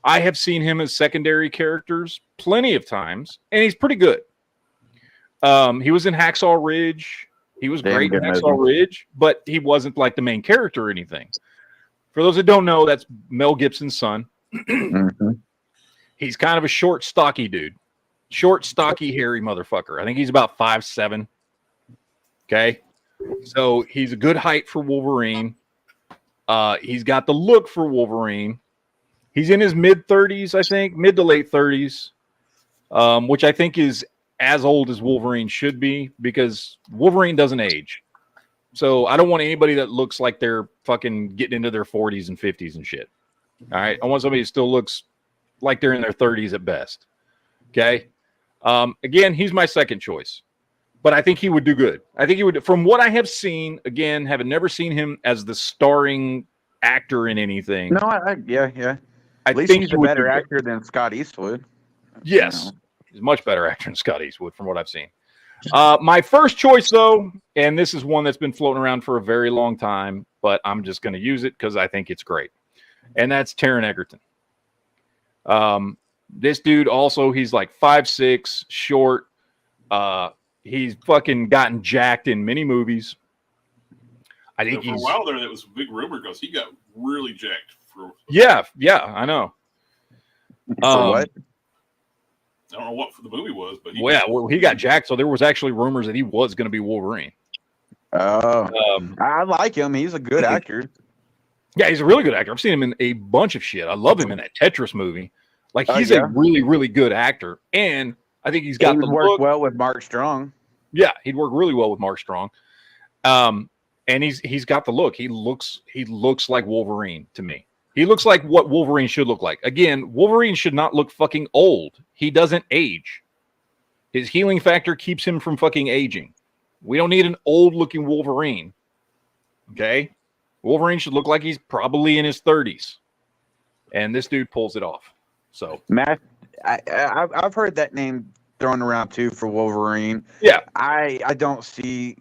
Speaker 4: I have seen him as secondary characters plenty of times, and he's pretty good. He was in Hacksaw Ridge. He was great in Hacksaw Ridge, but he wasn't like the main character or anything. For those that don't know, that's Mel Gibson's son. He's kind of a short, stocky dude. Short, stocky, hairy motherfucker. I think he's about 5'7". Okay. So he's a good height for Wolverine. He's got the look for Wolverine. He's in his mid-30s, I think. Mid to late 30s. Which I think is as old as Wolverine should be because Wolverine doesn't age. So I don't want anybody that looks like they're fucking getting into their 40s and 50s and shit. All right. I want somebody who still looks like they're in their 30s at best. Okay. Again, he's my second choice, but I think he would do good. I think he would, from what I have seen, again, having never seen him as the starring actor in anything.
Speaker 8: No, yeah.
Speaker 4: At
Speaker 8: least he's a better actor than Scott Eastwood.
Speaker 4: Yes. He's a much better actor than Scott Eastwood from what I've seen. My first choice, though, and this is one that's been floating around for a very long time, but I'm just going to use it because I think it's great. And that's Taron Egerton. This dude also, he's like 5'6", short. He's fucking gotten jacked in many movies. I think
Speaker 3: for a while there, that was a big rumor because he got really jacked.
Speaker 4: Yeah, I know.
Speaker 8: For what?
Speaker 3: I don't know what the movie was, but
Speaker 4: he got jacked. So there was actually rumors that he was going to be Wolverine.
Speaker 8: Oh, I like him. He's a good actor.
Speaker 4: Yeah, he's a really good actor. I've seen him in a bunch of shit. I love him in that Tetris movie. Like he's a really, really good actor, and I think he's got the
Speaker 8: work well with Mark Strong.
Speaker 4: Yeah, he'd work really well with Mark Strong. And he's got the look. He looks like Wolverine to me. He looks like what Wolverine should look like. Again, Wolverine should not look fucking old. He doesn't age. His healing factor keeps him from fucking aging. We don't need an old-looking Wolverine. Okay? Wolverine should look like he's probably in his 30s. And this dude pulls it off. So,
Speaker 8: Matt, I've heard that name thrown around too for Wolverine.
Speaker 4: Yeah.
Speaker 8: I don't see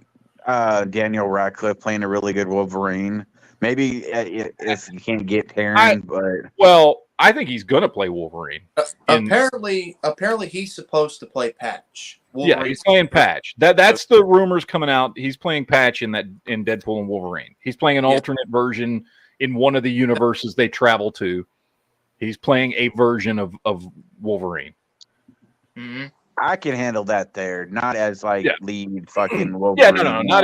Speaker 8: Daniel Radcliffe playing a really good Wolverine. Maybe if you can't get Taron,
Speaker 4: well, I think he's gonna play Wolverine.
Speaker 6: Apparently, he's supposed to play Patch.
Speaker 4: Wolverine. Yeah, he's playing Patch. That's the rumors coming out. He's playing Patch in Deadpool and Wolverine. He's playing an alternate version in one of the universes they travel to. He's playing a version of Wolverine.
Speaker 6: Mm-hmm.
Speaker 8: I can handle that there, not as lead fucking Wolverine.
Speaker 4: Yeah, no, not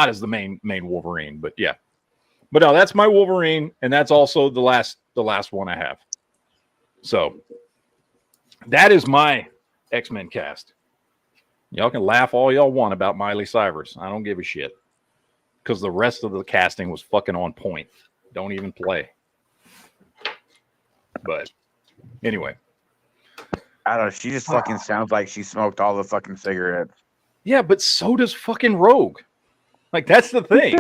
Speaker 4: as the main Wolverine, but yeah. But no, that's my Wolverine, and that's also the last one I have. So that is my X-Men cast. Y'all can laugh all y'all want about Miley Cyrus. I don't give a shit. Because the rest of the casting was fucking on point. Don't even play. But anyway.
Speaker 8: I don't know. She just fucking sounds like she smoked all the fucking cigarettes.
Speaker 4: Yeah, but so does fucking Rogue. Like, that's the thing.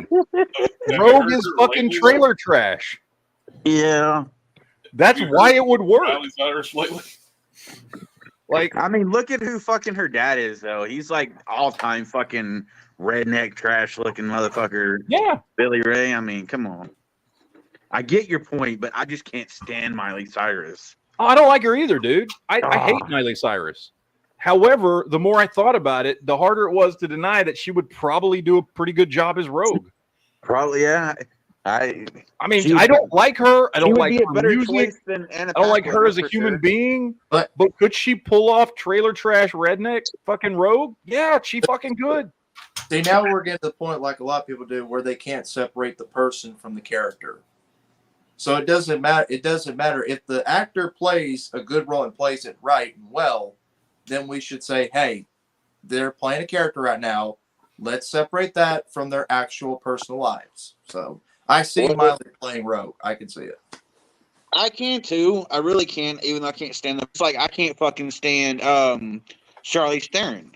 Speaker 4: Rogue is fucking trailer trash.
Speaker 8: Yeah.
Speaker 4: That's why it would work.
Speaker 8: Like, I mean, look at who fucking her dad is, though. He's like all-time fucking redneck trash-looking motherfucker.
Speaker 4: Yeah.
Speaker 8: Billy Ray. I mean, come on. I get your point, but I just can't stand Miley Cyrus.
Speaker 4: Oh, I don't like her either, dude. I hate Miley Cyrus. However, the more I thought about it, the harder it was to deny that she would probably do a pretty good job as Rogue.
Speaker 8: Probably, yeah.
Speaker 4: I mean,
Speaker 8: She
Speaker 4: I
Speaker 8: would-
Speaker 4: don't like her. I
Speaker 8: She
Speaker 4: don't
Speaker 8: would
Speaker 4: like
Speaker 8: be a
Speaker 4: her
Speaker 8: better
Speaker 4: music.
Speaker 8: choice than Anna
Speaker 4: I don't like
Speaker 8: Paquin,
Speaker 4: her as a
Speaker 8: for
Speaker 4: human
Speaker 8: sure.
Speaker 4: being.
Speaker 6: But
Speaker 4: could she pull off trailer trash redneck fucking rogue? Yeah, she fucking could.
Speaker 6: see, now we're getting to the point, like a lot of people do, where they can't separate the person from the character. So it doesn't matter. It doesn't matter if the actor plays a good role and plays it right and well. Then we should say, hey, they're playing a character right now. Let's separate that from their actual personal lives. So I see Miley playing Rogue. I can see it.
Speaker 8: I can too. I really can, even though I can't stand them. It's like I can't fucking stand Charlize Theron.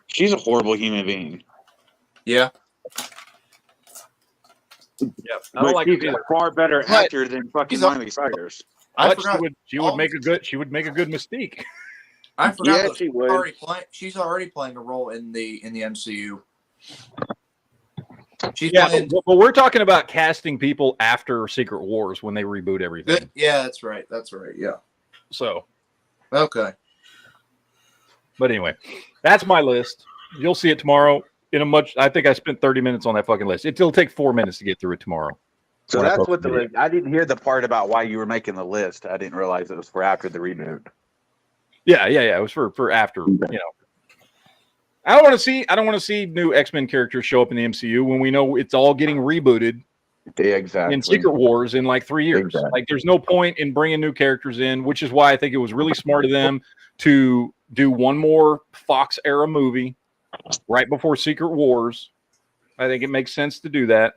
Speaker 8: She's a horrible human being.
Speaker 6: Yeah.
Speaker 4: Yeah, I don't like her
Speaker 8: she's a
Speaker 4: either.
Speaker 8: far better
Speaker 4: But
Speaker 8: actor than fucking
Speaker 6: she's a-
Speaker 8: Miley Cyrus.
Speaker 6: I
Speaker 4: But
Speaker 6: forgot.
Speaker 4: she would make a good Mystique.
Speaker 6: I forgot
Speaker 8: Yeah,
Speaker 6: that
Speaker 8: she would.
Speaker 6: she's already playing a role in the MCU. She's
Speaker 4: Yeah,
Speaker 6: playing.
Speaker 4: but we're talking about casting people after Secret Wars when they reboot everything.
Speaker 6: Yeah, that's right. That's right. Yeah.
Speaker 4: So,
Speaker 6: Okay.
Speaker 4: but anyway, that's my list. You'll see it tomorrow. I think I spent 30 minutes on that fucking list. It'll take 4 minutes to get through it tomorrow.
Speaker 8: So
Speaker 4: When I
Speaker 8: that's
Speaker 4: post
Speaker 8: what
Speaker 4: the video.
Speaker 8: I didn't hear the part about why you were making the list. I didn't realize it was for after the reboot.
Speaker 4: Yeah. It was for after, you know. I don't want to see new X-Men characters show up in the MCU when we know it's all getting rebooted
Speaker 8: Yeah, exactly.
Speaker 4: in Secret Wars in like 3 years.
Speaker 8: Exactly.
Speaker 4: Like, there's no point in bringing new characters in, which is why I think it was really smart of them to do one more Fox era movie right before Secret Wars. I think it makes sense to do that.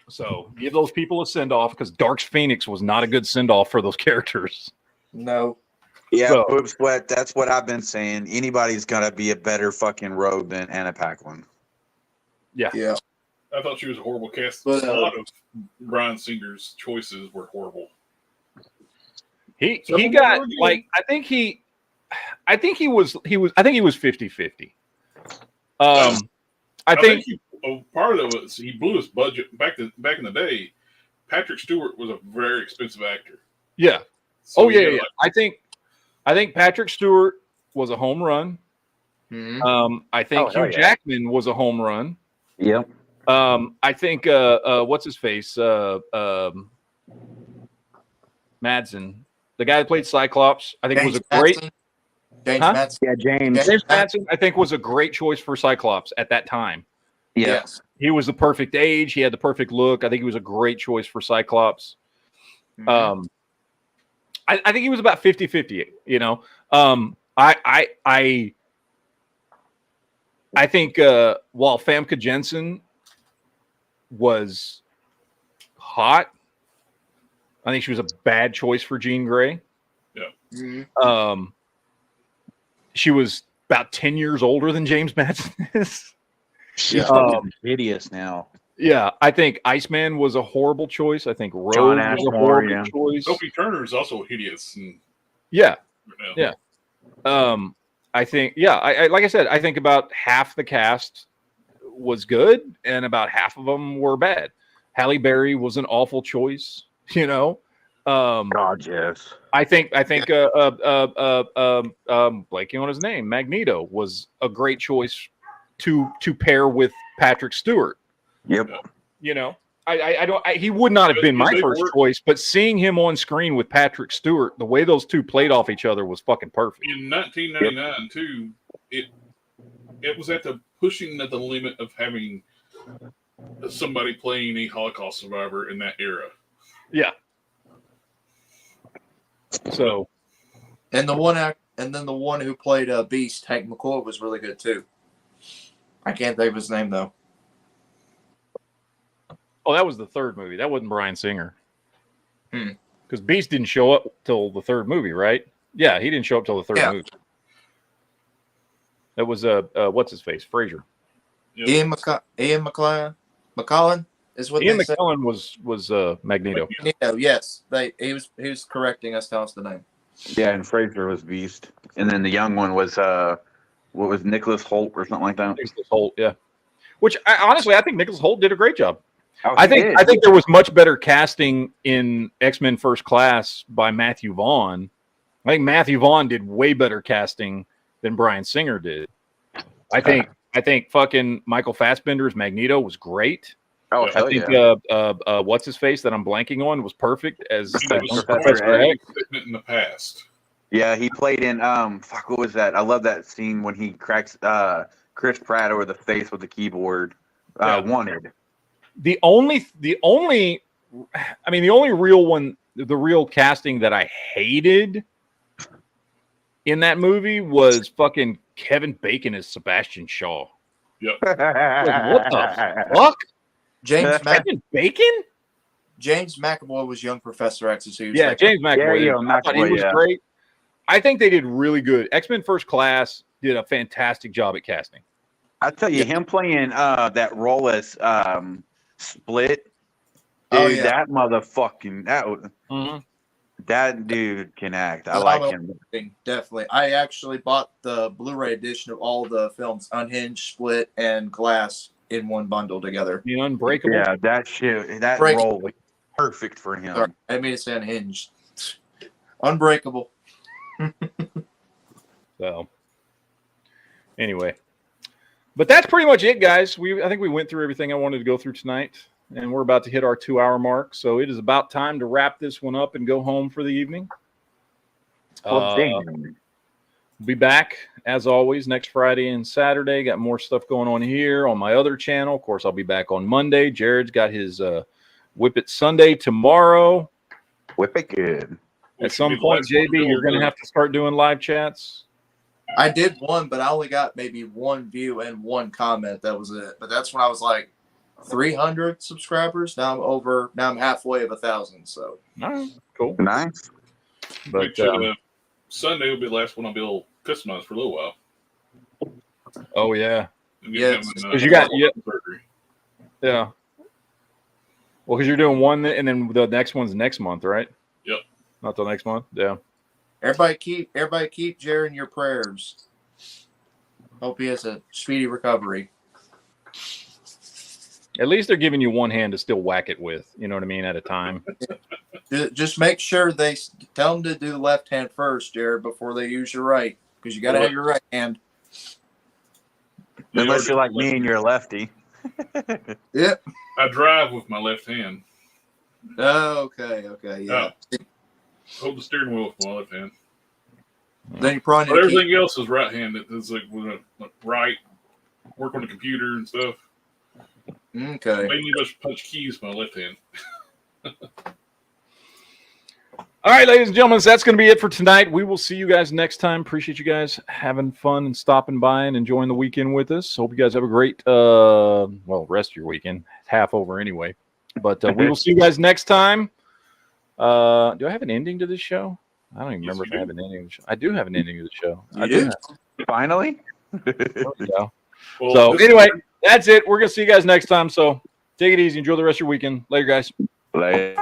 Speaker 4: So give those people a send off, because Dark Phoenix was not a good send off for those characters.
Speaker 6: No.
Speaker 8: Yeah,
Speaker 4: So-
Speaker 8: Boob Sweat. That's what I've been saying. Anybody's gonna be a better fucking rogue than Anna Paquin.
Speaker 6: Yeah.
Speaker 3: I thought she was a horrible cast.
Speaker 6: But,
Speaker 3: A lot of Bryan Singer's choices were horrible.
Speaker 4: He
Speaker 3: Some of
Speaker 4: got
Speaker 3: them were good.
Speaker 4: like I think he was 50-50. I think
Speaker 3: Part of it was he blew his budget back in the day. Patrick Stewart was a very expensive actor.
Speaker 4: yeah.
Speaker 3: So
Speaker 4: Oh
Speaker 3: he
Speaker 4: yeah,
Speaker 3: had,
Speaker 4: yeah.
Speaker 3: like,
Speaker 4: I think Patrick Stewart was a home run.
Speaker 6: Mhm.
Speaker 4: I think
Speaker 8: hell
Speaker 4: Hugh
Speaker 8: yeah.
Speaker 4: Jackman was a home run.
Speaker 8: Yep.
Speaker 4: I think what's his face? Madsen, the guy that played Cyclops, I think was a great
Speaker 6: James
Speaker 4: Huh?
Speaker 6: Madsen.
Speaker 8: Yeah, James.
Speaker 4: James Madsen, I think was a great choice for Cyclops at that time.
Speaker 8: Yeah.
Speaker 6: Yes.
Speaker 4: He was the perfect age. He had the perfect look. I think he was a great choice for Cyclops.
Speaker 6: Mhm.
Speaker 4: I think he was about 50-50, you know. I think while Famke Jensen was hot, I think she was a bad choice for Jean Grey.
Speaker 6: Mhm.
Speaker 4: She was about 10 years older than James Madsen is.
Speaker 8: She's
Speaker 4: Yeah.
Speaker 8: fucking hideous now.
Speaker 4: Yeah, I think Iceman was a horrible choice. I think Rogue
Speaker 8: John
Speaker 4: was a
Speaker 8: Ashmore,
Speaker 4: horrible
Speaker 8: yeah.
Speaker 4: choice.
Speaker 3: Sophie Turner is also hideous. And,
Speaker 4: Yeah.
Speaker 3: you know,
Speaker 4: Yeah. I think, I like I said, I think about half the cast was good and about half of them were bad. Halle Berry was an awful choice, you know.
Speaker 8: God, yes.
Speaker 4: I think blanking on his name, Magneto was a great choice to pair with Patrick Stewart.
Speaker 8: Yep.
Speaker 4: You know, he would not have been my
Speaker 3: They
Speaker 4: first
Speaker 3: were-
Speaker 4: choice, but seeing him on screen with Patrick Stewart, the way those two played off each other was fucking perfect.
Speaker 3: in 1999 too, it was at the pushing at the limit of having somebody playing a Holocaust survivor in that era.
Speaker 4: Yeah. So
Speaker 6: And the one who played Beast, Hank McCoy, was really good too. I can't think of his name though.
Speaker 4: oh, that was the third movie. That wasn't Bryan Singer.
Speaker 6: Hmm.
Speaker 4: Because Beast didn't show up till the third movie, right? Yeah, he didn't show up till the third
Speaker 6: Yeah.
Speaker 4: movie. That was what's his face? Frazier.
Speaker 3: Yep.
Speaker 6: Ian McCullen is what
Speaker 4: Ian
Speaker 6: they said.
Speaker 4: McKellen was Magneto.
Speaker 6: Magneto, yes, he was correcting us, telling us the name.
Speaker 8: Yeah, and Fraser was Beast. And then the young one was what was Nicholas Holt or something like that?
Speaker 4: Nicholas Holt, yeah. Which honestly, I think Nicholas Holt did a great job.
Speaker 8: Oh,
Speaker 4: I
Speaker 8: he
Speaker 4: think
Speaker 8: did.
Speaker 4: there was much better casting in X-Men First Class by Matthew Vaughn. I think Matthew Vaughn did way better casting than Bryan Singer did. I think I think fucking Michael Fassbender's Magneto was great.
Speaker 8: Oh,
Speaker 3: Yeah.
Speaker 8: hell
Speaker 4: I think
Speaker 8: yeah.
Speaker 4: what's his face that I'm blanking on was perfect as
Speaker 3: He was
Speaker 8: Professor
Speaker 3: Professor
Speaker 8: X.
Speaker 3: X in the past.
Speaker 8: Yeah, he played in fuck, what was that? I love that scene when he cracks Chris Pratt over the face with the keyboard.
Speaker 4: Yeah.
Speaker 8: Wanted.
Speaker 4: The only real one, the real casting that I hated in that movie was fucking Kevin Bacon as Sebastian Shaw.
Speaker 3: Yep.
Speaker 4: Like, what the fuck? Kevin Bacon?
Speaker 6: James McAvoy was young Professor X. So he was
Speaker 4: Yeah,
Speaker 6: like,
Speaker 4: James McAvoy.
Speaker 8: Yeah,
Speaker 4: I thought he
Speaker 8: McAvoy,
Speaker 4: was
Speaker 8: yeah.
Speaker 4: great. I think they did really good. X-Men First Class did a fantastic job at casting.
Speaker 8: I tell you, him playing that role as Split, dude,
Speaker 6: Oh, yeah.
Speaker 8: that motherfucking
Speaker 4: Mm-hmm.
Speaker 8: that dude can act. I
Speaker 6: Phenomenal
Speaker 8: like him.
Speaker 6: acting, definitely. I actually bought the Blu-ray edition of all the films, Unhinged, Split, and Glass, in one bundle together.
Speaker 4: The Unbreakable.
Speaker 8: Yeah, that shit, that
Speaker 6: Break-
Speaker 8: role was perfect for him.
Speaker 6: Sorry, I made it say Unhinged. Unbreakable.
Speaker 4: So, anyway, but that's pretty much it, guys. I think we went through everything I wanted to go through tonight, and we're about to hit our 2-hour mark. So it is about time to wrap this one up and go home for the evening.
Speaker 8: Well, damn.
Speaker 4: Be back as always next Friday and Saturday. Got more stuff going on here on my other channel. Of course, I'll be back on Monday. Jared's got his Whip It Sunday tomorrow.
Speaker 8: Whip it good.
Speaker 4: At some point, JB, you're going to have to start doing live chats.
Speaker 6: I did one, but I only got maybe one view and one comment. That was it. But that's when I was like 300 subscribers. Now I'm halfway of 1,000. So
Speaker 4: All right, cool.
Speaker 8: Nice.
Speaker 4: But
Speaker 3: Sunday will be the last one I'll be able to customize for a little while.
Speaker 4: oh yeah,
Speaker 6: Yes.
Speaker 4: because you got yeah. Well, because you're doing one, and then the next one's next month, right?
Speaker 3: Yep.
Speaker 4: Not till next month. Yeah.
Speaker 6: Everybody keep Jared in your prayers. Hope he has a speedy recovery.
Speaker 4: At least they're giving you one hand to still whack it with. You know what I mean? At a time.
Speaker 6: Just make sure they tell them to do the left hand first, Jared, before they use your right, because you got to have your right hand.
Speaker 8: Unless you're like me and you're a lefty.
Speaker 6: Yep.
Speaker 3: I drive with my left hand.
Speaker 6: Okay, yeah.
Speaker 3: Hold the steering wheel with my left hand.
Speaker 6: Then you probably
Speaker 3: But
Speaker 6: need to keep,
Speaker 3: everything else is right handed. It's like with a right, work on the computer and stuff.
Speaker 6: okay.
Speaker 3: Mainly just punch keys with my left hand.
Speaker 4: All right, ladies and gentlemen, so that's going to be it for tonight. We will see you guys next time. Appreciate you guys having fun and stopping by and enjoying the weekend with us. Hope you guys have a great, rest of your weekend. It's half over anyway. But we will see you guys next time. Do I have an ending to this show? I don't even remember if I have an ending. I do have an ending to the show. I do.
Speaker 8: Finally?
Speaker 4: Yeah.
Speaker 3: Well,
Speaker 4: So anyway, that's it. We're going to see you guys next time. So take it easy. Enjoy the rest of your weekend. Later, guys.
Speaker 8: Later.